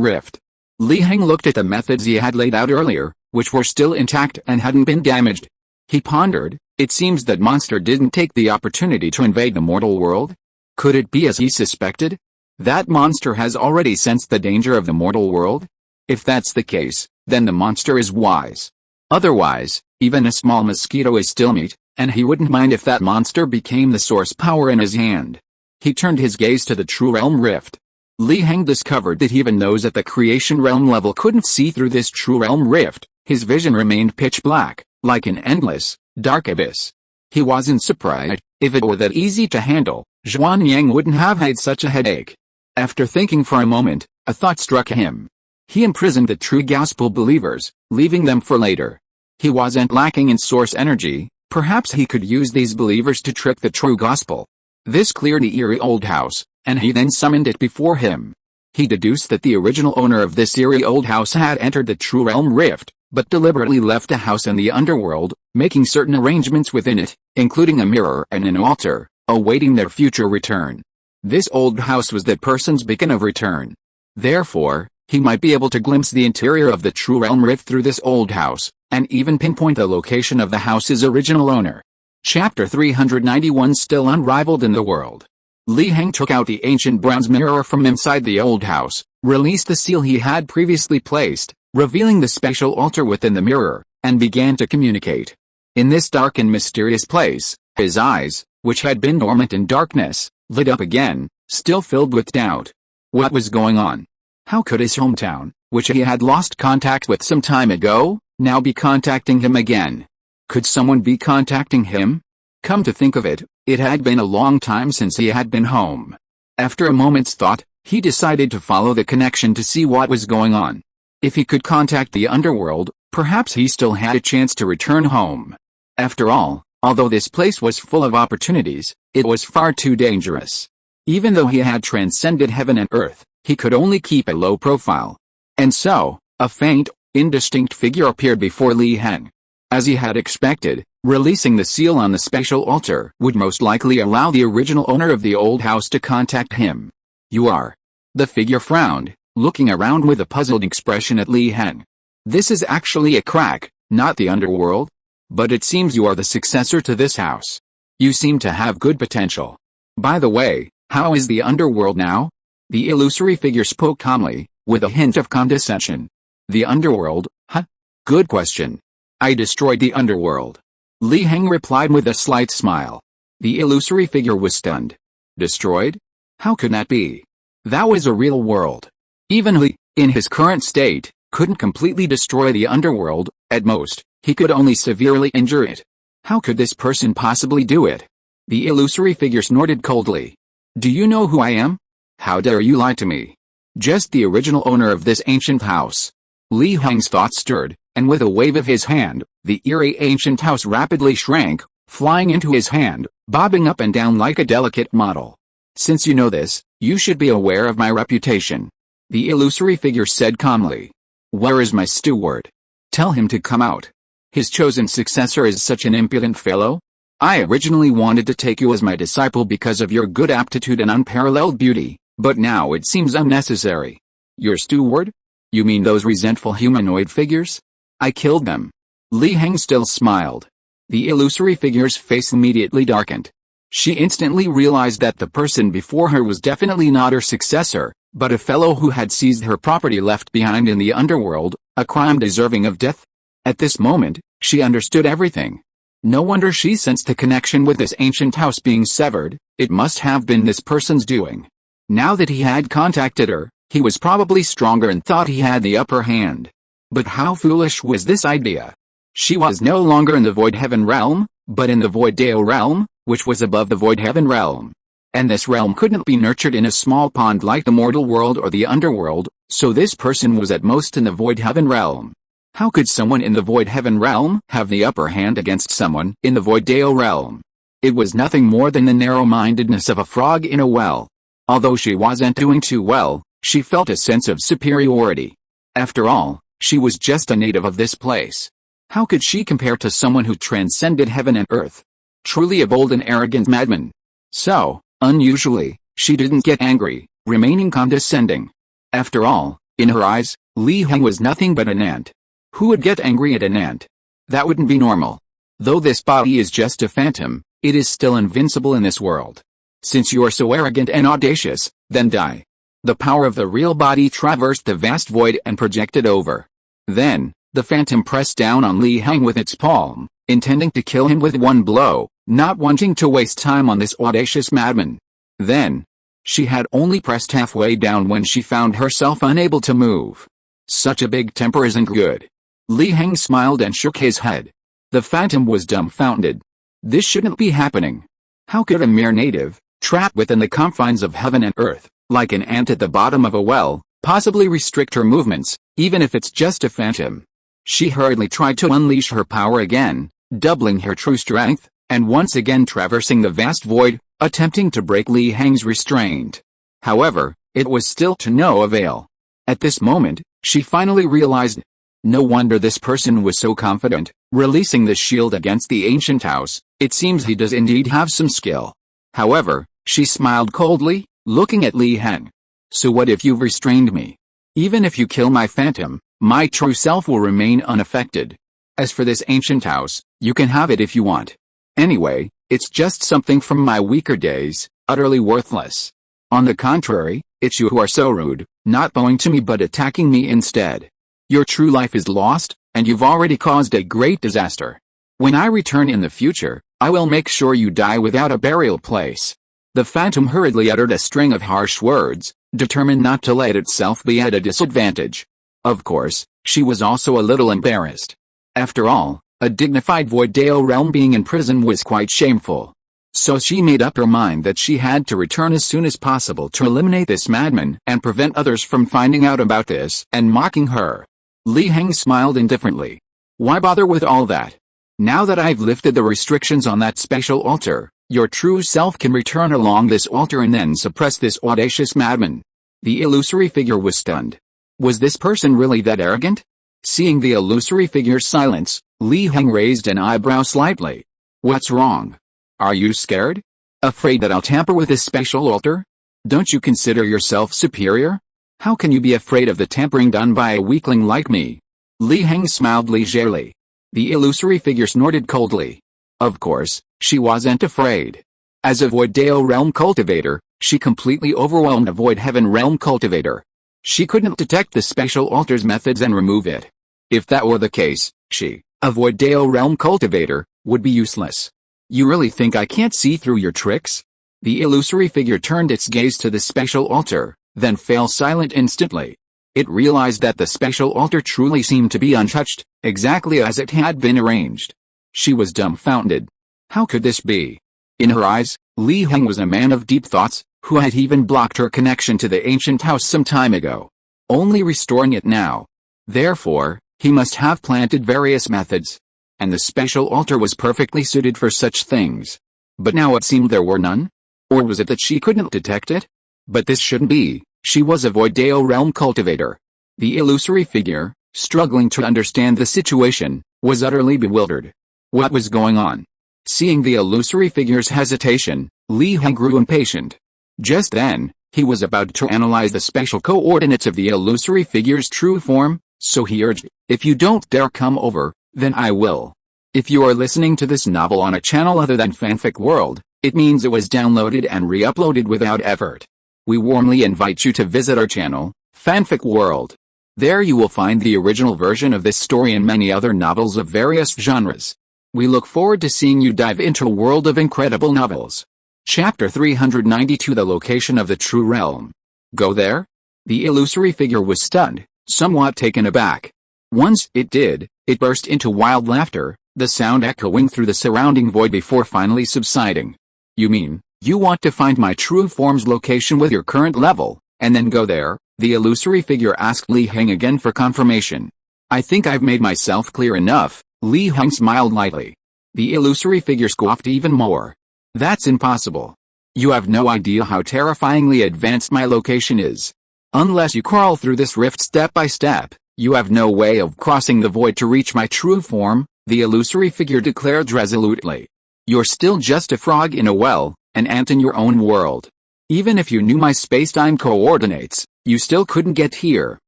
rift. Li Heng looked at the methods he had laid out earlier, which were still intact and hadn't been damaged. He pondered, it seems that monster didn't take the opportunity to invade the mortal world? Could it be as he suspected? That monster has already sensed the danger of the mortal world? If that's the case, then the monster is wise. Otherwise, even a small mosquito is still meat, and he wouldn't mind if that monster became the source power in his hand. He turned his gaze to the true realm rift. Li Heng discovered that even those at the creation realm level couldn't see through this true realm rift. His vision remained pitch black, like an endless, dark abyss. He wasn't surprised. If it were that easy to handle, Zhuan Yang wouldn't have had such a headache. After thinking for a moment, a thought struck him. He imprisoned the true gospel believers, leaving them for later. He wasn't lacking in source energy, perhaps he could use these believers to trick the true gospel. This cleared the eerie old house, and he then summoned it before him. He deduced that the original owner of this eerie old house had entered the true realm rift, but deliberately left a house in the underworld, making certain arrangements within it, including a mirror and an altar, awaiting their future return. This old house was that person's beacon of return. Therefore, he might be able to glimpse the interior of the true realm rift through this old house, and even pinpoint the location of the house's original owner. Chapter 391 Still unrivaled in the world. Li Heng took out the ancient bronze mirror from inside the old house, released the seal he had previously placed, revealing the special altar within the mirror, and began to communicate. In this dark and mysterious place, his eyes, which had been dormant in darkness, lit up again, still filled with doubt. What was going on? How could his hometown, which he had lost contact with some time ago, now be contacting him again? Could someone be contacting him? Come to think of it, it had been a long time since he had been home. After a moment's thought, he decided to follow the connection to see what was going on. If he could contact the underworld, perhaps he still had a chance to return home. After all, although this place was full of opportunities, it was far too dangerous. Even though he had transcended heaven and earth, he could only keep a low profile. And so, a faint, indistinct figure appeared before Li Heng. As he had expected, releasing the seal on the special altar would most likely allow the original owner of the old house to contact him. You are. The figure frowned, looking around with a puzzled expression at Li Heng. This is actually a crack, not the underworld. But it seems you are the successor to this house. You seem to have good potential. By the way, how is the underworld now? The illusory figure spoke calmly, with a hint of condescension. The underworld, huh? Good question. I destroyed the underworld. Li Heng replied with a slight smile. The illusory figure was stunned. Destroyed? How could that be? That was a real world. Even Li, in his current state, couldn't completely destroy the underworld. At most, he could only severely injure it. How could this person possibly do it? The illusory figure snorted coldly. Do you know who I am? How dare you lie to me? Just the original owner of this ancient house. Li Heng's thoughts stirred, and with a wave of his hand, the eerie ancient house rapidly shrank, flying into his hand, bobbing up and down like a delicate model. Since you know this, you should be aware of my reputation. The illusory figure said calmly. Where is my steward? Tell him to come out. His chosen successor is such an impudent fellow. I originally wanted to take you as my disciple because of your good aptitude and unparalleled beauty, but now it seems unnecessary. Your steward? You mean those resentful humanoid figures? I killed them. Li Heng still smiled. The illusory figure's face immediately darkened. She instantly realized that the person before her was definitely not her successor, but a fellow who had seized her property left behind in the underworld, a crime deserving of death. At this moment, she understood everything. No wonder she sensed the connection with this ancient house being severed. It must have been this person's doing. Now that he had contacted her, he was probably stronger and thought he had the upper hand. But how foolish was this idea? She was no longer in the Void Heaven realm, but in the Void Dale realm, which was above the Void Heaven realm. And this realm couldn't be nurtured in a small pond like the mortal world or the underworld, so this person was at most in the Void Heaven realm. How could someone in the Void Heaven realm have the upper hand against someone in the Void Dale realm? It was nothing more than the narrow-mindedness of a frog in a well. Although she wasn't doing too well, she felt a sense of superiority. After all, she was just a native of this place. How could she compare to someone who transcended heaven and earth? Truly a bold and arrogant madman. So, unusually, she didn't get angry, remaining condescending. After all, in her eyes, Li Heng was nothing but an ant. Who would get angry at an ant? That wouldn't be normal. Though this body is just a phantom, it is still invincible in this world. Since you are so arrogant and audacious, then die. The power of the real body traversed the vast void and projected over. Then, the phantom pressed down on Li Heng with its palm, intending to kill him with one blow, not wanting to waste time on this audacious madman. Then, she had only pressed halfway down when she found herself unable to move. Such a big temper isn't good. Li Heng smiled and shook his head. The phantom was dumbfounded. This shouldn't be happening. How could a mere native, trapped within the confines of heaven and earth, like an ant at the bottom of a well, possibly restrict her movements, even if it's just a phantom? She hurriedly tried to unleash her power again, doubling her true strength, and once again traversing the vast void, attempting to break Li Heng's restraint. However, it was still to no avail. At this moment, she finally realized. No wonder this person was so confident, releasing the shield against the ancient house. It seems he does indeed have some skill. However, she smiled coldly, looking at Li Heng. So what if you've restrained me? Even if you kill my phantom, my true self will remain unaffected. As for this ancient house, you can have it if you want. Anyway, it's just something from my weaker days, utterly worthless. On the contrary, it's you who are so rude, not bowing to me but attacking me instead. Your true life is lost, and you've already caused a great disaster. When I return in the future, I will make sure you die without a burial place. The phantom hurriedly uttered a string of harsh words, determined not to let itself be at a disadvantage. Of course, she was also a little embarrassed. After all, a dignified Void Dale realm being in prison was quite shameful. So she made up her mind that she had to return as soon as possible to eliminate this madman and prevent others from finding out about this and mocking her. Li Heng smiled indifferently. Why bother with all that? Now that I've lifted the restrictions on that special altar, your true self can return along this altar and then suppress this audacious madman. The illusory figure was stunned. Was this person really that arrogant? Seeing the illusory figure's silence, Li Heng raised an eyebrow slightly. What's wrong? Are you scared? Afraid that I'll tamper with this special altar? Don't you consider yourself superior? How can you be afraid of the tampering done by a weakling like me? Li Heng smiled leisurely. The illusory figure snorted coldly. Of course, she wasn't afraid. As a Void Dale realm cultivator, she completely overwhelmed a Void Heaven realm cultivator. She couldn't detect the special altar's methods and remove it. If that were the case, she, a Void Dale realm cultivator, would be useless. You really think I can't see through your tricks? The illusory figure turned its gaze to the special altar, then fell silent instantly. It realized that the special altar truly seemed to be untouched, exactly as it had been arranged. She was dumbfounded. How could this be? In her eyes, Li Heng was a man of deep thoughts, who had even blocked her connection to the ancient house some time ago, only restoring it now. Therefore, he must have planted various methods. And the special altar was perfectly suited for such things. But now it seemed there were none? Or was it that she couldn't detect it? But this shouldn't be. She was a Void Dale realm cultivator. The illusory figure, struggling to understand the situation, was utterly bewildered. What was going on? Seeing the illusory figure's hesitation, Li Heng grew impatient. Just then, he was about to analyze the special coordinates of the illusory figure's true form, so he urged, if you don't dare come over, then I will. If you are listening to this novel on a channel other than Fanfic World, it means it was downloaded and re-uploaded without effort. We warmly invite you to visit our channel, Fanfic World. There you will find the original version of this story and many other novels of various genres. We look forward to seeing you dive into a world of incredible novels. Chapter 392: The Location of the True Realm. Go there? The illusory figure was stunned, somewhat taken aback. Once it did, it burst into wild laughter, the sound echoing through the surrounding void before finally subsiding. You mean, you want to find my true form's location with your current level, and then go there? The illusory figure asked Li Heng again for confirmation. I think I've made myself clear enough. Li Heng smiled lightly. The illusory figure scoffed even more. That's impossible. You have no idea how terrifyingly advanced my location is. Unless you crawl through this rift step by step, you have no way of crossing the void to reach my true form, the illusory figure declared resolutely. You're still just a frog in a well, an ant in your own world. Even if you knew my space-time coordinates, you still couldn't get here.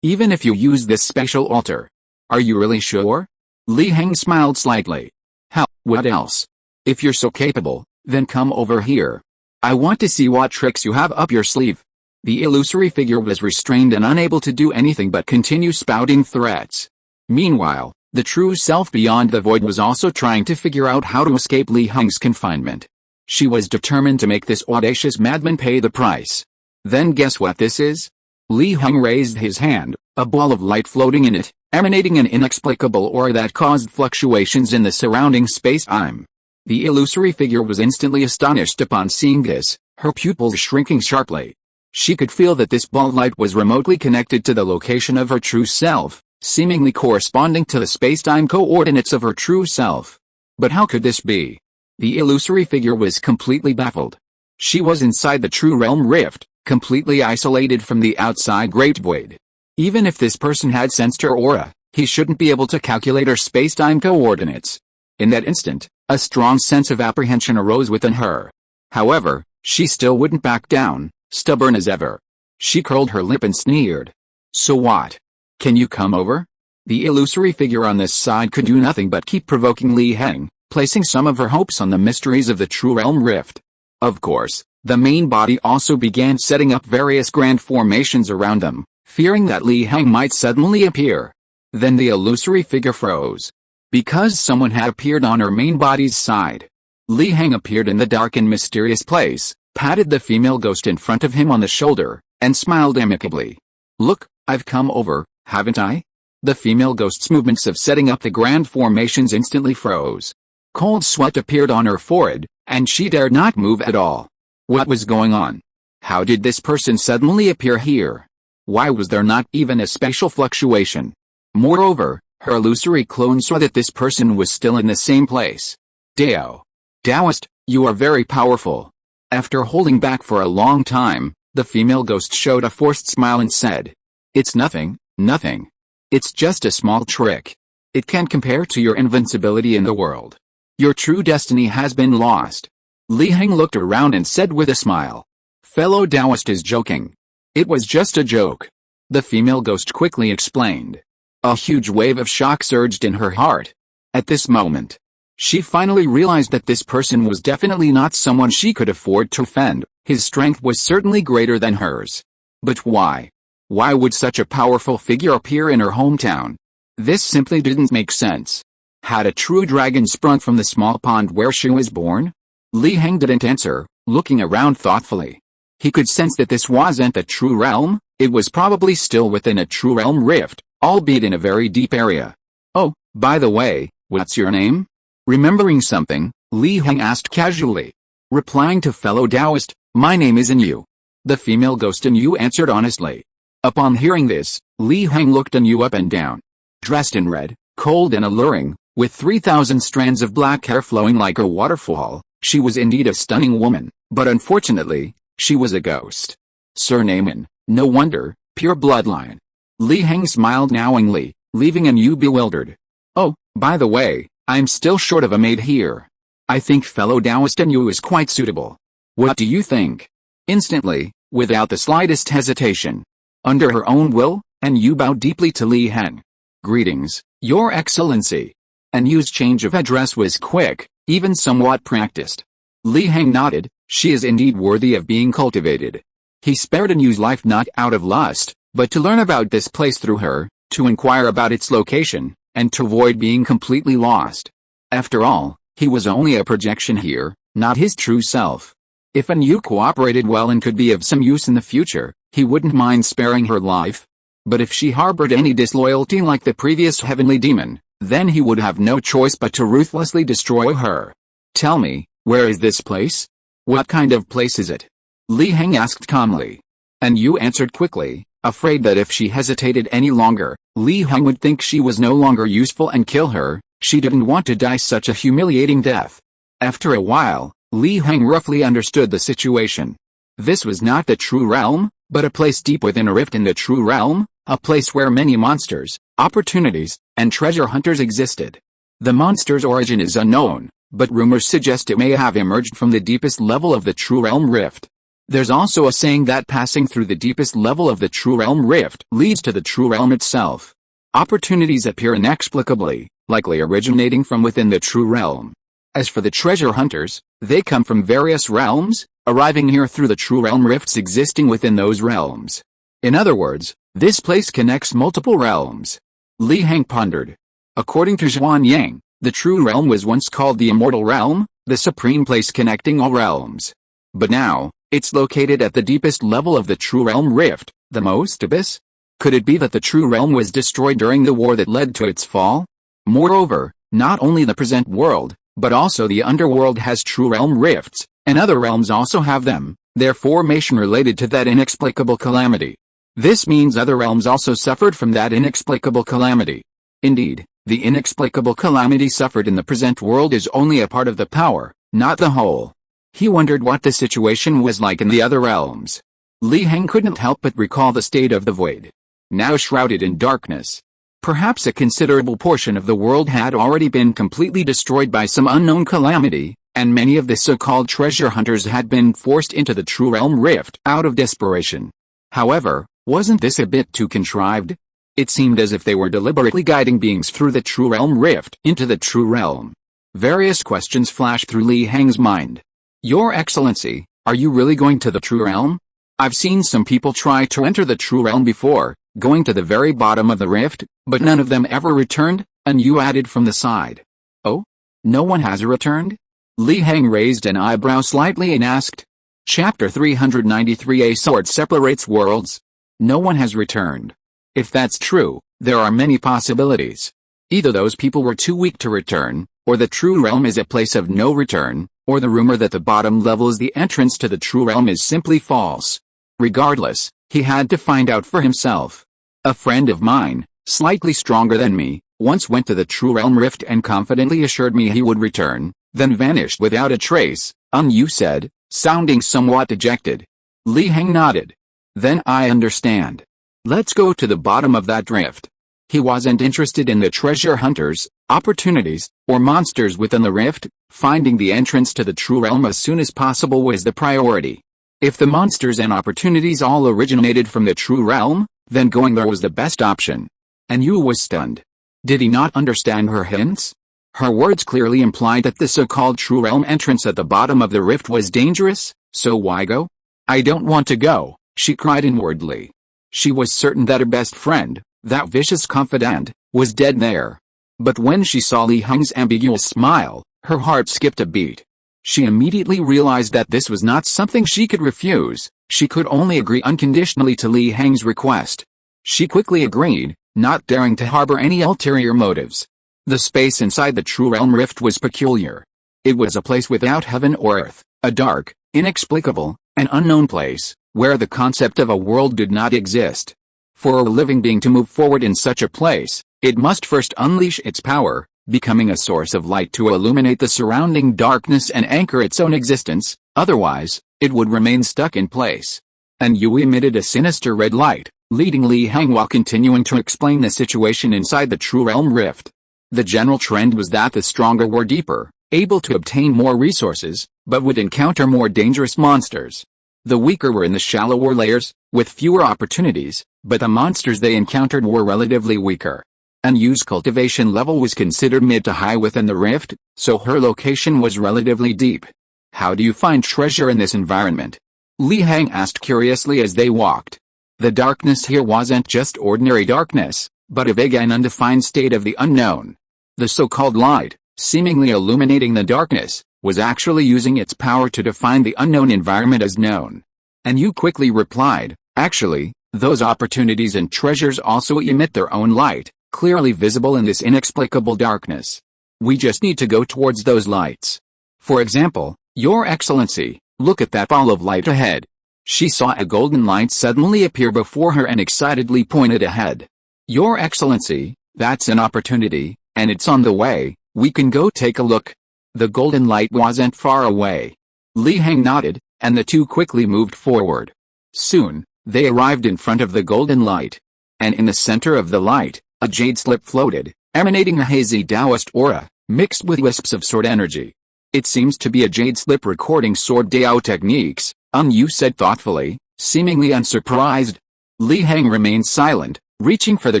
Even if you use this special altar. Are you really sure? Li Heng smiled slightly. Hell, what else? If you're so capable, then come over here. I want to see what tricks you have up your sleeve. The illusory figure was restrained and unable to do anything but continue spouting threats. Meanwhile, the true self beyond the void was also trying to figure out how to escape Li Heng's confinement. She was determined to make this audacious madman pay the price. Then guess what this is? Li Heng raised his hand, a ball of light floating in it, emanating an inexplicable aura that caused fluctuations in the surrounding space-time. The illusory figure was instantly astonished upon seeing this, her pupils shrinking sharply. She could feel that this ball light was remotely connected to the location of her true self, seemingly corresponding to the space-time coordinates of her true self. But how could this be? The illusory figure was completely baffled. She was inside the true realm rift, completely isolated from the outside great void. Even if this person had sensed her aura, he shouldn't be able to calculate her space-time coordinates. In that instant, a strong sense of apprehension arose within her. However, she still wouldn't back down, stubborn as ever. She curled her lip and sneered. So what? Can you come over? The illusory figure on this side could do nothing but keep provoking Li Heng, placing some of her hopes on the mysteries of the True Realm Rift. Of course, the main body also began setting up various grand formations around them, fearing that Li Heng might suddenly appear. Then the illusory figure froze. Because someone had appeared on her main body's side. Li Heng appeared in the dark and mysterious place, patted the female ghost in front of him on the shoulder, and smiled amicably. Look, I've come over, haven't I? The female ghost's movements of setting up the grand formations instantly froze. Cold sweat appeared on her forehead, and she dared not move at all. What was going on? How did this person suddenly appear here? Why was there not even a special fluctuation? Moreover, her illusory clone saw that this person was still in the same place. Dao. Taoist, you are very powerful. After holding back for a long time, the female ghost showed a forced smile and said, It's nothing, nothing. It's just a small trick. It can't compare to your invincibility in the world. Your true destiny has been lost. Li Heng looked around and said with a smile. Fellow Taoist is joking. It was just a joke. The female ghost quickly explained. A huge wave of shock surged in her heart. At this moment, she finally realized that this person was definitely not someone she could afford to offend. His strength was certainly greater than hers. But why? Why would such a powerful figure appear in her hometown? This simply didn't make sense. Had a true dragon sprung from the small pond where she was born? Li Heng didn't answer, looking around thoughtfully. He could sense that this wasn't the true realm, it was probably still within a true realm rift, albeit in a very deep area. Oh, by the way, what's your name? Remembering something, Li Heng asked casually. Replying to fellow Taoist, my name is Yu. The female ghost Yu answered honestly. Upon hearing this, Li Heng looked Yu up and down. Dressed in red, cold and alluring, with 3,000 strands of black hair flowing like a waterfall, she was indeed a stunning woman, but unfortunately, she was a ghost. Surname An, no wonder, pure bloodline. Li Heng smiled knowingly, leaving Yu bewildered. Oh, by the way, I'm still short of a maid here. I think fellow Taoist Yu is quite suitable. What do you think? Instantly, without the slightest hesitation. Under her own will, Yu bowed deeply to Li Heng. Greetings, Your Excellency. and Yu's change of address was quick, even somewhat practiced. Li Heng nodded. She is indeed worthy of being cultivated. He spared Yu's life not out of lust, but to learn about this place through her, to inquire about its location, and to avoid being completely lost. After all, he was only a projection here, not his true self. If Yu cooperated well and could be of some use in the future, he wouldn't mind sparing her life. But if she harbored any disloyalty like the previous heavenly demon, then he would have no choice but to ruthlessly destroy her. Tell me, where is this place? What kind of place is it? Li Heng asked calmly. Yu answered quickly, afraid that if she hesitated any longer, Li Heng would think she was no longer useful and kill her. She didn't want to die such a humiliating death. After a while, Li Heng roughly understood the situation. This was not the true realm, but a place deep within a rift in the true realm, a place where many monsters, opportunities, and treasure hunters existed. The monster's origin is unknown, but rumors suggest it may have emerged from the deepest level of the true realm rift. There's also a saying that passing through the deepest level of the true realm rift leads to the true realm itself. Opportunities appear inexplicably, likely originating from within the true realm. As for the treasure hunters, they come from various realms, arriving here through the true realm rifts existing within those realms. In other words, this place connects multiple realms. Li Heng pondered. According to Zhuan Yang, the true realm was once called the immortal realm, the supreme place connecting all realms. But now, it's located at the deepest level of the true realm rift, the most abyss? Could it be that the true realm was destroyed during the war that led to its fall? Moreover, not only the present world, but also the underworld has true realm rifts, and other realms also have them, their formation related to that inexplicable calamity. This means other realms also suffered from that inexplicable calamity. Indeed, the inexplicable calamity suffered in the present world is only a part of the power, not the whole. He wondered what the situation was like in the other realms. Li Heng couldn't help but recall the state of the void, now shrouded in darkness. Perhaps a considerable portion of the world had already been completely destroyed by some unknown calamity, and many of the so-called treasure hunters had been forced into the true realm rift out of desperation. However, wasn't this a bit too contrived? It seemed as if they were deliberately guiding beings through the true realm rift into the true realm. Various questions flashed through Li Heng's mind. Your Excellency, are you really going to the true realm? I've seen some people try to enter the true realm before, going to the very bottom of the rift, but none of them ever returned, Yu added from the side. Oh? No one has returned? Li Heng raised an eyebrow slightly and asked. Chapter 393 A sword separates worlds. No one has returned. If that's true, there are many possibilities. Either those people were too weak to return, or the true realm is a place of no return, or the rumor that the bottom level is the entrance to the true realm is simply false. Regardless, he had to find out for himself. A friend of mine, slightly stronger than me, once went to the true realm rift and confidently assured me he would return, then vanished without a trace, Yu said, sounding somewhat dejected. Li Heng nodded. Then I understand. Let's go to the bottom of that rift. He wasn't interested in the treasure hunters, opportunities, or monsters within the rift. Finding the entrance to the true realm as soon as possible was the priority. If the monsters and opportunities all originated from the true realm, then going there was the best option. Yu was stunned. Did he not understand her hints? Her words clearly implied that the so-called true realm entrance at the bottom of the rift was dangerous, so why go? I don't want to go, she cried inwardly. She was certain that her best friend, that vicious confidant, was dead there. But when she saw Li Heng's ambiguous smile, her heart skipped a beat. She immediately realized that this was not something she could refuse. She could only agree unconditionally to Li Heng's request. She quickly agreed, not daring to harbor any ulterior motives. The space inside the true realm rift was peculiar. It was a place without heaven or earth, a dark, inexplicable, and unknown place, where the concept of a world did not exist. For a living being to move forward in such a place, it must first unleash its power, becoming a source of light to illuminate the surrounding darkness and anchor its own existence, otherwise, it would remain stuck in place. Yu emitted a sinister red light, leading Li Heng while continuing to explain the situation inside the true realm rift. The general trend was that the stronger were deeper, able to obtain more resources, but would encounter more dangerous monsters. The weaker were in the shallower layers, with fewer opportunities, but the monsters they encountered were relatively weaker. and Yu's cultivation level was considered mid to high within the rift, so her location was relatively deep. How do you find treasure in this environment? Li Heng asked curiously as they walked. The darkness here wasn't just ordinary darkness, but a vague and undefined state of the unknown. The so-called light, seemingly illuminating the darkness, was actually using its power to define the unknown environment as known. And Yu quickly replied, actually, those opportunities and treasures also emit their own light, clearly visible in this inexplicable darkness. We just need to go towards those lights. For example, Your Excellency, look at that ball of light ahead. She saw a golden light suddenly appear before her and excitedly pointed ahead. Your Excellency, that's an opportunity, and it's on the way, we can go take a look. The golden light wasn't far away. Li Heng nodded, and the two quickly moved forward. Soon, they arrived in front of the golden light. And in the center of the light, a jade slip floated, emanating a hazy Taoist aura, mixed with wisps of sword energy. It seems to be a jade slip recording sword Dao techniques, Yu said thoughtfully, seemingly unsurprised. Li Heng remained silent, reaching for the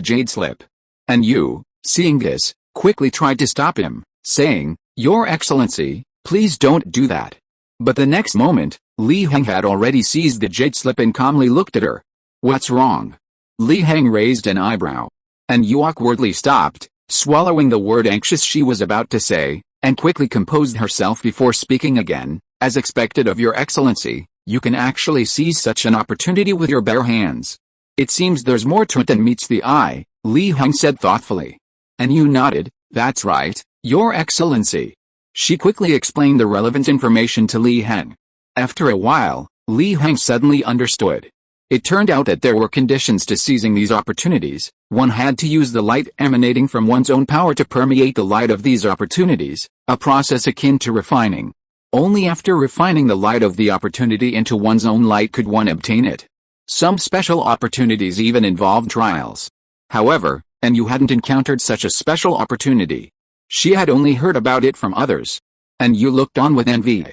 jade slip. And Yu, seeing this, quickly tried to stop him, saying, Your Excellency, please don't do that. But the next moment, Li Heng had already seized the jade slip and calmly looked at her. What's wrong? Li Heng raised an eyebrow. And Yu awkwardly stopped, swallowing the word anxious she was about to say, and quickly composed herself before speaking again. As expected of Your Excellency, you can actually seize such an opportunity with your bare hands. It seems there's more to it than meets the eye, Li Heng said thoughtfully. And Yu nodded, that's right, Your Excellency. She quickly explained the relevant information to Li Heng. After a while, Li Heng suddenly understood. It turned out that there were conditions to seizing these opportunities. One had to use the light emanating from one's own power to permeate the light of these opportunities, a process akin to refining. Only after refining the light of the opportunity into one's own light could one obtain it. Some special opportunities even involved trials. However, Yu hadn't encountered such a special opportunity. She had only heard about it from others. And Yu looked on with envy.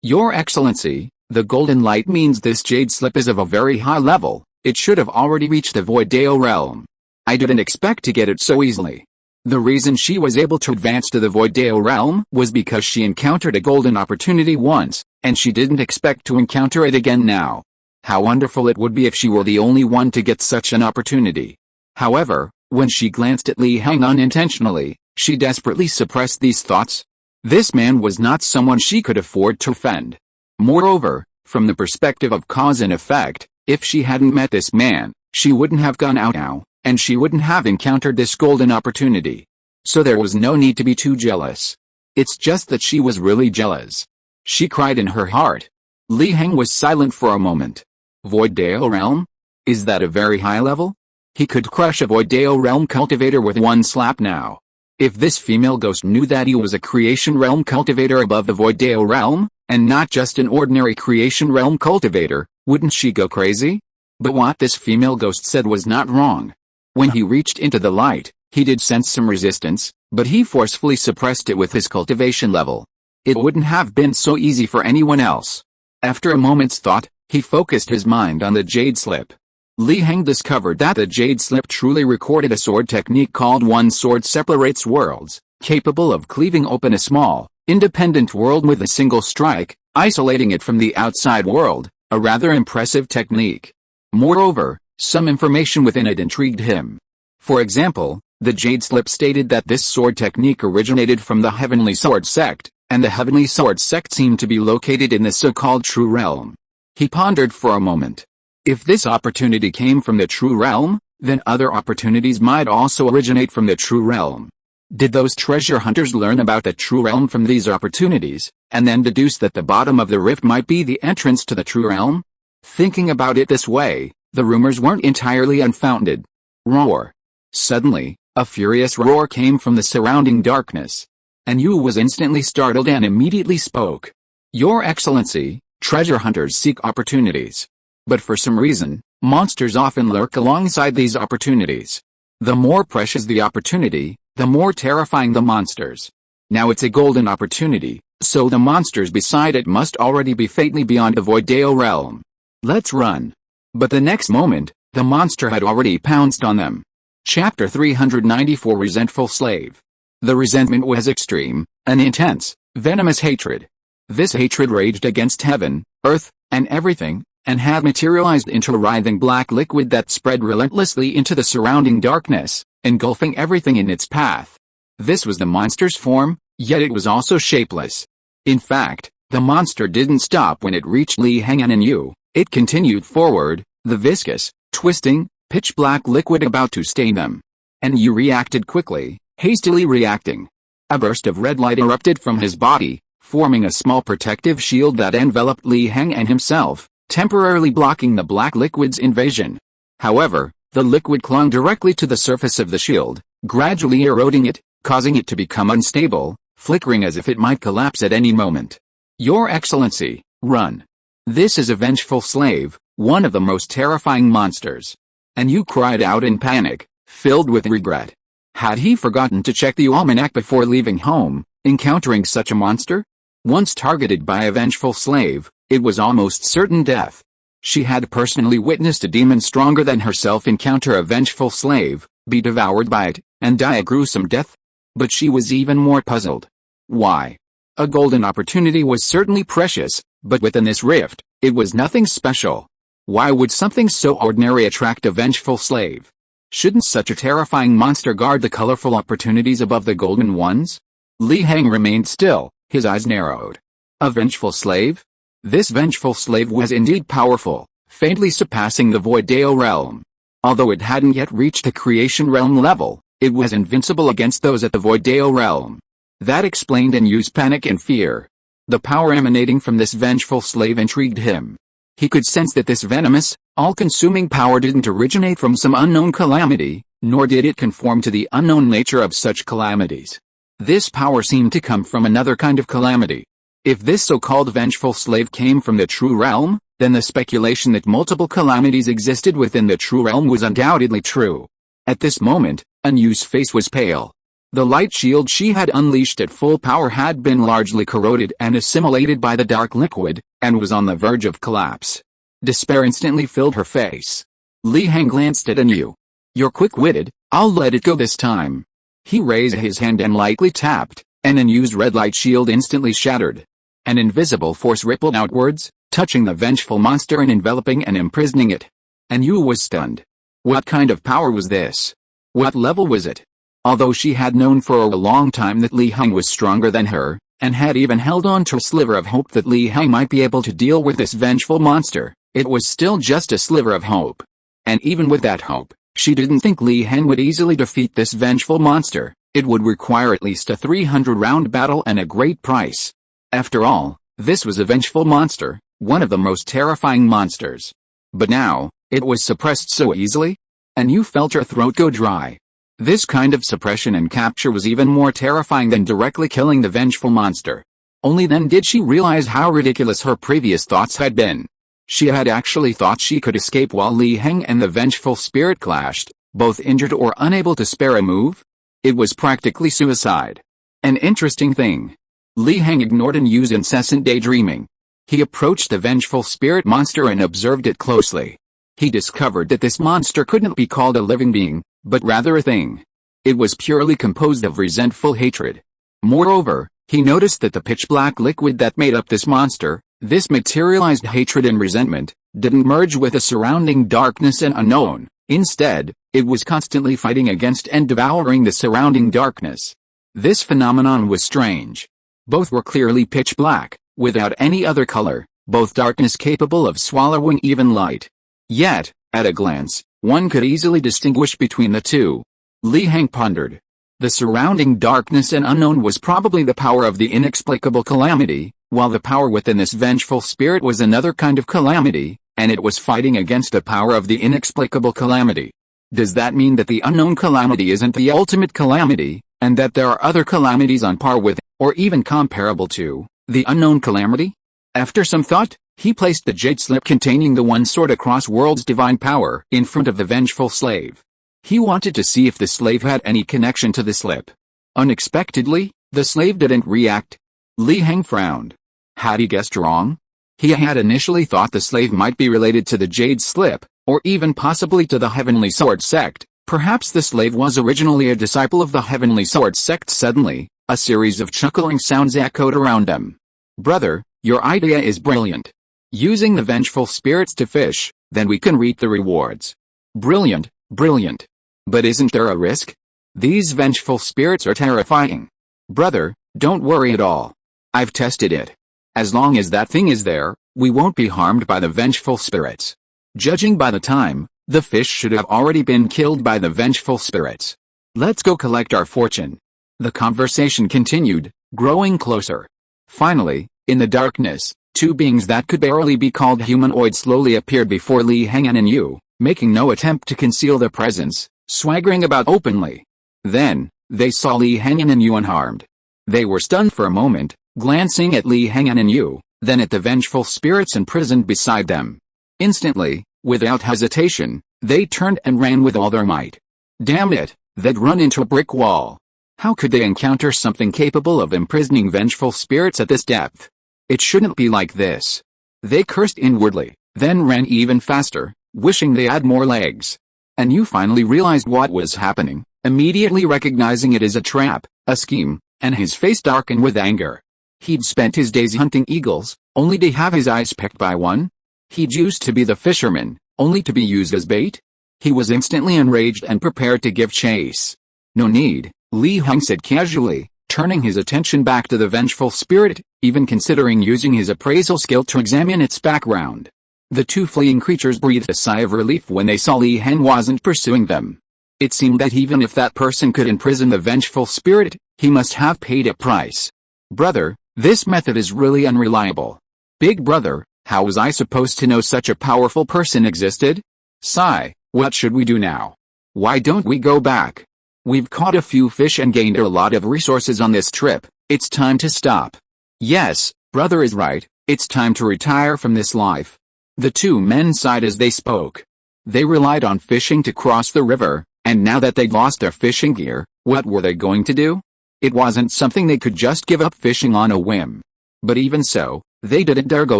Your Excellency, the golden light means this jade slip is of a very high level. It should have already reached the Void Dao realm. I didn't expect to get it so easily. The reason she was able to advance to the Void Dao realm was because she encountered a golden opportunity once, and she didn't expect to encounter it again now. How wonderful it would be if she were the only one to get such an opportunity. However, when she glanced at Li Heng unintentionally, she desperately suppressed these thoughts. This man was not someone she could afford to offend. Moreover, from the perspective of cause and effect, if she hadn't met this man, she wouldn't have gone out now, and she wouldn't have encountered this golden opportunity. So there was no need to be too jealous. It's just that she was really jealous. She cried in her heart. Li Heng was silent for a moment. Void Dao realm? Is that a very high level? He could crush a Void Dao realm cultivator with one slap now. If this female ghost knew that he was a creation realm cultivator above the Void Dao realm, and not just an ordinary creation realm cultivator, wouldn't she go crazy? But what this female ghost said was not wrong. When he reached into the light, he did sense some resistance, but he forcefully suppressed it with his cultivation level. It wouldn't have been so easy for anyone else. After a moment's thought, he focused his mind on the jade slip. Li Heng discovered that the jade slip truly recorded a sword technique called One Sword Separates Worlds, capable of cleaving open a small, independent world with a single strike, isolating it from the outside world, a rather impressive technique. Moreover, some information within it intrigued him. For example, the jade slip stated that this sword technique originated from the Heavenly Sword sect, and the Heavenly Sword sect seemed to be located in the so-called True Realm. He pondered for a moment. If this opportunity came from the True Realm, then other opportunities might also originate from the True Realm. Did those treasure hunters learn about the True Realm from these opportunities, and then deduce that the bottom of the rift might be the entrance to the True Realm? Thinking about it this way, the rumors weren't entirely unfounded. Roar. Suddenly, a furious roar came from the surrounding darkness. And Yu was instantly startled and immediately spoke. Your Excellency, treasure hunters seek opportunities. But for some reason, monsters often lurk alongside these opportunities. The more precious the opportunity, the more terrifying the monsters. Now it's a golden opportunity, so the monsters beside it must already be fatally beyond the Void Dao realm. Let's run. But the next moment, the monster had already pounced on them. Chapter 394 Resentful Slave. The resentment was extreme, an intense, venomous hatred. This hatred raged against heaven, earth, and everything, and had materialized into a writhing black liquid that spread relentlessly into the surrounding darkness, engulfing everything in its path. This was the monster's form, yet it was also shapeless. In fact, the monster didn't stop when it reached Li Heng and Yu. It continued forward, the viscous, twisting, pitch-black liquid about to stain them. And Yu reacted quickly, hastily reacting. A burst of red light erupted from his body, forming a small protective shield that enveloped Li Heng and himself, temporarily blocking the black liquid's invasion. However, the liquid clung directly to the surface of the shield, gradually eroding it, causing it to become unstable, flickering as if it might collapse at any moment. Your Excellency, run. This is a vengeful slave, one of the most terrifying monsters. And Yu cried out in panic, filled with regret. Had he forgotten to check the almanac before leaving home, encountering such a monster? Once targeted by a vengeful slave, it was almost certain death. She had personally witnessed a demon stronger than herself encounter a vengeful slave, be devoured by it, and die a gruesome death. But she was even more puzzled. Why? A golden opportunity was certainly precious, but within this rift, it was nothing special. Why would something so ordinary attract a vengeful slave? Shouldn't such a terrifying monster guard the colorful opportunities above the golden ones? Li Heng remained still, his eyes narrowed. A vengeful slave? This vengeful slave was indeed powerful, faintly surpassing the Void Deo realm. Although it hadn't yet reached the creation realm level, it was invincible against those at the Void Deo realm. That explained Yu's panic and fear. The power emanating from this vengeful slave intrigued him. He could sense that this venomous, all-consuming power didn't originate from some unknown calamity, nor did it conform to the unknown nature of such calamities. This power seemed to come from another kind of calamity. If this so-called vengeful slave came from the true realm, then the speculation that multiple calamities existed within the true realm was undoubtedly true. At this moment, Yu's face was pale. The light shield she had unleashed at full power had been largely corroded and assimilated by the dark liquid, and was on the verge of collapse. Despair instantly filled her face. Li Heng glanced at Yu. You're quick-witted, I'll let it go this time. He raised his hand and lightly tapped, and Yu's red light shield instantly shattered. An invisible force rippled outwards, touching the vengeful monster and enveloping and imprisoning it. Yu was stunned. What kind of power was this? What level was it? Although she had known for a long time that Li Heng was stronger than her, and had even held on to a sliver of hope that Li Heng might be able to deal with this vengeful monster, it was still just a sliver of hope. And even with that hope, she didn't think Li Heng would easily defeat this vengeful monster. It would require at least a 300-round battle and a great price. After all, this was a vengeful monster, one of the most terrifying monsters. But now, it was suppressed so easily? Yu felt her throat go dry. This kind of suppression and capture was even more terrifying than directly killing the vengeful monster. Only then did she realize how ridiculous her previous thoughts had been. She had actually thought she could escape while Li Heng and the vengeful spirit clashed, both injured or unable to spare a move. It was practically suicide. An interesting thing. Li Heng ignored Yu's incessant daydreaming. He approached the vengeful spirit monster and observed it closely. He discovered that this monster couldn't be called a living being, but rather a thing. It was purely composed of resentful hatred. Moreover, he noticed that the pitch-black liquid that made up this monster, this materialized hatred and resentment, didn't merge with the surrounding darkness and unknown. Instead, it was constantly fighting against and devouring the surrounding darkness. This phenomenon was strange. Both were clearly pitch-black, without any other color, both darkness capable of swallowing even light. Yet, at a glance, one could easily distinguish between the two. Li Heng pondered. The surrounding darkness and unknown was probably the power of the inexplicable calamity, while the power within this vengeful spirit was another kind of calamity, and it was fighting against the power of the inexplicable calamity. Does that mean that the unknown calamity isn't the ultimate calamity, and that there are other calamities on par with, or even comparable to, the unknown calamity? After some thought, he placed the jade slip containing the one sword across worlds divine power in front of the vengeful slave. He wanted to see if the slave had any connection to the slip. Unexpectedly, the slave didn't react. Li Heng frowned. Had he guessed wrong? He had initially thought the slave might be related to the jade slip, or even possibly to the Heavenly Sword sect, Perhaps the slave was originally a disciple of the Heavenly Sword sect. Suddenly, a series of chuckling sounds echoed around them. Brother, your idea is brilliant. Using the vengeful spirits to fish, then we can reap the rewards. Brilliant, brilliant. But isn't there a risk? These vengeful spirits are terrifying. Brother, don't worry at all. I've tested it. As long as that thing is there, we won't be harmed by the vengeful spirits. Judging by the time, the fish should have already been killed by the vengeful spirits. Let's go collect our fortune. The conversation continued, growing closer. Finally, in the darkness, two beings that could barely be called humanoid slowly appeared before Li Heng and Yu, making no attempt to conceal their presence, swaggering about openly. Then, they saw Li Heng and Yu unharmed. They were stunned for a moment, glancing at Li Heng and Yu, then at the vengeful spirits imprisoned beside them. Instantly, without hesitation, they turned and ran with all their might. Damn it, they'd run into a brick wall. How could they encounter something capable of imprisoning vengeful spirits at this depth? It shouldn't be like this. They cursed inwardly, then ran even faster, wishing they had more legs. And Yu finally realized what was happening, immediately recognizing it as a trap, a scheme, and his face darkened with anger. He'd spent his days hunting eagles, only to have his eyes pecked by one. He'd used to be the fisherman, only to be used as bait. He was instantly enraged and prepared to give chase. No need, Li Heng said casually, turning his attention back to the vengeful spirit, even considering using his appraisal skill to examine its background. The two fleeing creatures breathed a sigh of relief when they saw Li Heng wasn't pursuing them. It seemed that even if that person could imprison the vengeful spirit, he must have paid a price. Brother, this method is really unreliable. Big brother, how was I supposed to know such a powerful person existed? Sigh, what should we do now? Why don't we go back? We've caught a few fish and gained a lot of resources on this trip. It's time to stop. Yes, brother is right, it's time to retire from this life. The two men sighed as they spoke. They relied on fishing to cross the river, and now that they'd lost their fishing gear, what were they going to do? It wasn't something they could just give up fishing on a whim. But even so, they didn't dare go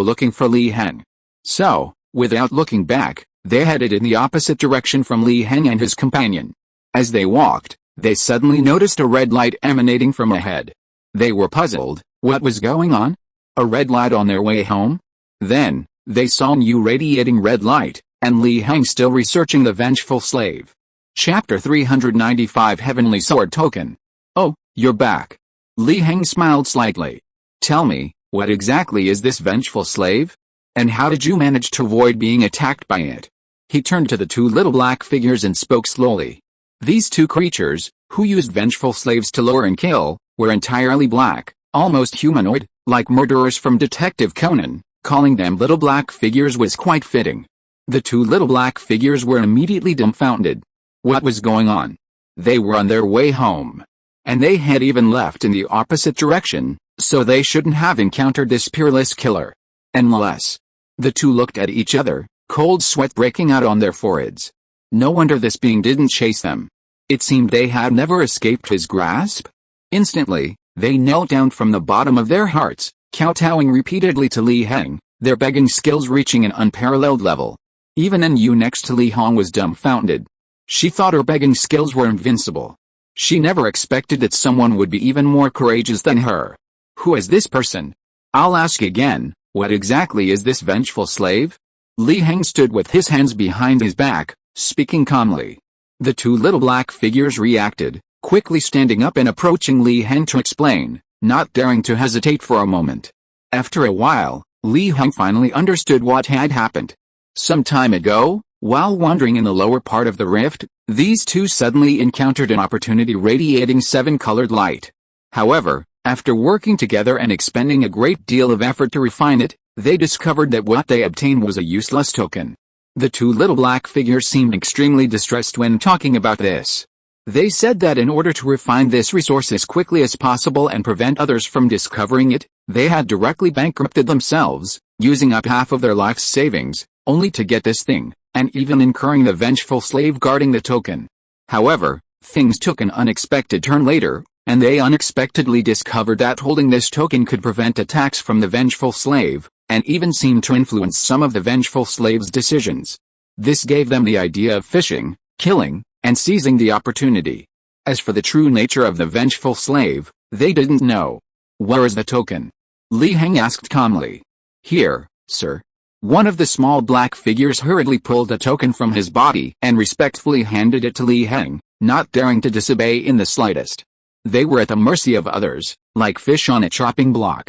looking for Li Heng. So, without looking back, they headed in the opposite direction from Li Heng and his companion. As they walked, they suddenly noticed a red light emanating from ahead. They were puzzled, what was going on? A red light on their way home? Then, they saw Yu radiating red light, and Li Heng still researching the vengeful slave. Chapter 395 Heavenly Sword Token. Oh, you're back. Li Heng smiled slightly. Tell me, what exactly is this vengeful slave? And how did you manage to avoid being attacked by it? He turned to the two little black figures and spoke slowly. These two creatures, who used vengeful slaves to lure and kill, were entirely black, almost humanoid, like murderers from Detective Conan. Calling them little black figures was quite fitting. The two little black figures were immediately dumbfounded. What was going on? They were on their way home. And they had even left in the opposite direction, so they shouldn't have encountered this peerless killer. Unless. The two looked at each other, cold sweat breaking out on their foreheads. No wonder this being didn't chase them. It seemed they had never escaped his grasp. Instantly, they knelt down from the bottom of their hearts, kowtowing repeatedly to Li Heng, their begging skills reaching an unparalleled level. Even Yu next to Li Heng was dumbfounded. She thought her begging skills were invincible. She never expected that someone would be even more courageous than her. Who is this person? I'll ask again, what exactly is this vengeful slave? Li Heng stood with his hands behind his back, speaking calmly. The two little black figures reacted, quickly standing up and approaching Li Heng to explain, not daring to hesitate for a moment. After a while, Li Heng finally understood what had happened. Some time ago, while wandering in the lower part of the rift, these two suddenly encountered an opportunity radiating seven-colored light. However, after working together and expending a great deal of effort to refine it, they discovered that what they obtained was a useless token. The two little black figures seemed extremely distressed when talking about this. They said that in order to refine this resource as quickly as possible and prevent others from discovering it, they had directly bankrupted themselves, using up half of their life's savings, only to get this thing, and even incurring the vengeful slave guarding the token. However, things took an unexpected turn later, and they unexpectedly discovered that holding this token could prevent attacks from the vengeful slave, and even seemed to influence some of the vengeful slave's decisions. This gave them the idea of fishing, killing, and seizing the opportunity. As for the true nature of the vengeful slave, they didn't know. "Where is the token?" Li Heng asked calmly. "Here, sir." One of the small black figures hurriedly pulled a token from his body and respectfully handed it to Li Heng, not daring to disobey in the slightest. They were at the mercy of others, like fish on a chopping block.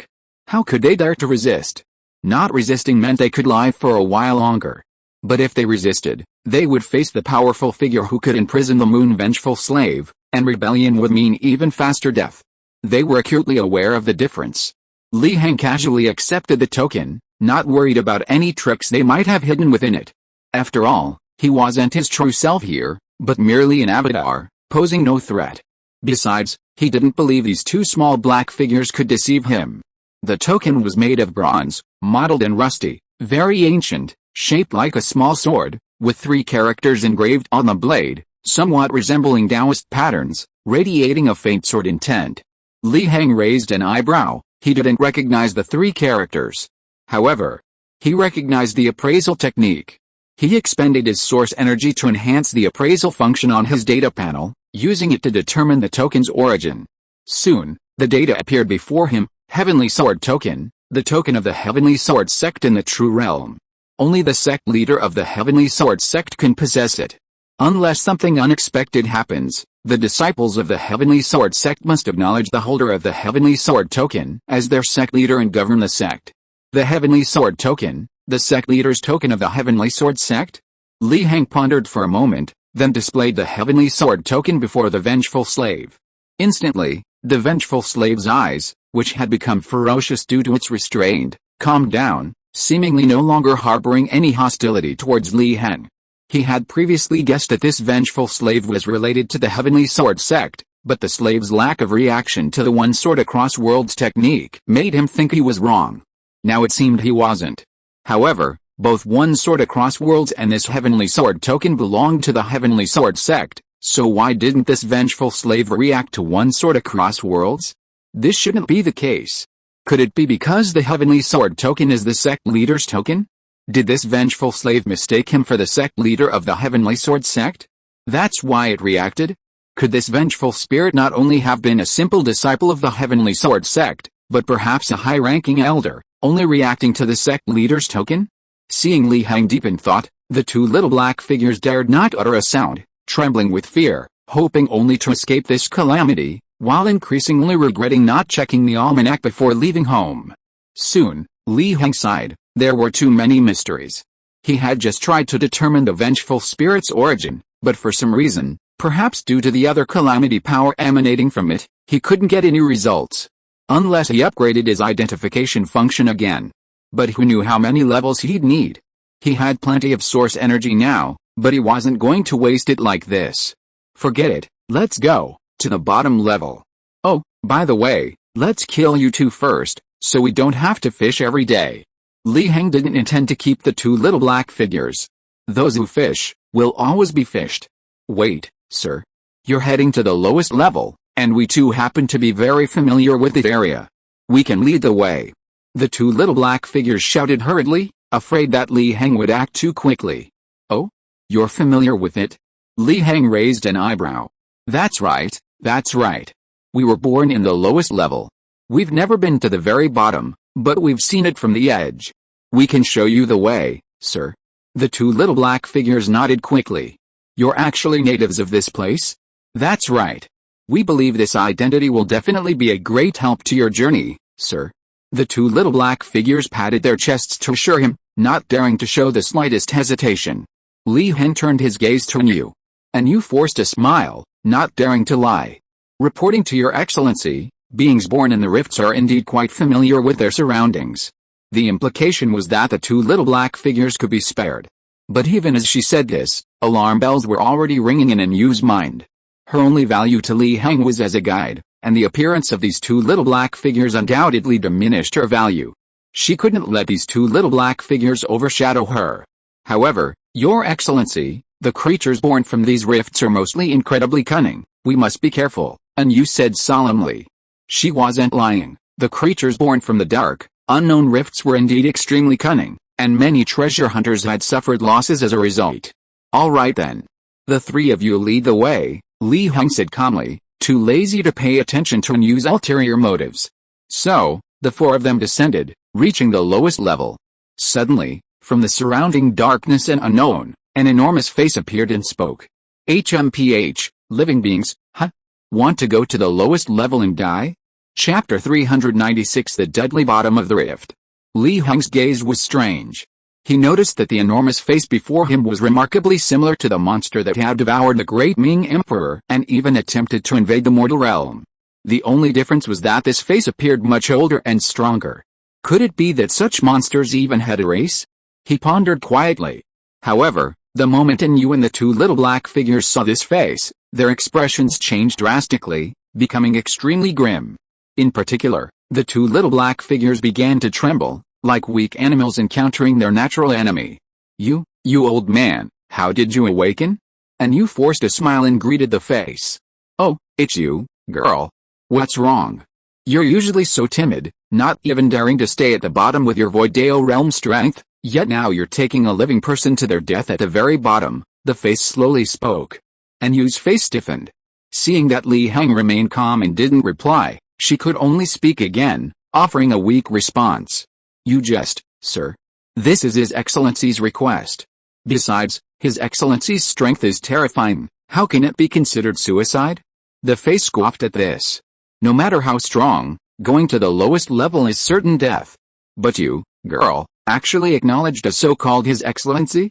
How could they dare to resist? Not resisting meant they could lie for a while longer. But if they resisted, they would face the powerful figure who could imprison the moon vengeful slave, and rebellion would mean even faster death. They were acutely aware of the difference. Li Heng casually accepted the token, not worried about any tricks they might have hidden within it. After all, he wasn't his true self here, but merely an avatar, posing no threat. Besides, he didn't believe these two small black figures could deceive him. The token was made of bronze, mottled and rusty, very ancient, shaped like a small sword, with 3 characters engraved on the blade, somewhat resembling Taoist patterns, radiating a faint sword intent. Li Heng raised an eyebrow. He didn't recognize the 3 characters. However, he recognized the appraisal technique. He expended his source energy to enhance the appraisal function on his data panel, using it to determine the token's origin. Soon, the data appeared before him: Heavenly Sword Token, the token of the Heavenly Sword Sect in the True Realm. Only the sect leader of the Heavenly Sword Sect can possess it. Unless something unexpected happens, the disciples of the Heavenly Sword Sect must acknowledge the holder of the Heavenly Sword Token as their sect leader and govern the sect. The Heavenly Sword Token, the sect leader's token of the Heavenly Sword Sect? Li Heng pondered for a moment, then displayed the Heavenly Sword Token before the vengeful slave. Instantly, the vengeful slave's eyes, which had become ferocious due to its restraint, calmed down, seemingly no longer harboring any hostility towards Li Heng. He had previously guessed that this vengeful slave was related to the Heavenly Sword Sect, but the slave's lack of reaction to the one sword across worlds technique made him think he was wrong. Now it seemed he wasn't. However, both one sword across worlds and this Heavenly Sword Token belonged to the Heavenly Sword Sect, so why didn't this vengeful slave react to one sword across worlds? This shouldn't be the case. Could it be because the Heavenly Sword Token is the sect leader's token? Did this vengeful slave mistake him for the sect leader of the Heavenly Sword Sect? That's why it reacted? Could this vengeful spirit not only have been a simple disciple of the Heavenly Sword Sect, but perhaps a high-ranking elder, only reacting to the sect leader's token? Seeing Li Heng deep in thought, the 2 little black figures dared not utter a sound, trembling with fear, hoping only to escape this calamity, while increasingly regretting not checking the almanac before leaving home. Soon, Li Heng sighed. There were too many mysteries. He had just tried to determine the vengeful spirit's origin, but for some reason, perhaps due to the other calamity power emanating from it, he couldn't get any results. Unless he upgraded his identification function again. But who knew how many levels he'd need? He had plenty of source energy now, but he wasn't going to waste it like this. Forget it, let's go to the bottom level. Oh, by the way, let's kill you 2 first, so we don't have to fish every day. Li Heng didn't intend to keep the 2 little black figures. Those who fish will always be fished. Wait, sir. You're heading to the lowest level, and we too happen to be very familiar with the area. We can lead the way. The 2 little black figures shouted hurriedly, afraid that Li Heng would act too quickly. Oh? You're familiar with it? Li Heng raised an eyebrow. That's right, that's right. We were born in the lowest level. We've never been to the very bottom, but we've seen it from the edge. We can show you the way, sir. The 2 little black figures nodded quickly. You're actually natives of this place? That's right. We believe this identity will definitely be a great help to your journey, sir. The 2 little black figures patted their chests to assure him, not daring to show the slightest hesitation. Li Heng turned his gaze to you. And you forced a smile, not daring to lie. Reporting to your excellency, beings born in the rifts are indeed quite familiar with their surroundings. The implication was that the 2 little black figures could be spared. But even as she said this, alarm bells were already ringing in Yu's mind. Her only value to Li Heng was as a guide, and the appearance of these 2 little black figures undoubtedly diminished her value. She couldn't let these 2 little black figures overshadow her. However, your excellency, the creatures born from these rifts are mostly incredibly cunning. We must be careful, Yu said solemnly. She wasn't lying. The creatures born from the dark, unknown rifts were indeed extremely cunning, and many treasure hunters had suffered losses as a result. All right then. The three of you lead the way, Li Heng said calmly, too lazy to pay attention to and use ulterior motives. So, the four of them descended, reaching the lowest level. Suddenly, from the surrounding darkness and unknown, an enormous face appeared and spoke. HMPH, living beings, huh? Want to go to the lowest level and die? Chapter 396 The Deadly Bottom of the Rift. Li Heng's gaze was strange. He noticed that the enormous face before him was remarkably similar to the monster that had devoured the great Ming Emperor and even attempted to invade the mortal realm. The only difference was that this face appeared much older and stronger. Could it be that such monsters even had a race? He pondered quietly. However, the moment you and the two little black figures saw this face, their expressions changed drastically, becoming extremely grim. In particular, the two little black figures began to tremble, like weak animals encountering their natural enemy. You old man, how did you awaken? And you forced a smile and greeted the face. Oh, it's you, girl. What's wrong? You're usually so timid, not even daring to stay at the bottom with your Voidale realm strength, yet now you're taking a living person to their death at the very bottom, the face slowly spoke. And Yu's face stiffened. Seeing that Li Heng remained calm and didn't reply, she could only speak again, offering a weak response. You just, sir. This is His Excellency's request. Besides, His Excellency's strength is terrifying, how can it be considered suicide? The face scoffed at this. No matter how strong, going to the lowest level is certain death. But you, girl, actually acknowledged a so-called His Excellency?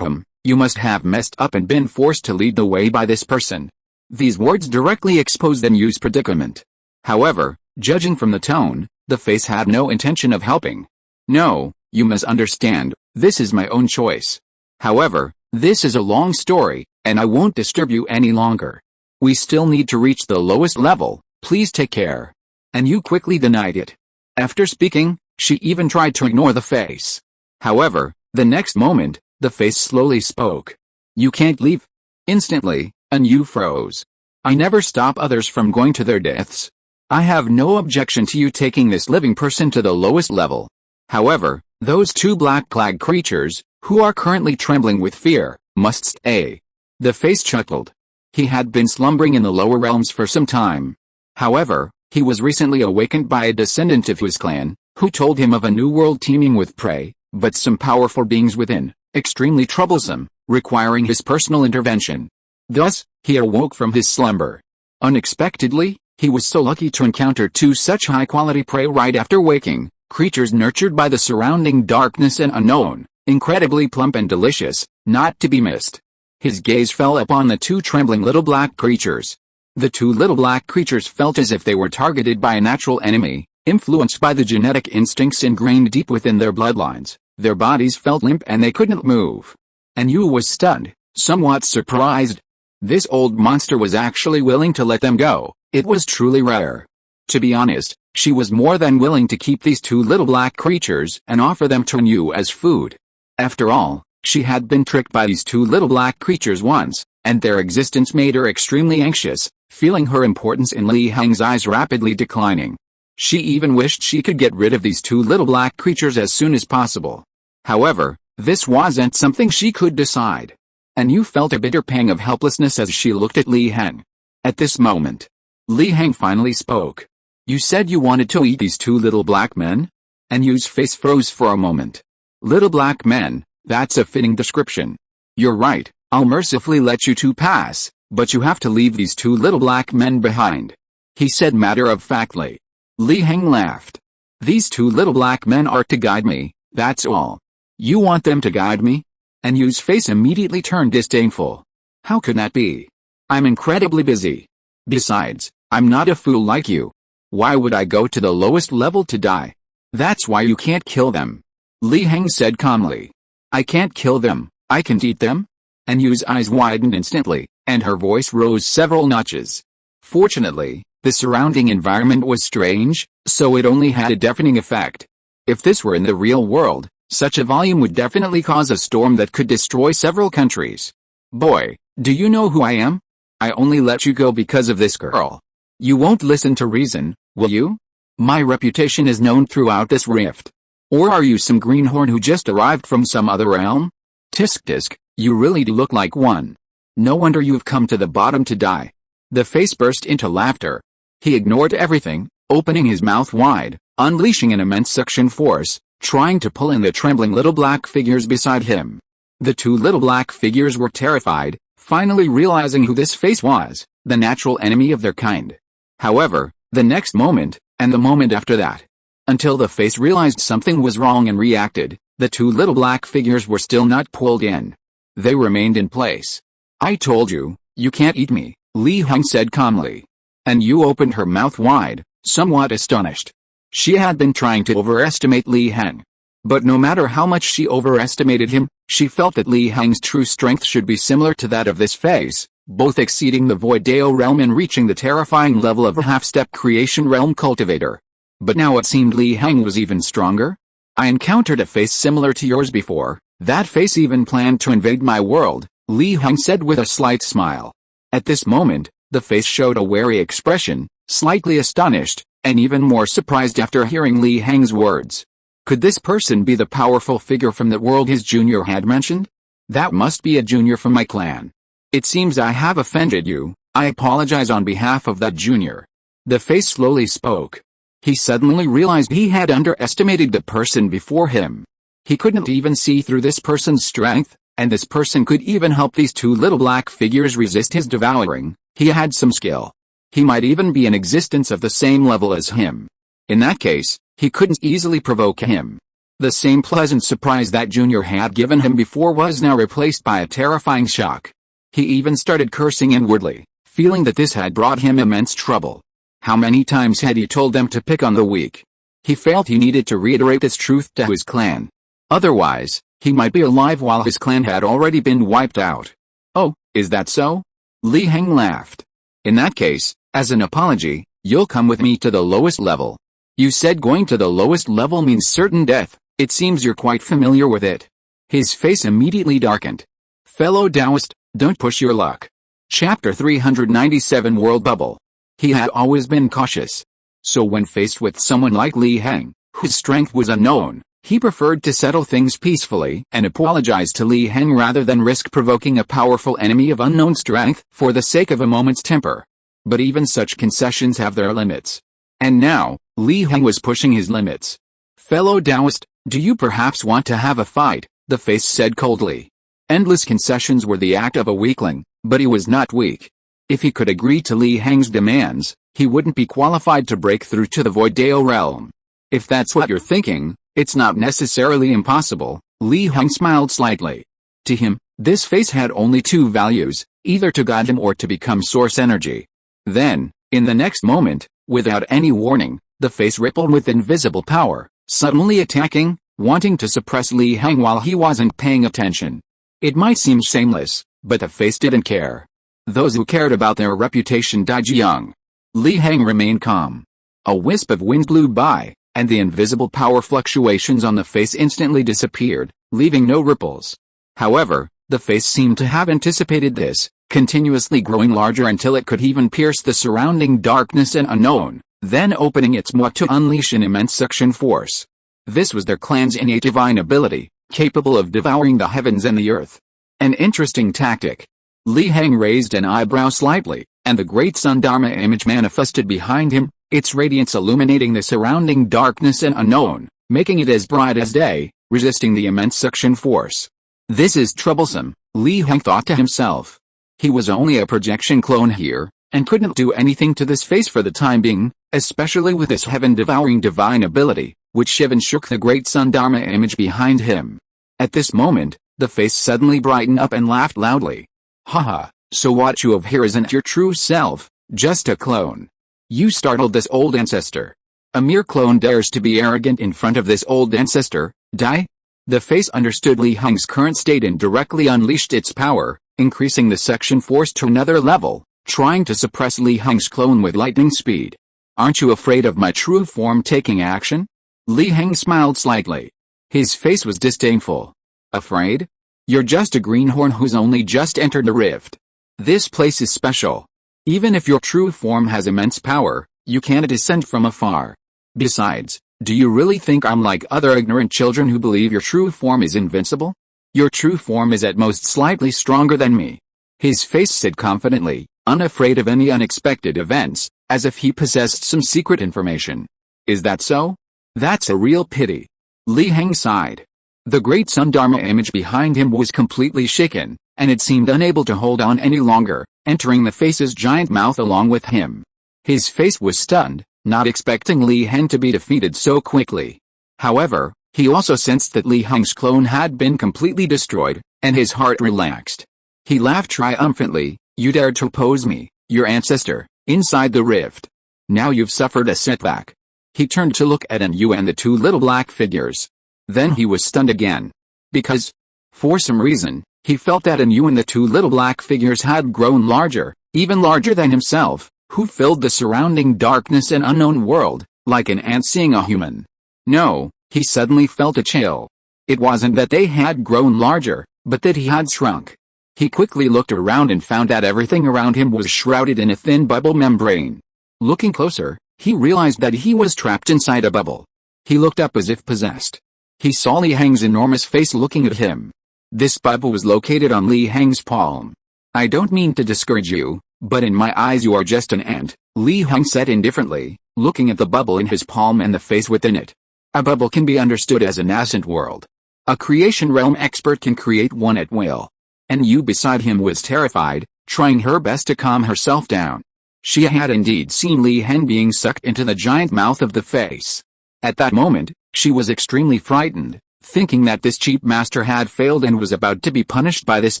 You must have messed up and been forced to lead the way by this person. These words directly exposed Yu's predicament. However, judging from the tone, the face had no intention of helping. No, you must understand, this is my own choice. However, this is a long story, and I won't disturb you any longer. We still need to reach the lowest level, please take care. And Yu quickly denied it. After speaking, she even tried to ignore the face. However, the next moment, the face slowly spoke. You can't leave. Instantly, Yu froze. I never stop others from going to their deaths. I have no objection to you taking this living person to the lowest level. However, those two black-clad creatures, who are currently trembling with fear, must stay. The face chuckled. He had been slumbering in the lower realms for some time. However, he was recently awakened by a descendant of his clan, who told him of a new world teeming with prey, but some powerful beings within, extremely troublesome, requiring his personal intervention. Thus, he awoke from his slumber. Unexpectedly, he was so lucky to encounter two such high-quality prey right after waking, creatures nurtured by the surrounding darkness and unknown, incredibly plump and delicious, not to be missed. His gaze fell upon the two trembling little black creatures. The two little black creatures felt as if they were targeted by a natural enemy, influenced by the genetic instincts ingrained deep within their bloodlines. Their bodies felt limp and they couldn't move. And Yu was stunned, somewhat surprised. This old monster was actually willing to let them go. It was truly rare. To be honest, she was more than willing to keep these two little black creatures and offer them to Yu as food. After all, she had been tricked by these two little black creatures once, and their existence made her extremely anxious, feeling her importance in Li Heng's eyes rapidly declining. She even wished she could get rid of these two little black creatures as soon as possible. However, this wasn't something she could decide. And Yu felt a bitter pang of helplessness as she looked at Li Heng. At this moment, Li Heng finally spoke. You said you wanted to eat these two little black men? And Yu's face froze for a moment. Little black men, that's a fitting description. You're right, I'll mercifully let you two pass, but you have to leave these two little black men behind. He said matter-of-factly. Li Heng laughed. These two little black men are to guide me, that's all. You want them to guide me? And Yu's face immediately turned disdainful. How could that be? I'm incredibly busy. Besides, I'm not a fool like you. Why would I go to the lowest level to die? That's why you can't kill them. Li Heng said calmly. I can't kill them, I can eat them? And Yu's eyes widened instantly, and her voice rose several notches. Fortunately, the surrounding environment was strange, so it only had a deafening effect. If this were in the real world, such a volume would definitely cause a storm that could destroy several countries. Boy, do you know who I am? I only let you go because of this girl. You won't listen to reason, will you? My reputation is known throughout this rift. Or are you some greenhorn who just arrived from some other realm? Tisk tisk, you really do look like one. No wonder you've come to the bottom to die." The face burst into laughter. He ignored everything, opening his mouth wide, unleashing an immense suction force, trying to pull in the trembling little black figures beside him. The two little black figures were terrified, finally realizing who this face was, the natural enemy of their kind. However, the next moment, and the moment after that, until the face realized something was wrong and reacted, the two little black figures were still not pulled in. They remained in place. "I told you, you can't eat me," Li Heng said calmly. And Yu opened her mouth wide, somewhat astonished. She had been trying to overestimate Li Heng. But no matter how much she overestimated him, she felt that Li Heng's true strength should be similar to that of this face, both exceeding the Void Deo realm and reaching the terrifying level of a half-step creation realm cultivator. But now it seemed Li Heng was even stronger. "I encountered a face similar to yours before. That face even planned to invade my world," Li Heng said with a slight smile. At this moment, the face showed a wary expression, slightly astonished, and even more surprised after hearing Li Heng's words. Could this person be the powerful figure from that world his junior had mentioned? That must be a junior from my clan. It seems I have offended you. I apologize on behalf of that junior. The face slowly spoke. He suddenly realized he had underestimated the person before him. He couldn't even see through this person's strength, and this person could even help these two little black figures resist his devouring. He had some skill. He might even be in existence of the same level as him. In that case, he couldn't easily provoke him. The same pleasant surprise that Junior had given him before was now replaced by a terrifying shock. He even started cursing inwardly, feeling that this had brought him immense trouble. How many times had he told them to pick on the weak? He felt he needed to reiterate this truth to his clan. Otherwise, he might be alive while his clan had already been wiped out. "Oh, is that so?" Li Heng laughed. "In that case, as an apology, you'll come with me to the lowest level." "You said going to the lowest level means certain death. It seems you're quite familiar with it." His face immediately darkened. "Fellow Taoist, don't push your luck." Chapter 397 World Bubble. He had always been cautious. So when faced with someone like Li Heng, whose strength was unknown, he preferred to settle things peacefully and apologize to Li Heng rather than risk provoking a powerful enemy of unknown strength for the sake of a moment's temper. But even such concessions have their limits. And now, Li Heng was pushing his limits. "Fellow Taoist, do you perhaps want to have a fight?" the face said coldly. Endless concessions were the act of a weakling, but he was not weak. If he could agree to Li Heng's demands, he wouldn't be qualified to break through to the Void Deo realm. "If that's what you're thinking, it's not necessarily impossible." Li Heng smiled slightly. To him, this face had only two values, either to guide him or to become source energy. Then, in the next moment, without any warning, the face rippled with invisible power, suddenly attacking, wanting to suppress Li Heng while he wasn't paying attention. It might seem shameless, but the face didn't care. Those who cared about their reputation died young. Li Heng remained calm. A wisp of wind blew by, and the invisible power fluctuations on the face instantly disappeared, leaving no ripples. However, the face seemed to have anticipated this, continuously growing larger until it could even pierce the surrounding darkness and unknown, then opening its mouth to unleash an immense suction force. This was their clan's innate divine ability, capable of devouring the heavens and the earth. An interesting tactic. Li Heng raised an eyebrow slightly, and the great sun Dharma image manifested behind him, its radiance illuminating the surrounding darkness and unknown, making it as bright as day, resisting the immense suction force. This is troublesome, Li Heng thought to himself. He was only a projection clone here, and couldn't do anything to this face for the time being, especially with this heaven-devouring divine ability, which even shook the great sun Dharma image behind him. At this moment, the face suddenly brightened up and laughed loudly. "Haha, so what you have here isn't your true self, just a clone. You startled this old ancestor. A mere clone dares to be arrogant in front of this old ancestor, die?" The face understood Li Heng's current state and directly unleashed its power, increasing the suction force to another level, trying to suppress Li Heng's clone with lightning speed. "Aren't you afraid of my true form taking action?" Li Heng smiled slightly. His face was disdainful. "Afraid? You're just a greenhorn who's only just entered the rift. This place is special. Even if your true form has immense power, you can't descend from afar. Besides, do you really think I'm like other ignorant children who believe your true form is invincible? Your true form is at most slightly stronger than me. His face said confidently, unafraid of any unexpected events, as if he possessed some secret information. Is that so? That's a real pity. Li Heng sighed. The great Sun Dharma image behind him was completely shaken, and it seemed unable to hold on any longer, entering the face's giant mouth along with him. His face was stunned, not expecting Li Heng to be defeated so quickly. However, he also sensed that Li Heng's clone had been completely destroyed, and his heart relaxed. He laughed triumphantly. You dared to oppose me, your ancestor, inside the rift. Now you've suffered a setback. He turned to look at Yu and the two little black figures. Then he was stunned again. Because, for some reason, he felt that Yu and the two little black figures had grown larger, even larger than himself, who filled the surrounding darkness and unknown world, like an ant seeing a human. No, he suddenly felt a chill. It wasn't that they had grown larger, but that he had shrunk. He quickly looked around and found that everything around him was shrouded in a thin bubble membrane. Looking closer, he realized that he was trapped inside a bubble. He looked up as if possessed. He saw Li Heng's enormous face looking at him. This bubble was located on Li Heng's palm. I don't mean to discourage you, but in my eyes you are just an ant, Li Heng said indifferently, looking at the bubble in his palm and the face within it. A bubble can be understood as a nascent world. A creation realm expert can create one at will. Yu beside him was terrified, trying her best to calm herself down. She had indeed seen Li Heng being sucked into the giant mouth of the face. At that moment, she was extremely frightened, thinking that this cheap master had failed and was about to be punished by this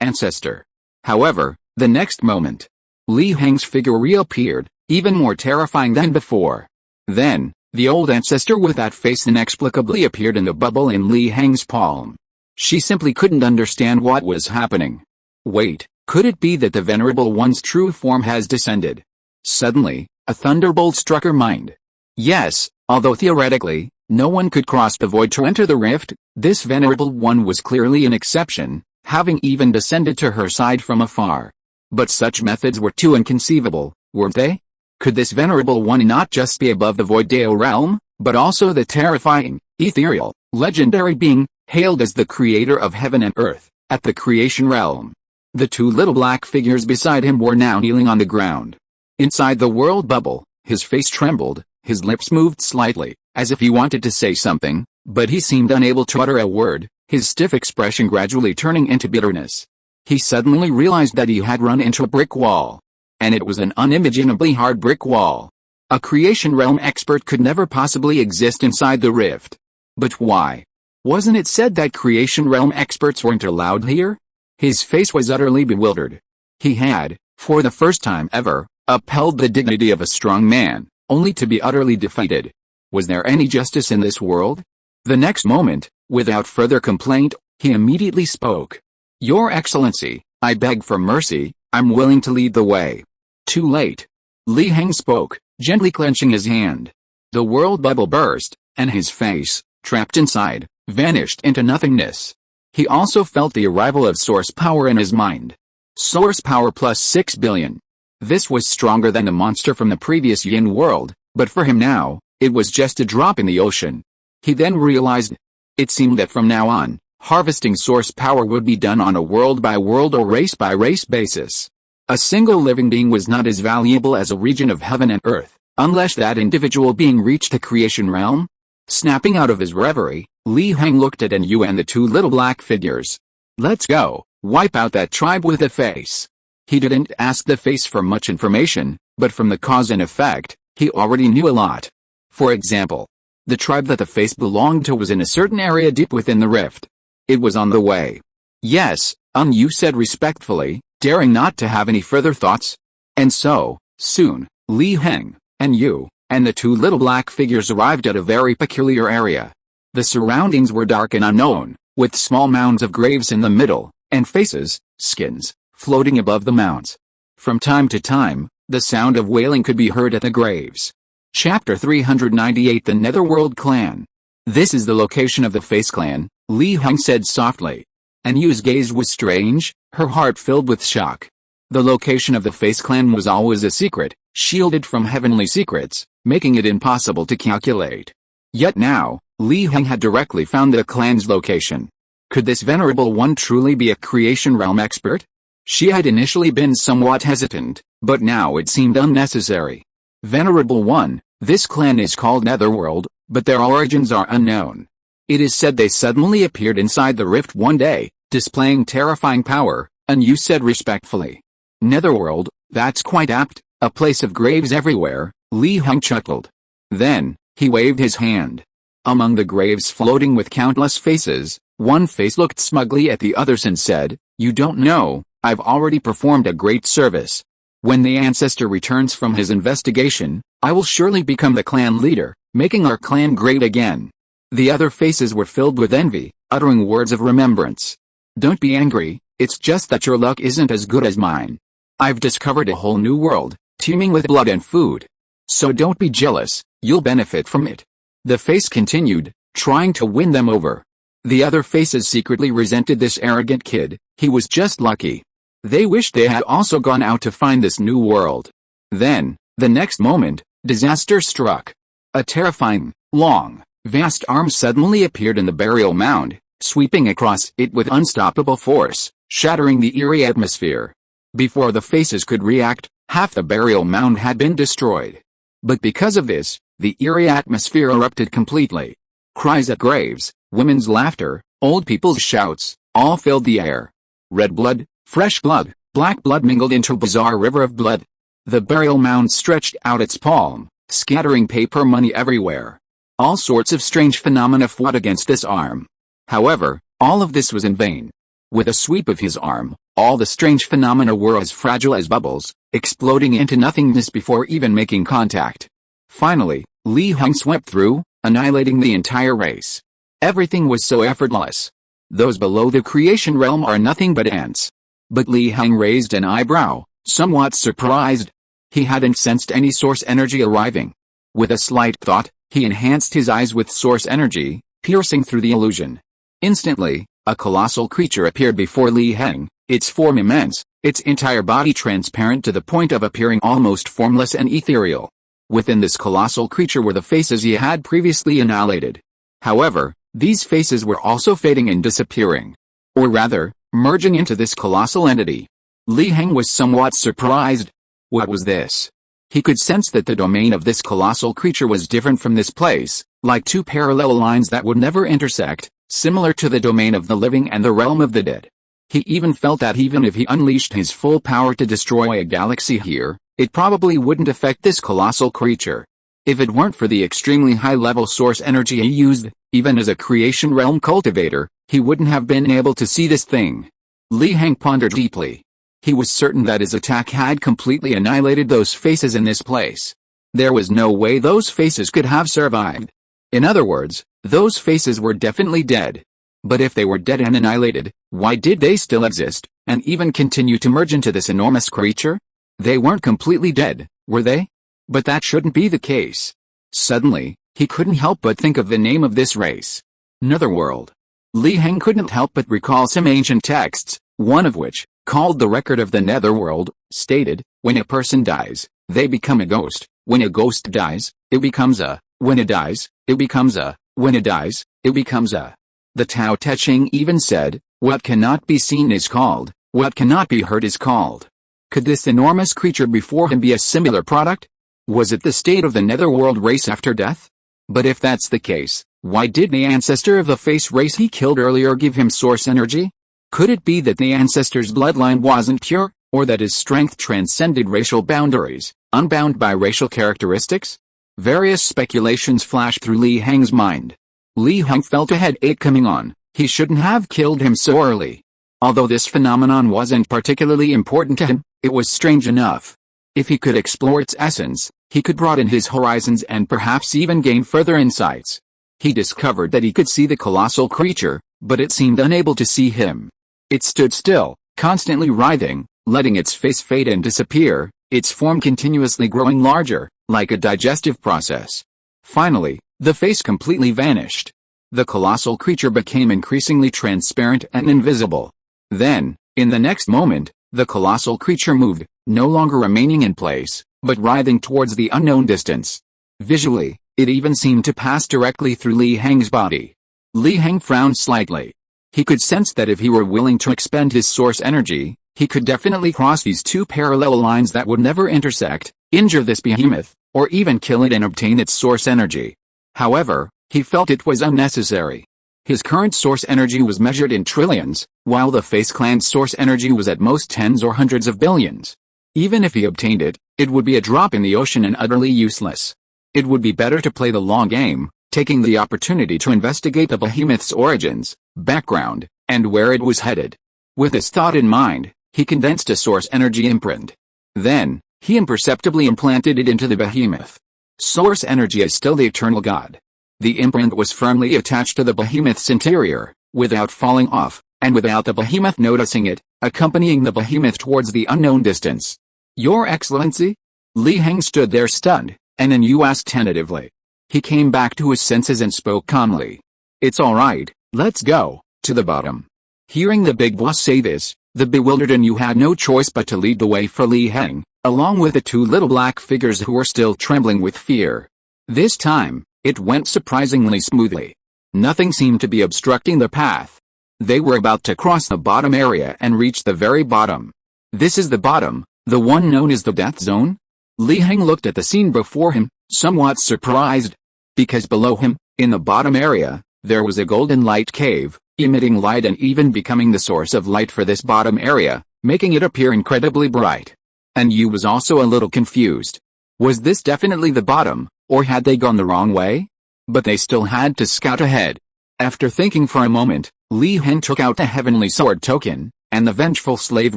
ancestor. However, the next moment, Li Heng's figure reappeared, even more terrifying than before. Then, the old ancestor with that face inexplicably appeared in the bubble in Li Heng's palm. She simply couldn't understand what was happening. Wait, could it be that the Venerable One's true form has descended? Suddenly, a thunderbolt struck her mind. Yes, although theoretically, no one could cross the void to enter the rift, this Venerable One was clearly an exception, having even descended to her side from afar. But such methods were too inconceivable, weren't they? Could this Venerable One not just be above the void Deo realm, but also the terrifying, ethereal, legendary being, hailed as the creator of heaven and earth, at the creation realm? The two little black figures beside him were now kneeling on the ground. Inside the world bubble, his face trembled, his lips moved slightly, as if he wanted to say something, but he seemed unable to utter a word, his stiff expression gradually turning into bitterness. He suddenly realized that he had run into a brick wall. And it was an unimaginably hard brick wall. A creation realm expert could never possibly exist inside the rift. But why? Wasn't it said that creation realm experts weren't allowed here? His face was utterly bewildered. He had, for the first time ever, upheld the dignity of a strong man, only to be utterly defeated. Was there any justice in this world? The next moment, without further complaint, he immediately spoke. Your Excellency, I beg for mercy, I'm willing to lead the way. Too late. Li Heng spoke, gently clenching his hand. The world bubble burst, and his face, trapped inside, vanished into nothingness. He also felt the arrival of source power in his mind. Source power plus 6 billion. This was stronger than the monster from the previous Yin world, but for him now, it was just a drop in the ocean. He then realized. It seemed that from now on, harvesting source power would be done on a world-by-world or race-by-race basis. A single living being was not as valuable as a region of heaven and earth, unless that individual being reached the creation realm. Snapping out of his reverie, Li Heng looked at Yu and the two little black figures. Let's go, wipe out that tribe with a face. He didn't ask the face for much information, but from the cause and effect, he already knew a lot. For example, the tribe that the face belonged to was in a certain area deep within the rift. It was on the way. Yes, Yu said respectfully, daring not to have any further thoughts. And so, soon, Li Heng, Yu, and the two little black figures arrived at a very peculiar area. The surroundings were dark and unknown, with small mounds of graves in the middle, and faces, skins, floating above the mounds. From time to time, the sound of wailing could be heard at the graves. Chapter 398 The Netherworld Clan. This is the location of the Face Clan, Li Heng said softly. Yu's gaze was strange, her heart filled with shock. The location of the Face Clan was always a secret, shielded from heavenly secrets, making it impossible to calculate. Yet now, Li Heng had directly found the clan's location. Could this Venerable One truly be a creation realm expert? She had initially been somewhat hesitant, but now it seemed unnecessary. Venerable One, this clan is called Netherworld, but their origins are unknown. It is said they suddenly appeared inside the rift one day, displaying terrifying power, and you said respectfully, "Netherworld, that's quite apt, a place of graves everywhere." Li Heng chuckled. Then, he waved his hand. Among the graves floating with countless faces, one face looked smugly at the others and said, "You don't know, I've already performed a great service. When the ancestor returns from his investigation, I will surely become the clan leader, making our clan great again." The other faces were filled with envy, uttering words of remembrance. "Don't be angry, it's just that your luck isn't as good as mine. I've discovered a whole new world, teeming with blood and food. So don't be jealous, you'll benefit from it." The face continued, trying to win them over. The other faces secretly resented this arrogant kid. He was just lucky. They wished they had also gone out to find this new world. Then, the next moment, disaster struck. A terrifying, long, vast arm suddenly appeared in the burial mound, sweeping across it with unstoppable force, shattering the eerie atmosphere. Before the faces could react, half the burial mound had been destroyed. But because of this, the eerie atmosphere erupted completely. Cries at graves, women's laughter, old people's shouts, all filled the air. Red blood, fresh blood, black blood mingled into a bizarre river of blood. The burial mound stretched out its palm, scattering paper money everywhere. All sorts of strange phenomena fought against this arm. However, all of this was in vain. With a sweep of his arm, all the strange phenomena were as fragile as bubbles, exploding into nothingness before even making contact. Finally, Li Heng swept through, annihilating the entire race. Everything was so effortless. Those below the creation realm are nothing but ants. But Li Heng raised an eyebrow, somewhat surprised. He hadn't sensed any source energy arriving. With a slight thought, he enhanced his eyes with source energy, piercing through the illusion. Instantly, a colossal creature appeared before Li Heng, its form immense, its entire body transparent to the point of appearing almost formless and ethereal. Within this colossal creature were the faces he had previously annihilated. However, these faces were also fading and disappearing. Or rather, merging into this colossal entity. Li Heng was somewhat surprised. What was this? He could sense that the domain of this colossal creature was different from this place, like two parallel lines that would never intersect, similar to the domain of the living and the realm of the dead. He even felt that even if he unleashed his full power to destroy a galaxy here, it probably wouldn't affect this colossal creature. If it weren't for the extremely high-level source energy he used, even as a creation realm cultivator, he wouldn't have been able to see this thing. Li Heng pondered deeply. He was certain that his attack had completely annihilated those faces in this place. There was no way those faces could have survived. In other words, those faces were definitely dead. But if they were dead and annihilated, why did they still exist, and even continue to merge into this enormous creature? They weren't completely dead, were they? But that shouldn't be the case. Suddenly, he couldn't help but think of the name of this race. Netherworld. Li Heng couldn't help but recall some ancient texts, one of which, called the Record of the Netherworld, stated, when a person dies, they become a ghost. When a ghost dies, it becomes a. When it dies, it becomes a. When it dies, it becomes a. The Tao Te Ching even said, what cannot be seen is called, what cannot be heard is called. Could this enormous creature before him be a similar product? Was it the state of the Netherworld race after death? But if that's the case, why did the ancestor of the face race he killed earlier give him source energy? Could it be that the ancestor's bloodline wasn't pure, or that his strength transcended racial boundaries, unbound by racial characteristics? Various speculations flashed through Li Heng's mind. Li Heng felt a headache coming on. He shouldn't have killed him so early. Although this phenomenon wasn't particularly important to him, it was strange enough. If he could explore its essence, he could broaden his horizons and perhaps even gain further insights. He discovered that he could see the colossal creature, but it seemed unable to see him. It stood still, constantly writhing, letting its face fade and disappear, its form continuously growing larger, like a digestive process. Finally, the face completely vanished. The colossal creature became increasingly transparent and invisible. Then, in the next moment, the colossal creature moved, no longer remaining in place, but writhing towards the unknown distance. Visually, it even seemed to pass directly through Li Heng's body. Li Heng frowned slightly. He could sense that if he were willing to expend his source energy, He could definitely cross these two parallel lines that would never intersect, injure this behemoth, or even kill it and obtain its source energy. However, he felt it was unnecessary. His current source energy was measured in trillions, while the Face Clan's source energy was at most tens or hundreds of billions. Even if he obtained it, it would be a drop in the ocean and utterly useless. It would be better to play the long game, taking the opportunity to investigate the behemoth's origins, background, and where it was headed. With this thought in mind, he condensed a source energy imprint. Then, he imperceptibly implanted it into the behemoth. Source energy is still the eternal God. The imprint was firmly attached to the behemoth's interior, without falling off, and without the behemoth noticing it, accompanying the behemoth towards the unknown distance. "Your Excellency?" Li Heng stood there stunned, and then Yu asked tentatively. He came back to his senses and spoke calmly. "It's all right, let's go to the bottom." Hearing the big boss say this, the bewildered Yu had no choice but to lead the way for Li Heng, along with the two little black figures who were still trembling with fear. This time, it went surprisingly smoothly. Nothing seemed to be obstructing the path. They were about to cross the bottom area and reach the very bottom. "This is the bottom, the one known as the death zone?" Li Heng looked at the scene before him, somewhat surprised. Because below him, in the bottom area, there was a golden light cave, emitting light and even becoming the source of light for this bottom area, making it appear incredibly bright. And Yu was also a little confused. Was this definitely the bottom, or had they gone the wrong way? But they still had to scout ahead. After thinking for a moment, Li Heng took out the Heavenly Sword token, and the vengeful slave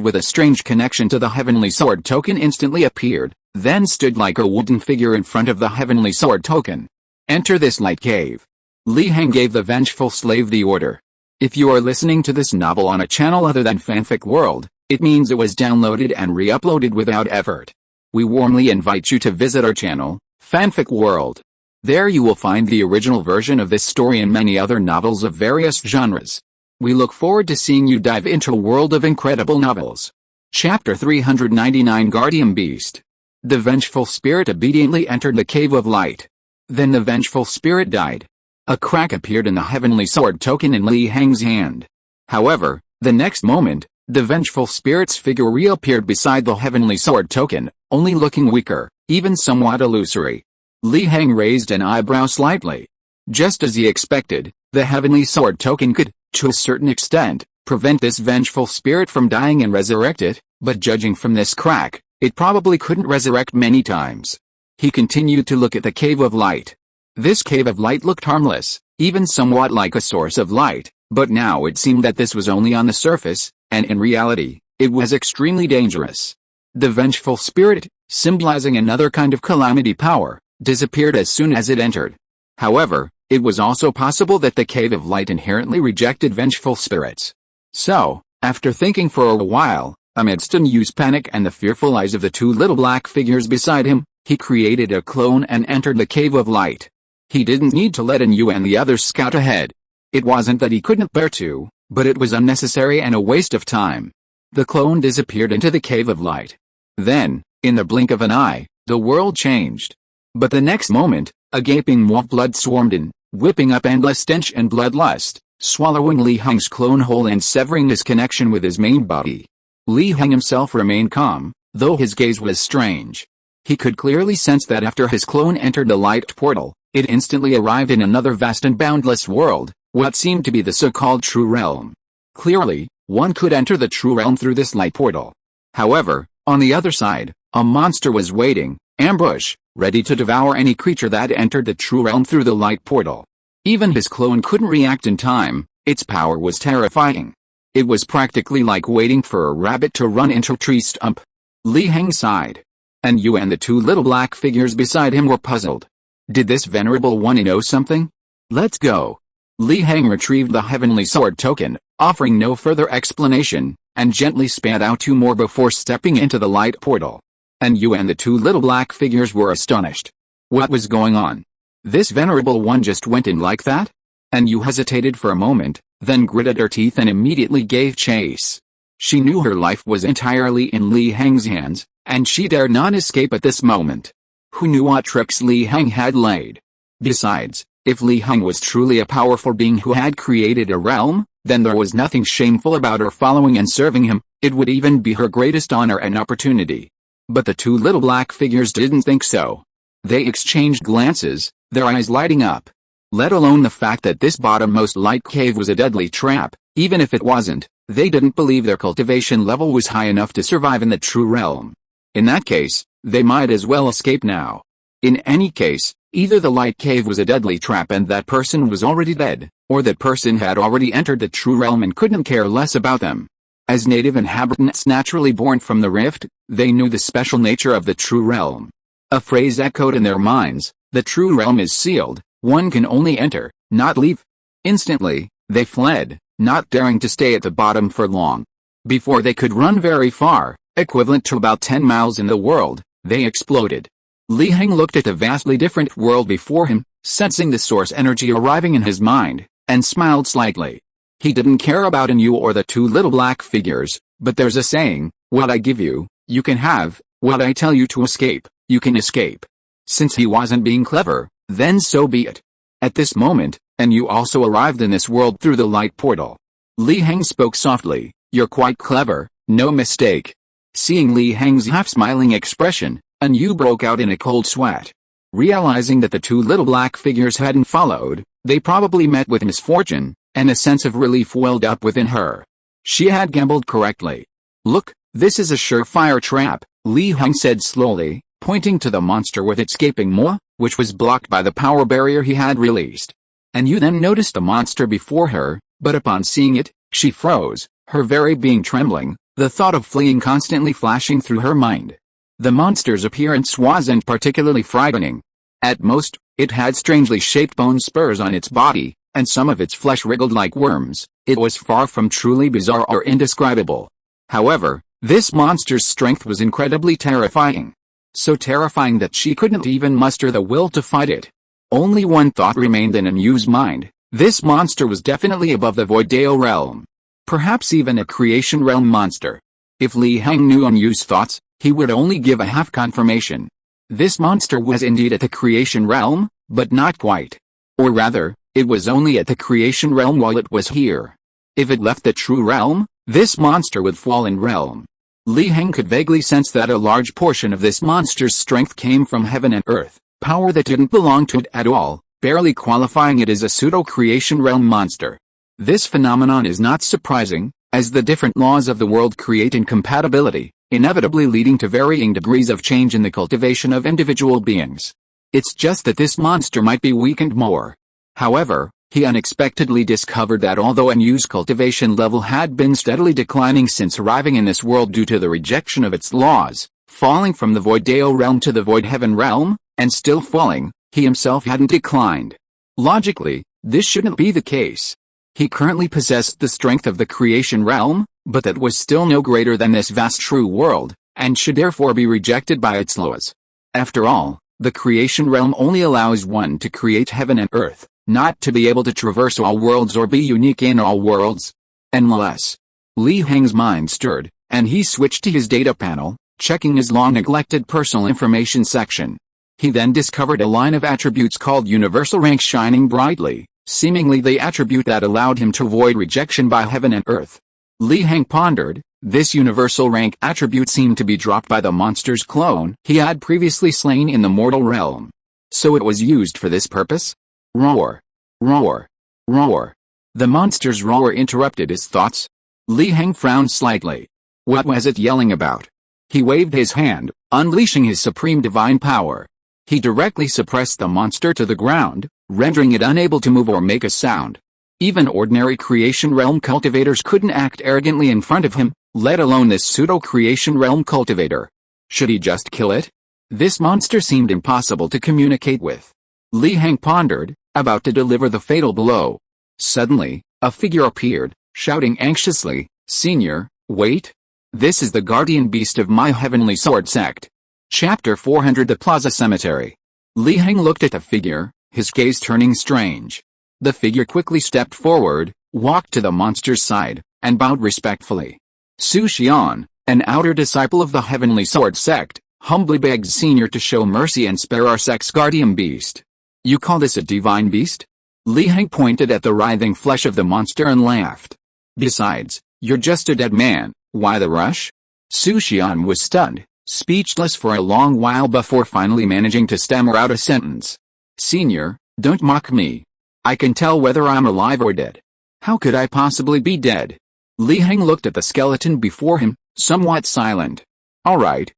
with a strange connection to the Heavenly Sword token instantly appeared, then stood like a wooden figure in front of the Heavenly Sword token. "Enter this light cave." Li Heng gave the vengeful slave the order. If you are listening to this novel on a channel other than Fanfic World, it means it was downloaded and re-uploaded without effort. We warmly invite you to visit our channel, Fanfic World. There you will find the original version of this story and many other novels of various genres. We look forward to seeing you dive into a world of incredible novels. Chapter 399 Guardian Beast. The vengeful spirit obediently entered the Cave of Light. Then the vengeful spirit died. A crack appeared in the Heavenly Sword token in Li Heng's hand. However, the next moment, the vengeful spirit's figure reappeared beside the Heavenly Sword token, only looking weaker, even somewhat illusory. Li Heng raised an eyebrow slightly. Just as he expected, the Heavenly Sword token could, to a certain extent, prevent this vengeful spirit from dying and resurrect it, but judging from this crack, it probably couldn't resurrect many times. He continued to look at the Cave of Light. This Cave of Light looked harmless, even somewhat like a source of light, but now it seemed that this was only on the surface, and in reality, it was extremely dangerous. The vengeful spirit, symbolizing another kind of calamity power, disappeared as soon as it entered. However, it was also possible that the Cave of Light inherently rejected vengeful spirits. So, after thinking for a while, amidst Yu's panic and the fearful eyes of the two little black figures beside him, he created a clone and entered the Cave of Light. He didn't need to let Yu and the others scout ahead. It wasn't that he couldn't bear to, but it was unnecessary and a waste of time. The clone disappeared into the Cave of Light. Then, in the blink of an eye, the world changed. But the next moment, a gaping maw of blood swarmed in, whipping up endless stench and bloodlust, swallowing Li Heng's clone whole and severing his connection with his main body. Li Heng himself remained calm, though his gaze was strange. He could clearly sense that after his clone entered the light portal, it instantly arrived in another vast and boundless world, what seemed to be the so-called True Realm. Clearly, one could enter the True Realm through this light portal. However, on the other side, a monster was waiting, ambush, ready to devour any creature that entered the True Realm through the light portal. Even his clone couldn't react in time, its power was terrifying. It was practically like waiting for a rabbit to run into a tree stump. Li Heng sighed. And Yu and the two little black figures beside him were puzzled. Did this venerable one know something? Let's go. Li Heng retrieved the Heavenly Sword token, offering no further explanation, and gently spat out two more before stepping into the light portal. And Yu and the two little black figures were astonished. What was going on? This venerable one just went in like that? And Yu hesitated for a moment, then gritted her teeth and immediately gave chase. She knew her life was entirely in Li Heng's hands, and she dared not escape at this moment. Who knew what tricks Li Heng had laid? Besides, if Li Heng was truly a powerful being who had created a realm, then there was nothing shameful about her following and serving him, It would even be her greatest honor and opportunity. But the two little black figures didn't think so. They exchanged glances, their eyes lighting up. Let alone the fact that this bottommost light cave was a deadly trap. Even if it wasn't, they didn't believe their cultivation level was high enough to survive in the true realm. In that case, they might as well escape now. In any case, either the light cave was a deadly trap and that person was already dead, or that person had already entered the true realm and couldn't care less about them. As native inhabitants naturally born from the rift, they knew the special nature of the true realm. A phrase echoed in their minds: the true realm is sealed, one can only enter, not leave. Instantly, they fled, not daring to stay at the bottom for long. Before they could run very far, equivalent to about 10 miles in the world, they exploded. Li Heng looked at the vastly different world before him, sensing the source energy arriving in his mind, and smiled slightly. He didn't care about you or the two little black figures, but there's a saying: what I give you, you can have; what I tell you to escape, you can escape. Since he wasn't being clever, then so be it. At this moment, and you also arrived in this world through the light portal. Li Heng spoke softly. You're quite clever, no mistake. Seeing Li Heng's half-smiling expression, Yu broke out in a cold sweat. Realizing that the two little black figures hadn't followed, they probably met with misfortune, and a sense of relief welled up within her. She had gambled correctly. Look, this is a surefire trap, Li Heng said slowly, pointing to the monster with its gaping maw, which was blocked by the power barrier he had released. And Yu then noticed the monster before her, but upon seeing it, she froze, her very being trembling, the thought of fleeing constantly flashing through her mind. The monster's appearance wasn't particularly frightening. At most, it had strangely shaped bone spurs on its body, and some of its flesh wriggled like worms. It was far from truly bizarre or indescribable. However, this monster's strength was incredibly terrifying. So terrifying that she couldn't even muster the will to fight it. Only one thought remained in Yu's mind: this monster was definitely above the Voidale realm. Perhaps even a creation realm monster. If Li Heng knew Yu's thoughts, he would only give a half confirmation. This monster was indeed at the creation realm, but not quite. Or rather, it was only at the creation realm while it was here. If it left the true realm, this monster would fall in realm. Li Heng could vaguely sense that a large portion of this monster's strength came from heaven and earth, power that didn't belong to it at all, barely qualifying it as a pseudo-creation realm monster. This phenomenon is not surprising, as the different laws of the world create incompatibility, inevitably leading to varying degrees of change in the cultivation of individual beings. It's just that this monster might be weakened more. However, he unexpectedly discovered that although Yu's cultivation level had been steadily declining since arriving in this world due to the rejection of its laws, falling from the Voidale realm to the Void Heaven realm, and still falling, he himself hadn't declined. Logically, this shouldn't be the case. He currently possessed the strength of the creation realm, but that was still no greater than this vast true world, and should therefore be rejected by its laws. After all, the creation realm only allows one to create heaven and earth, not to be able to traverse all worlds or be unique in all worlds. Unless. Li Heng's mind stirred, and he switched to his data panel, checking his long-neglected personal information section. He then discovered a line of attributes called Universal Rank shining brightly, seemingly the attribute that allowed him to avoid rejection by heaven and earth. Li Heng pondered, this Universal Rank attribute seemed to be dropped by the monster's clone he had previously slain in the mortal realm. So it was used for this purpose? Roar. Roar. Roar. The monster's roar interrupted his thoughts. Li Heng frowned slightly. What was it yelling about? He waved his hand, unleashing his supreme divine power. He directly suppressed the monster to the ground, rendering it unable to move or make a sound. Even ordinary creation realm cultivators couldn't act arrogantly in front of him, let alone this pseudo-creation realm cultivator. Should he just kill it? This monster seemed impossible to communicate with. Li Heng pondered, about to deliver the fatal blow. Suddenly, a figure appeared, shouting anxiously, Senior, wait. This is the guardian beast of my heavenly sword sect. Chapter 400 The Plaza Cemetery. Li Heng looked at the figure, his gaze turning strange. The figure quickly stepped forward, walked to the monster's side, and bowed respectfully. Su Xian, an outer disciple of the heavenly sword sect, humbly begged Senior to show mercy and spare our sect's guardian beast. You call this a divine beast? Li Heng pointed at the writhing flesh of the monster and laughed. Besides, you're just a dead man, Why the rush? Su Xian was stunned, speechless for a long while before finally managing to stammer out a sentence. Senior, don't mock me. I can tell whether I'm alive or dead. How could I possibly be dead? Li Heng looked at the skeleton before him, somewhat silent. All right.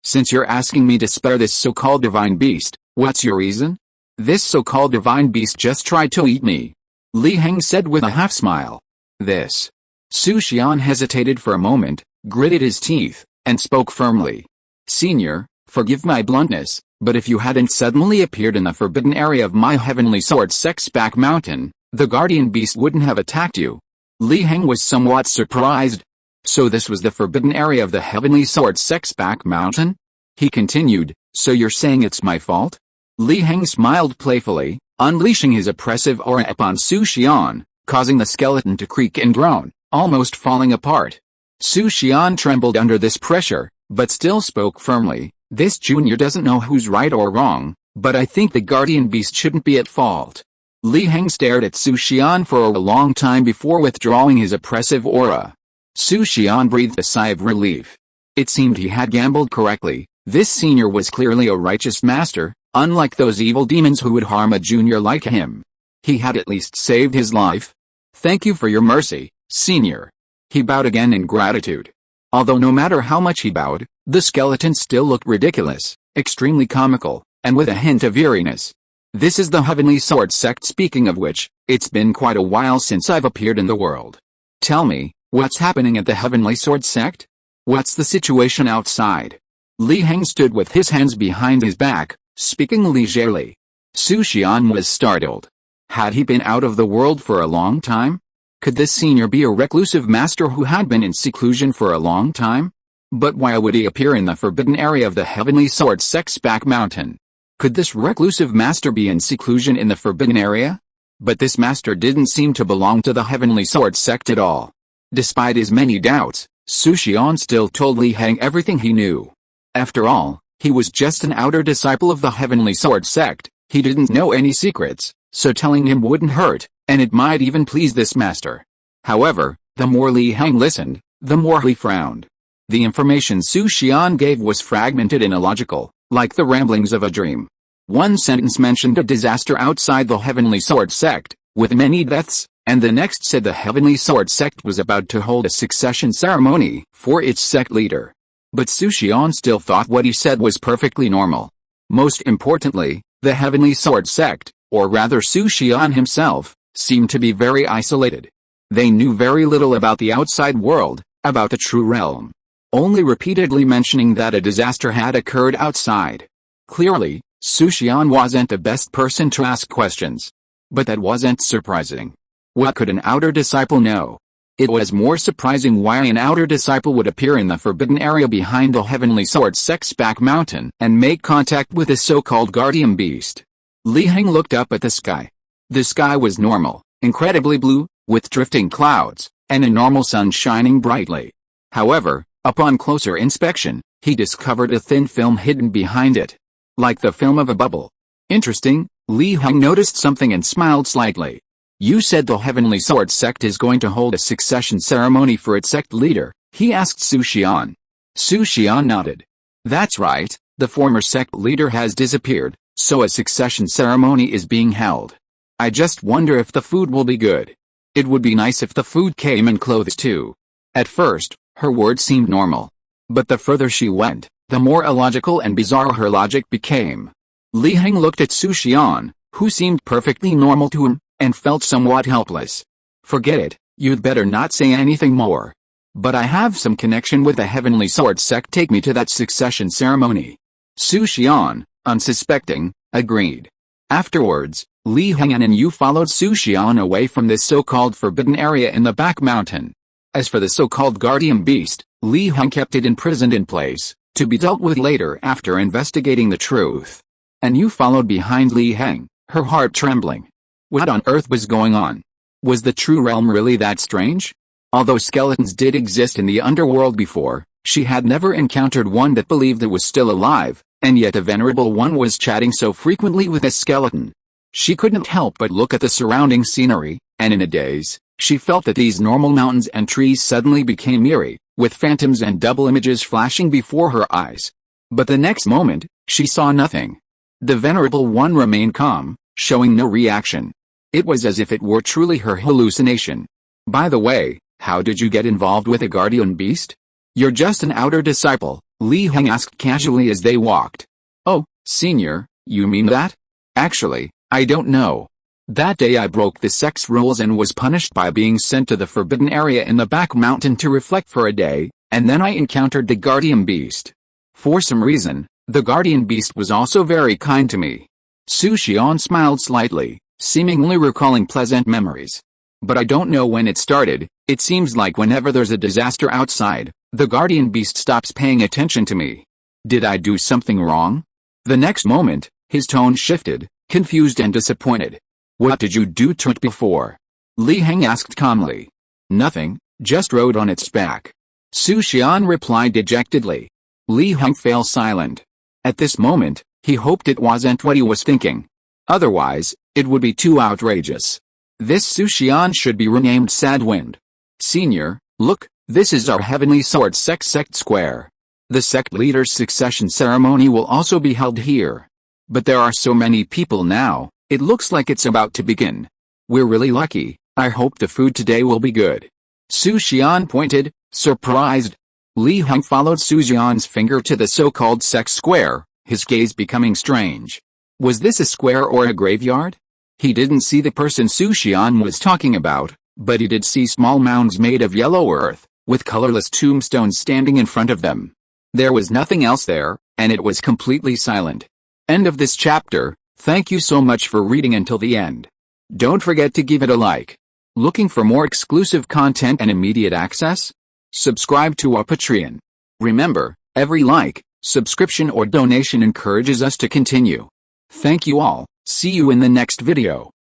Since you're asking me to spare this so-called divine beast, what's your reason? This so-called divine beast just tried to eat me. Li Heng said with a half-smile. This. Su Xian hesitated for a moment, gritted his teeth, and spoke firmly. Senior, forgive my bluntness, but if you hadn't suddenly appeared in the forbidden area of my heavenly sword sect's back mountain, the guardian beast wouldn't have attacked you. Li Heng was somewhat surprised. So this was the forbidden area of the heavenly sword sect's back mountain? He continued, so you're saying it's my fault? Li Heng smiled playfully, unleashing his oppressive aura upon Su Xian, causing the skeleton to creak and groan, almost falling apart. Su Xian trembled under this pressure, but still spoke firmly. This junior doesn't know who's right or wrong, but I think the guardian beast shouldn't be at fault. Li Heng stared at Su Xian for a long time before withdrawing his oppressive aura. Su Xian breathed a sigh of relief. It seemed he had gambled correctly. This senior was clearly a righteous master, unlike those evil demons who would harm a junior like him. He had at least saved his life. Thank you for your mercy, senior. He bowed again in gratitude. Although no matter how much he bowed, the skeleton still looked ridiculous, extremely comical, and with a hint of eeriness. This is the Heavenly Sword sect, speaking of which, it's been quite a while since I've appeared in the world. Tell me, what's happening at the Heavenly Sword sect? What's the situation outside? Li Heng stood with his hands behind his back, speaking leisurely. Su Xian was startled. Had he been out of the world for a long time? Could this senior be a reclusive master who had been in seclusion for a long time? But why would he appear in the forbidden area of the Heavenly Sword sect's back mountain? Could this reclusive master be in seclusion in the forbidden area? But this master didn't seem to belong to the Heavenly Sword sect at all. Despite his many doubts, Su Xian still told Li Heng everything he knew. After all, he was just an outer disciple of the Heavenly Sword sect. He didn't know any secrets, so telling him wouldn't hurt, and it might even please this master. However, the more Li Heng listened, the more he frowned. The information Su Xian gave was fragmented and illogical, like the ramblings of a dream. One sentence mentioned a disaster outside the Heavenly Sword sect, with many deaths, and the next said the Heavenly Sword sect was about to hold a succession ceremony for its sect leader. But Su Xian still thought what he said was perfectly normal. Most importantly, the Heavenly Sword sect, or rather Su Xian himself, seemed to be very isolated. They knew very little about the outside world, about the true realm. Only repeatedly mentioning that a disaster had occurred outside. Clearly, Su Xian wasn't the best person to ask questions. But that wasn't surprising. What could an outer disciple know? It was more surprising why an outer disciple would appear in the forbidden area behind the Heavenly Sword sect's back mountain and make contact with the so-called guardian beast. Li Heng looked up at the sky. The sky was normal, incredibly blue, with drifting clouds, and a normal sun shining brightly. However, upon closer inspection, he discovered a thin film hidden behind it. Like the film of a bubble. Interesting, Li Heng noticed something and smiled slightly. You said the Heavenly Sword sect is going to hold a succession ceremony for its sect leader, he asked Su Xian. Su Xian nodded. That's right, the former sect leader has disappeared, so a succession ceremony is being held. I just wonder if the food will be good. It would be nice if the food came in clothes too. At first, her words seemed normal. But the further she went, the more illogical and bizarre her logic became. Li Heng looked at Su Xian, who seemed perfectly normal to him, and felt somewhat helpless. Forget it, you'd better not say anything more. But I have some connection with the Heavenly Sword sect, take me to that succession ceremony. Su Xian, unsuspecting, agreed. Afterwards, Li Heng and Yu followed Su Xian away from this so-called forbidden area in the back mountain. As for the so-called guardian beast, Li Heng kept it imprisoned in place, to be dealt with later after investigating the truth. And Yu followed behind Li Heng, her heart trembling. What on earth was going on? Was the true realm really that strange? Although skeletons did exist in the underworld before, she had never encountered one that believed it was still alive, and yet a venerable one was chatting so frequently with a skeleton. She couldn't help but look at the surrounding scenery, and in a daze, She felt that these normal mountains and trees suddenly became eerie, with phantoms and double images flashing before her eyes. But the next moment, she saw nothing. The Venerable One remained calm, showing no reaction. It was as if it were truly her hallucination. By the way, how did you get involved with a guardian beast? You're just an outer disciple, Li Heng asked casually as they walked. Oh, Senior, you mean that? Actually, I don't know. That day I broke the sex rules and was punished by being sent to the forbidden area in the back mountain to reflect for a day, and then I encountered the guardian beast. For some reason, the guardian beast was also very kind to me. Su Xian smiled slightly, seemingly recalling pleasant memories. But I don't know when it started. It seems like whenever there's a disaster outside, the guardian beast stops paying attention to me. Did I do something wrong? The next moment, his tone shifted, confused and disappointed. What did you do to it before? Li Heng asked calmly. Nothing, just rode on its back. Su Xian replied dejectedly. Li Heng fell silent. At this moment, he hoped it wasn't what he was thinking. Otherwise, it would be too outrageous. This Su Xian should be renamed Sadwind. Senior, look, this is our Heavenly Sword sect square. The sect leader's succession ceremony will also be held here. But there are so many people now, it looks like it's about to begin. We're really lucky. I hope the food today will be good. Su Xian pointed, surprised. Li Heng followed Su Xian's finger to the so-called sect square, his gaze becoming strange. Was this a square or a graveyard? He didn't see the person Su Xian was talking about, but he did see small mounds made of yellow earth, with colorless tombstones standing in front of them. There was nothing else there, and it was completely silent. End of this chapter. Thank you so much for reading until the end. Don't forget to give it a like. Looking for more exclusive content and immediate access? Subscribe to our Patreon. Remember, every like, subscription or donation encourages us to continue. Thank you all. See you in the next video.